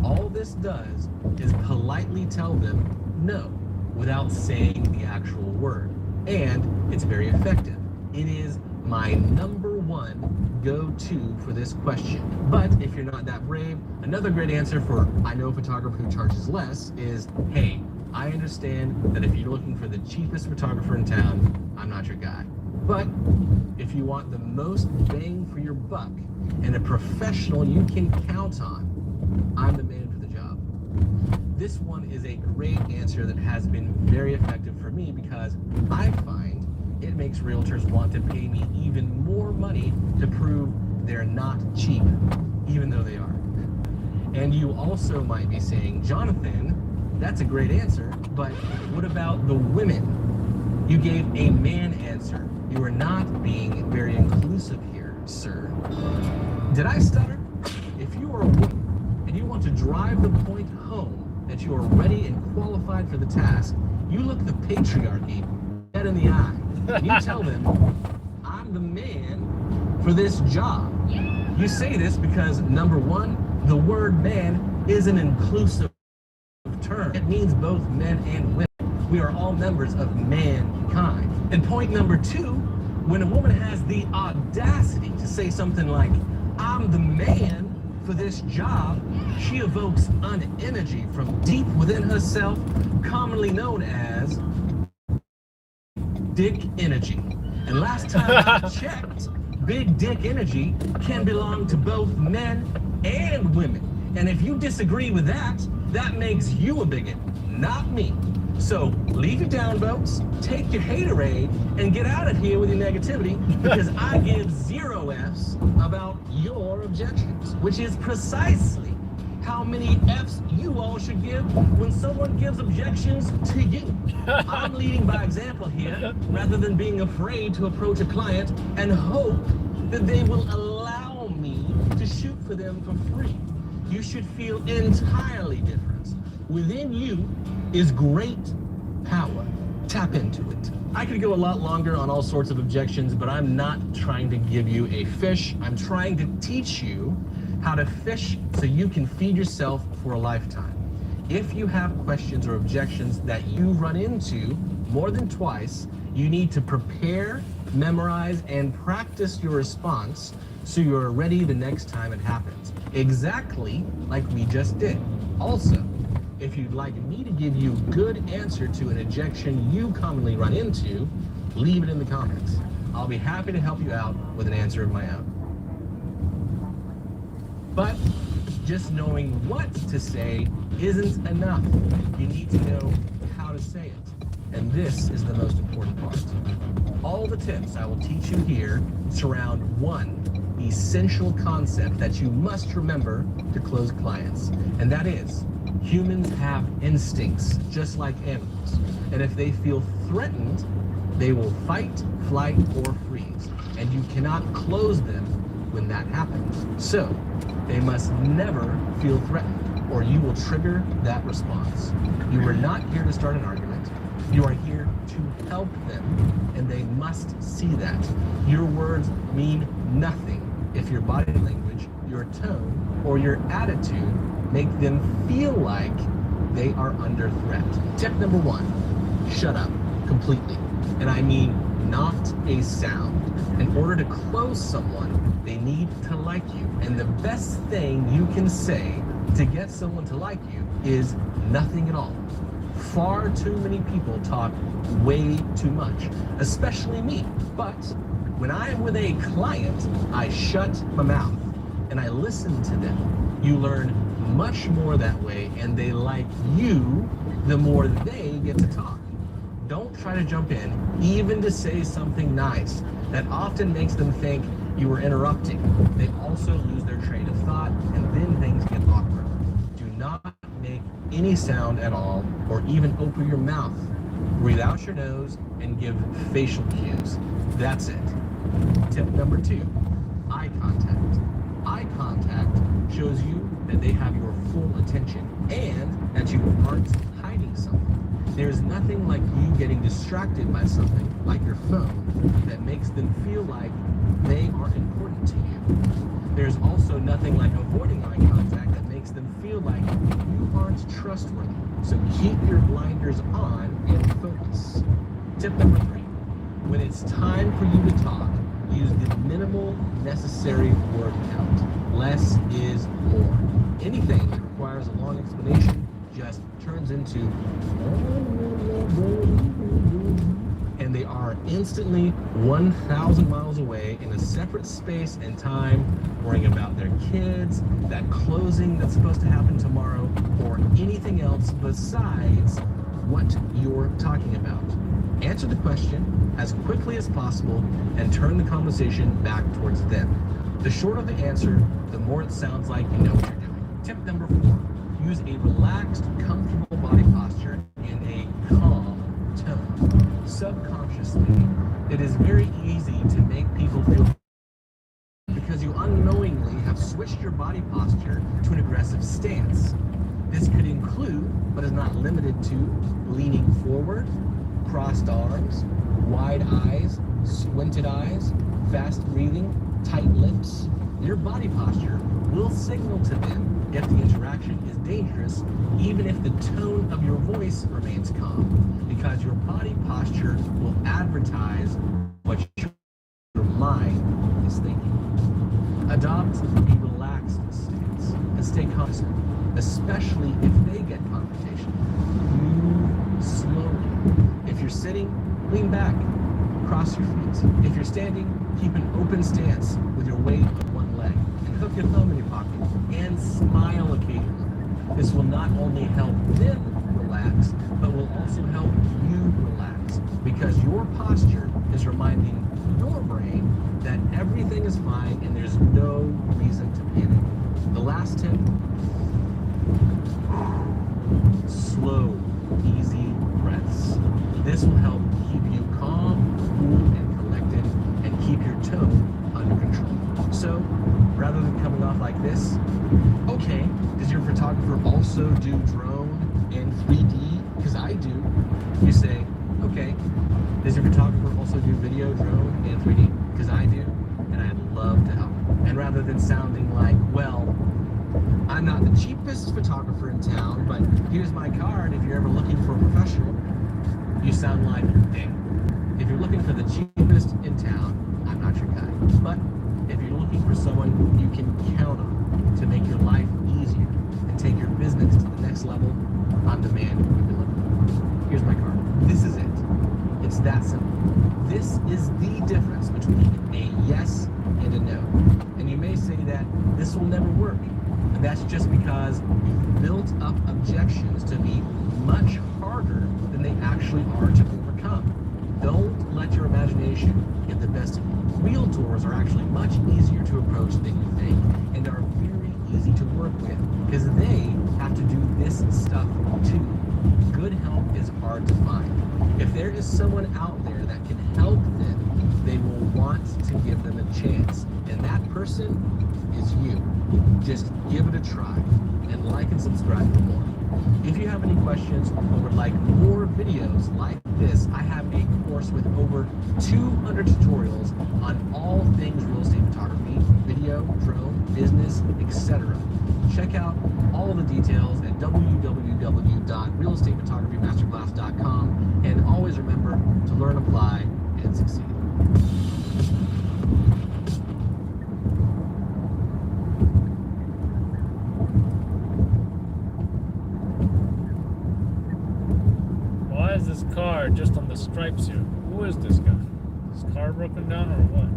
All this does is politely tell them no without saying the actual word. And it's very effective. It is my number one go-to for this question. But if you're not that brave, another great answer for I know a photographer who charges less is, hey, I understand that if you're looking for the cheapest photographer in town, I'm not your guy. But if you want the most bang for your buck and a professional you can count on, I'm the man for the job. This one is a great answer that has been very effective for me because I find it makes realtors want to pay me even more money to prove they're not cheap, even though they are. And you also might be saying, Jonathan, that's a great answer, but what about the women? You gave a man answer. You are not being very inclusive here, sir. Did I stutter? If you are a woman and you want to drive the point home that you are ready and qualified for the task, you look the patriarchy dead in the eye. And you tell them, I'm the man for this job. You say this because, number one, the word man is an inclusive term. It means both men and women. We are all members of mankind. And point number 2, when a woman has the audacity to say something like, I'm the man for this job, she evokes an energy from deep within herself, commonly known as dick energy. And last time I checked, big dick energy can belong to both men and women. And if you disagree with that, that makes you a bigot, not me. So leave your downvotes, take your haterade, and get out of here with your negativity because I give 0 Fs about your objections, which is precisely how many Fs you all should give when someone gives objections to you. I'm leading by example here rather than being afraid to approach a client and hope that they will allow me to shoot for them for free. You should feel entirely different. Within you is great power. Tap into it. I could go a lot longer on all sorts of objections, but I'm not trying to give you a fish. I'm trying to teach you how to fish so you can feed yourself for a lifetime. If you have questions or objections that you run into more than twice, you need to prepare, memorize, and practice your response so you're ready the next time it happens. Exactly like we just did. Also, if you'd like me to give you a good answer to an objection you commonly run into, leave it in the comments. I'll be happy to help you out with an answer of my own. But Just knowing what to say isn't enough. You need to know how to say it. And this is the most important part. All the tips I will teach you here surround one essential concept that you must remember to close clients. And that is, humans have instincts just like animals. And if they feel threatened, they will fight, flight, or freeze. And you cannot close them when that happens. So, they must never feel threatened, or you will trigger that response. You are not here to start an argument. You are here to help them, and they must see that. Your words mean nothing if your body language, your tone, or your attitude make them feel like they are under threat. Tip number 1, shut up completely. And I mean not a sound. In order to close someone, they need to like you. And the best thing you can say to get someone to like you is nothing at all. Far too many people talk way too much, especially me. But when I am with a client, I shut my mouth and I listen to them. You learn much more that way, and they like you the more they get to talk. Don't try to jump in, even to say something nice. That often makes them think you were interrupting. They also lose their train of thought, and then things get awkward. Do not make any sound at all, or even open your mouth. Breathe out your nose and give facial cues. That's it. Tip number 2, eye contact. Eye contact shows you that they have your full attention and that you aren't hiding something. There's nothing like you getting distracted by something, like your phone, that makes them feel like they are important to you. There's also nothing like avoiding eye contact that makes them feel like you aren't trustworthy. So keep your blinders on and focus. Tip number 3, when it's time for you to talk, use the minimal necessary word count. Less is more. Anything that requires a long explanation just turns into and they are instantly 1,000 miles away in a separate space and time, worrying about their kids, that closing that's supposed to happen tomorrow, or anything else besides what you're talking about. Answer the question as quickly as possible and turn the conversation back towards them. The shorter the answer, the more it sounds like you know what you're doing. Tip number 4, use a relaxed, comfortable body posture and a calm tone. Subconsciously, it is very easy to make people feel because you unknowingly have switched your body posture to an aggressive stance. This could include, but is not limited to, leaning forward, crossed arms, wide eyes, squinted eyes, fast breathing, tight lips. Your body posture will signal to them if the interaction is dangerous, even if the tone of your voice remains calm, because your body posture will advertise what your mind is thinking. Adopt a relaxed stance and stay conscious, especially if they get confrontational. Move slowly. If you're sitting, lean back, cross your feet. If you're standing, keep an open stance with your weight on one leg and hook your thumb in your pocket and smile occasionally. This will not only help them relax, but will also help you relax because your posture is reminding your brain that everything is fine and there's no reason to panic. The last tip, slow, easy breaths. This will help keep you calm, cool, and collected, and keep your tone under control. So, rather than coming off like this, okay, does your photographer also do drone and 3D? Because I do. You say, okay, does your photographer also do video, drone, and 3D? Because I do, and I'd love to help. And rather than sounding like, well, I'm not the cheapest photographer in town, but here's my card if you're ever looking for a professional, you sound like, dang. If you're looking for the cheapest in town, I'm not your guy. But if you're looking for someone you can count on to make your life easier and take your business to the next level, I'm the man who can deliver. Here's my card. This is it. It's that simple. This is the difference between a yes and a no. And you may say that this will never work. And that's just because you've built up objections to be much harder than they actually are to overcome. Don't let your imagination get the best of you. Realtors are actually much easier to approach than you think, and are very easy to work with because they have to do this stuff too. Good help is hard to find. If there is someone out there that can help them, they will want to give them a chance, and that person is you. Just give it a try, and like and subscribe for more. If you have any questions or would like more videos like this, I have a course with over 200 tutorials on all things real estate photography, video, drone, business, etc. Check out all the details at www.realestatephotographymasterclass.com, and always remember to learn, apply, and succeed. Why is this car just on the stripes here? Who is this guy? Is this car broken down or what?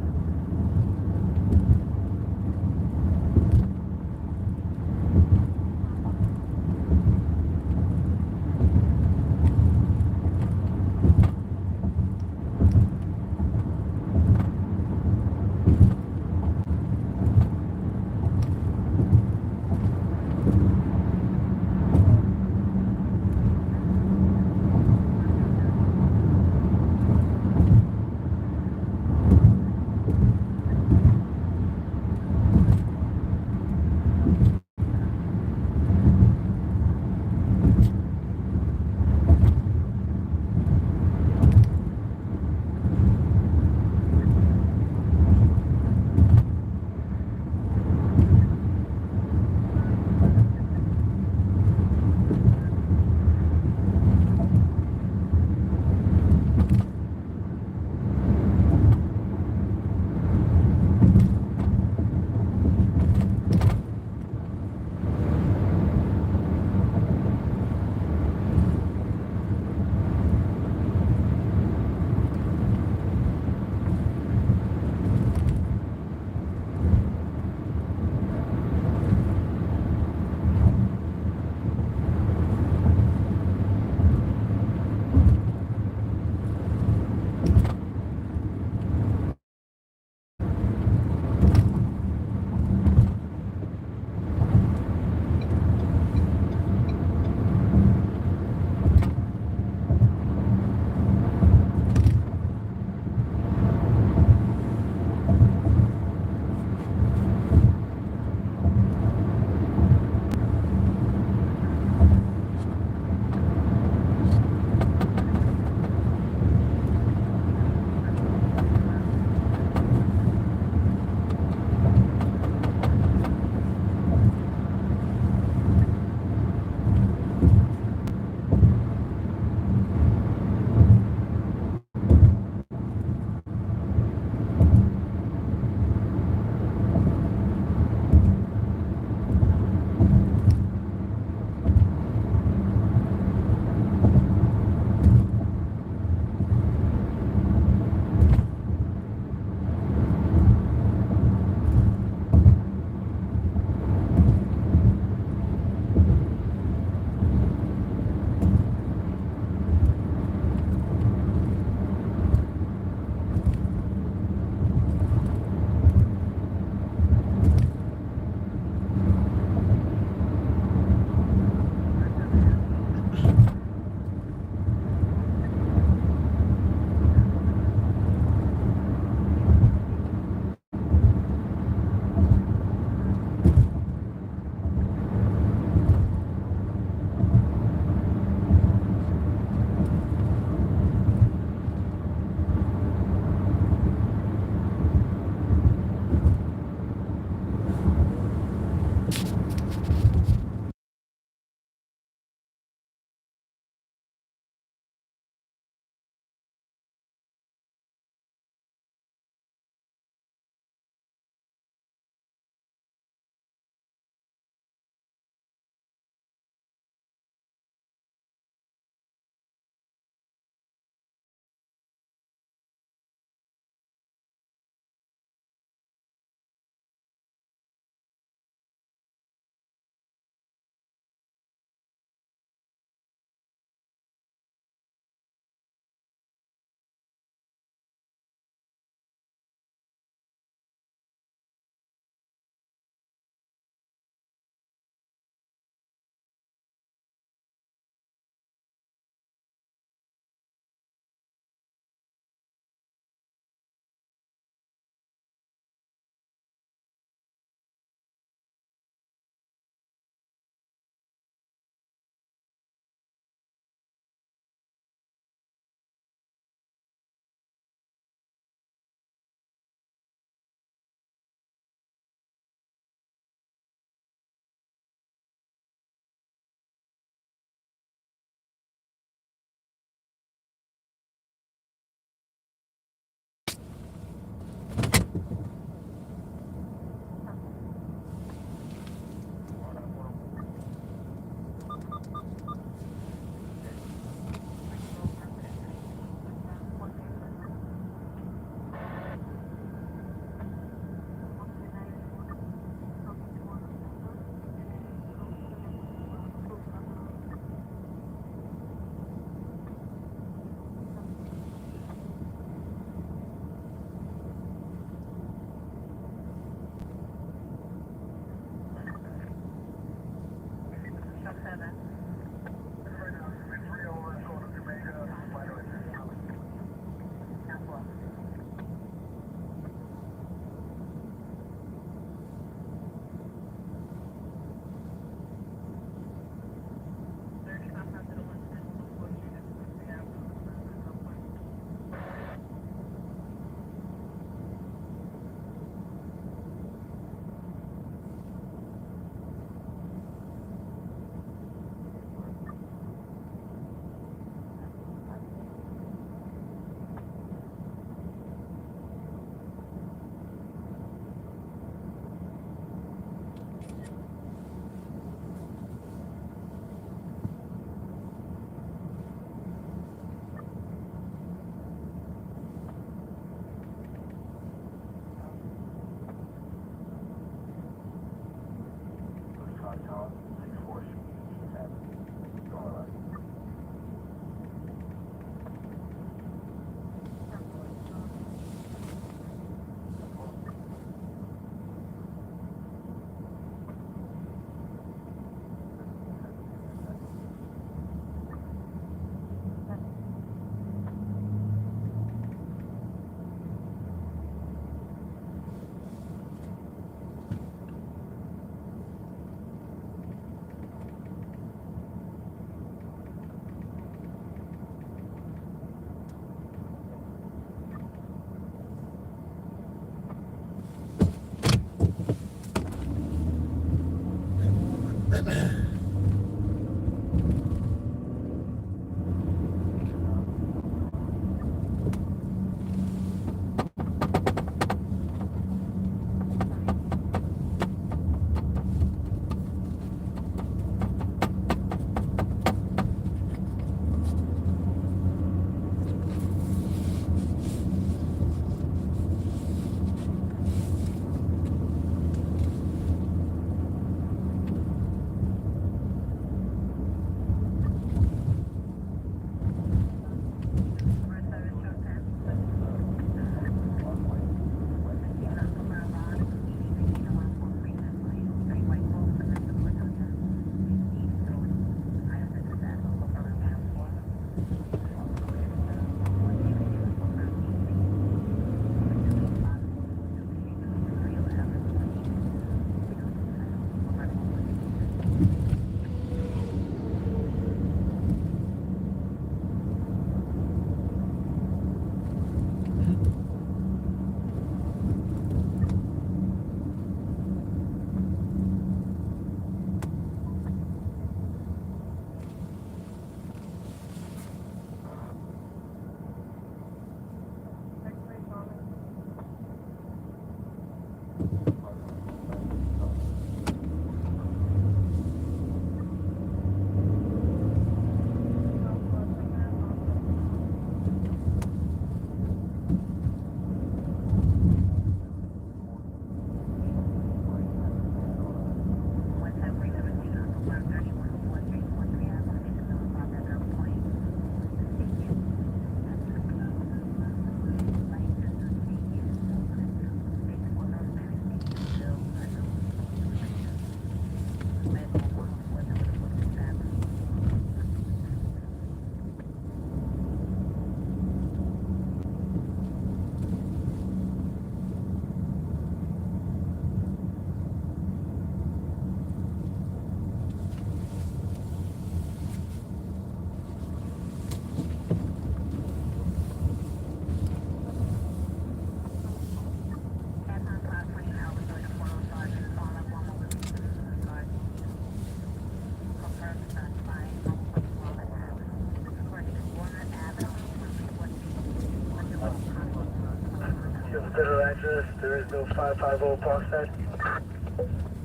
address, there is no 550 Parkside.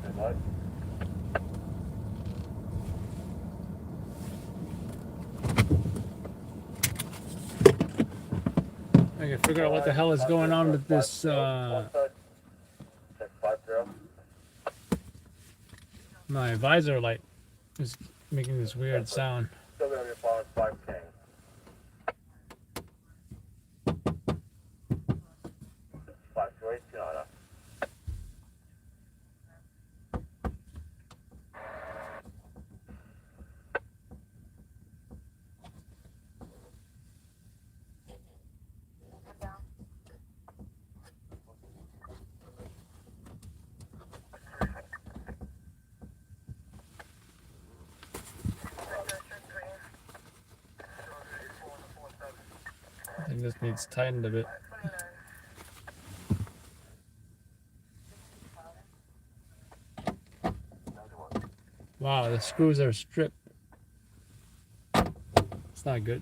And what? I can figure out what the hell is going on with this. Check 50. My visor light is making this weird sound. Still gonna be following 5K. I think this needs tightened a bit. Wow, the screws are stripped. It's not good.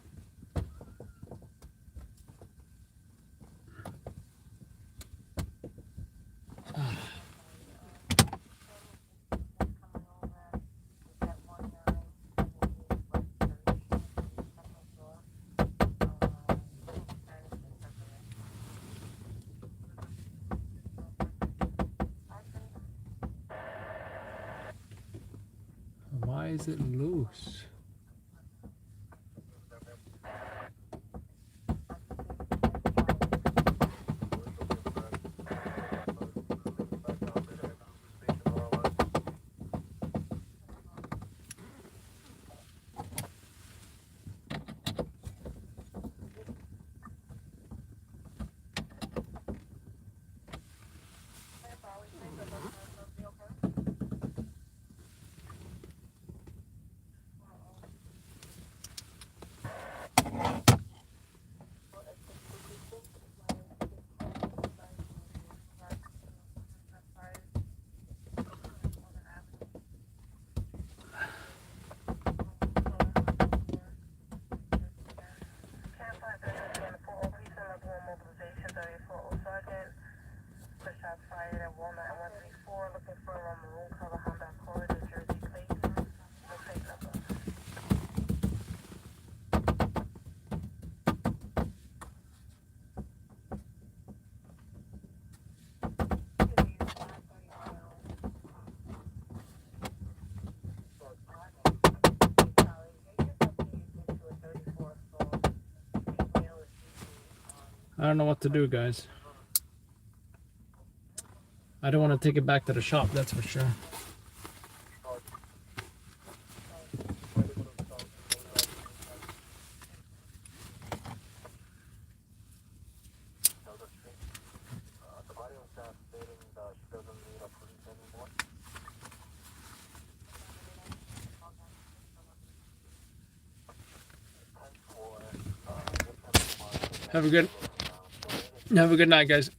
Why is it loose? I don't know what to do, guys. I don't want to take it back to the shop, that's for sure. Have a good night, guys.